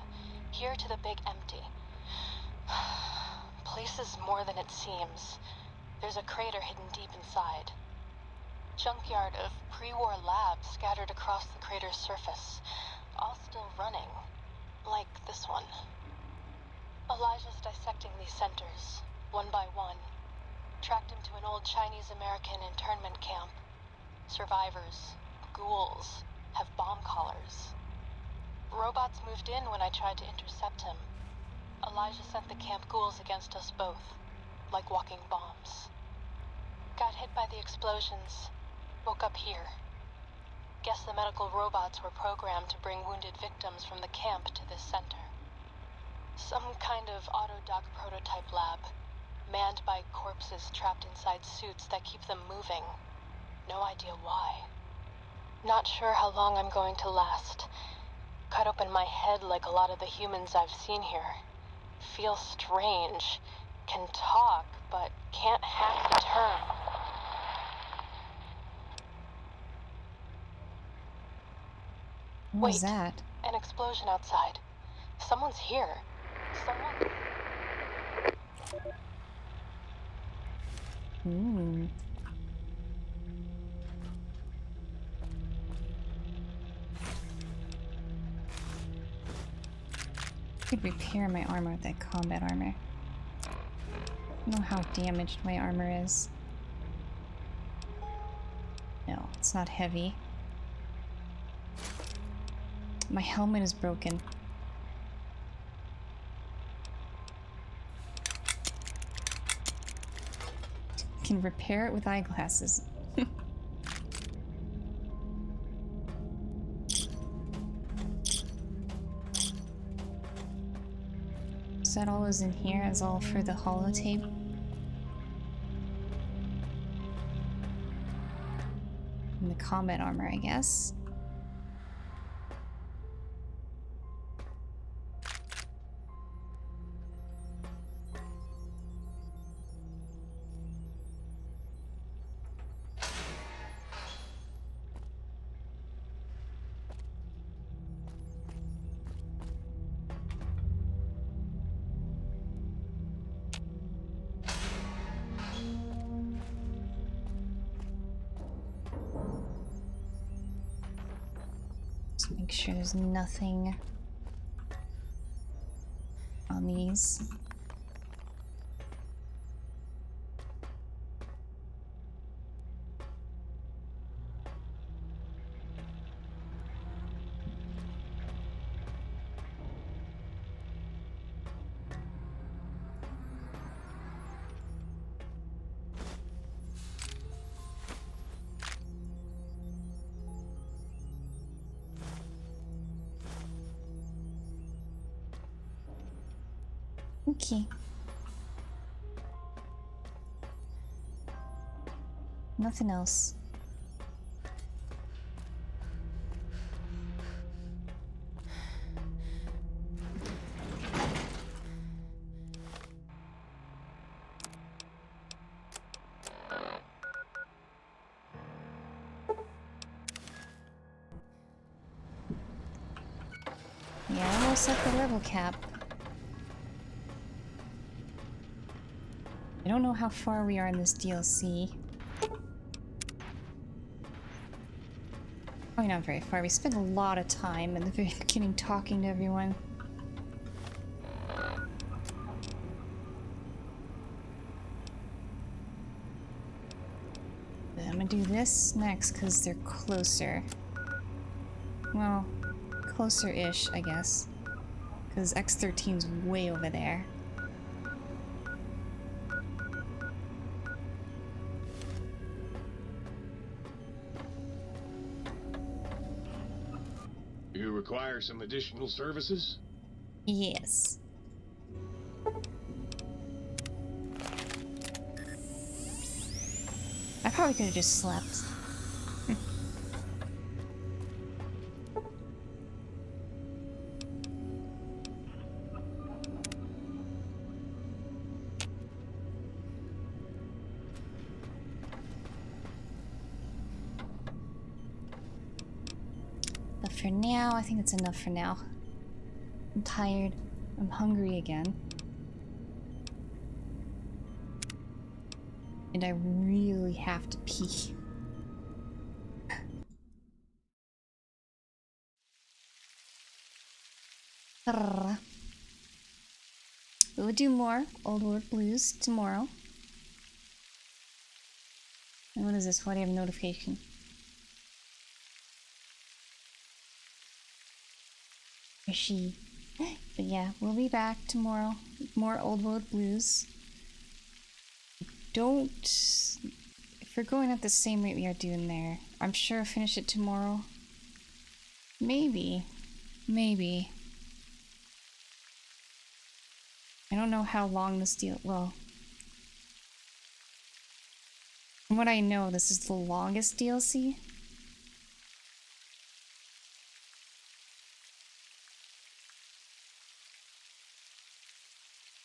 here to the Big Empty. Place is more than it seems. There's a crater hidden deep inside. Junkyard of pre-war labs scattered across the crater's surface, all still running, like this one. Elijah's dissecting these centers, one by one. Tracked him to an old Chinese-American internment camp. Survivors, ghouls, have bomb collars. Robots moved in when I tried to intercept him. Elijah sent the camp ghouls against us both, like walking bombs. Got hit by the explosions, woke up here. Guess the medical robots were programmed to bring wounded victims from the camp to this center. Some kind of autodoc prototype lab, manned by corpses trapped inside suits that keep them moving. No idea why. Not sure how long I'm going to last. Cut open my head like a lot of the humans I've seen here. Feel strange. Can talk, but can't hack the term. What was that? An explosion outside. Someone's here. Someone... Ooh. I could repair my armor with that combat armor. I don't know how damaged my armor is. No, it's not heavy. My helmet is broken. Can repair it with eyeglasses. Is that all is in here? Is all for the holotape? And the combat armor, I guess. Just make sure there's nothing on these. Okay. Nothing else. Yeah, almost at the level cap. I don't know how far we are in this DLC. Probably not very far. We spent a lot of time in the very beginning talking to everyone. But I'm gonna do this next because they're closer. Well, closer-ish, I guess. Because X13's way over there. You require some additional services? Yes. I probably could have just slept. But for now, I think it's enough for now. I'm tired. I'm hungry again. And I really have to pee. We'll do more Old World Blues tomorrow. And what is this? Why do you have a notification? Is she? But yeah, we'll be back tomorrow. More Old World Blues. If we're going at the same rate we are doing there, I'm sure I'll finish it tomorrow. Maybe. I don't know how long this deal. Well, from what I know, this is the longest DLC.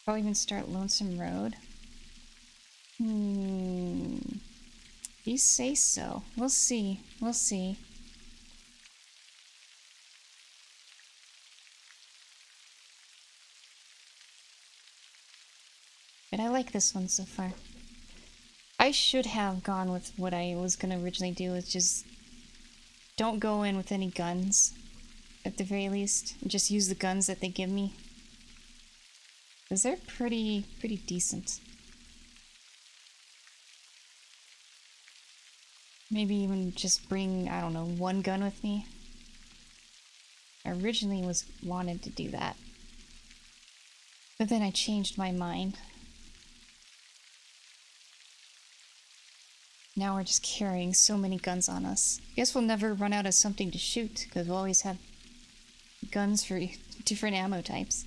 Probably even start Lonesome Road. You say so. We'll see. We'll see. But I like this one so far. I should have gone with what I was gonna originally do, is just don't go in with any guns, at the very least. Just use the guns that they give me. Because they're pretty decent. Maybe even just bring, I don't know, one gun with me. I originally wanted to do that. But then I changed my mind. Now we're just carrying so many guns on us. Guess we'll never run out of something to shoot, because we'll always have guns for different ammo types.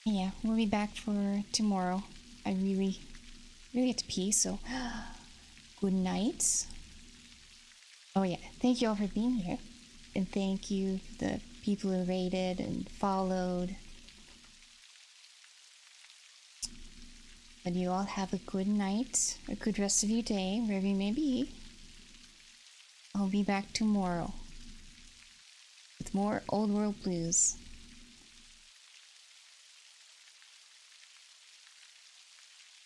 Yeah, we'll be back for tomorrow. I really have to pee, so good night. Oh yeah, thank you all for being here. And thank you the people who rated and followed. But you all have a good night, a good rest of your day, wherever you may be. I'll be back tomorrow with more Old World Blues.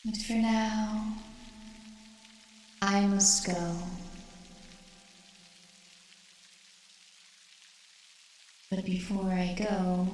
But for now, I must go. But before I go,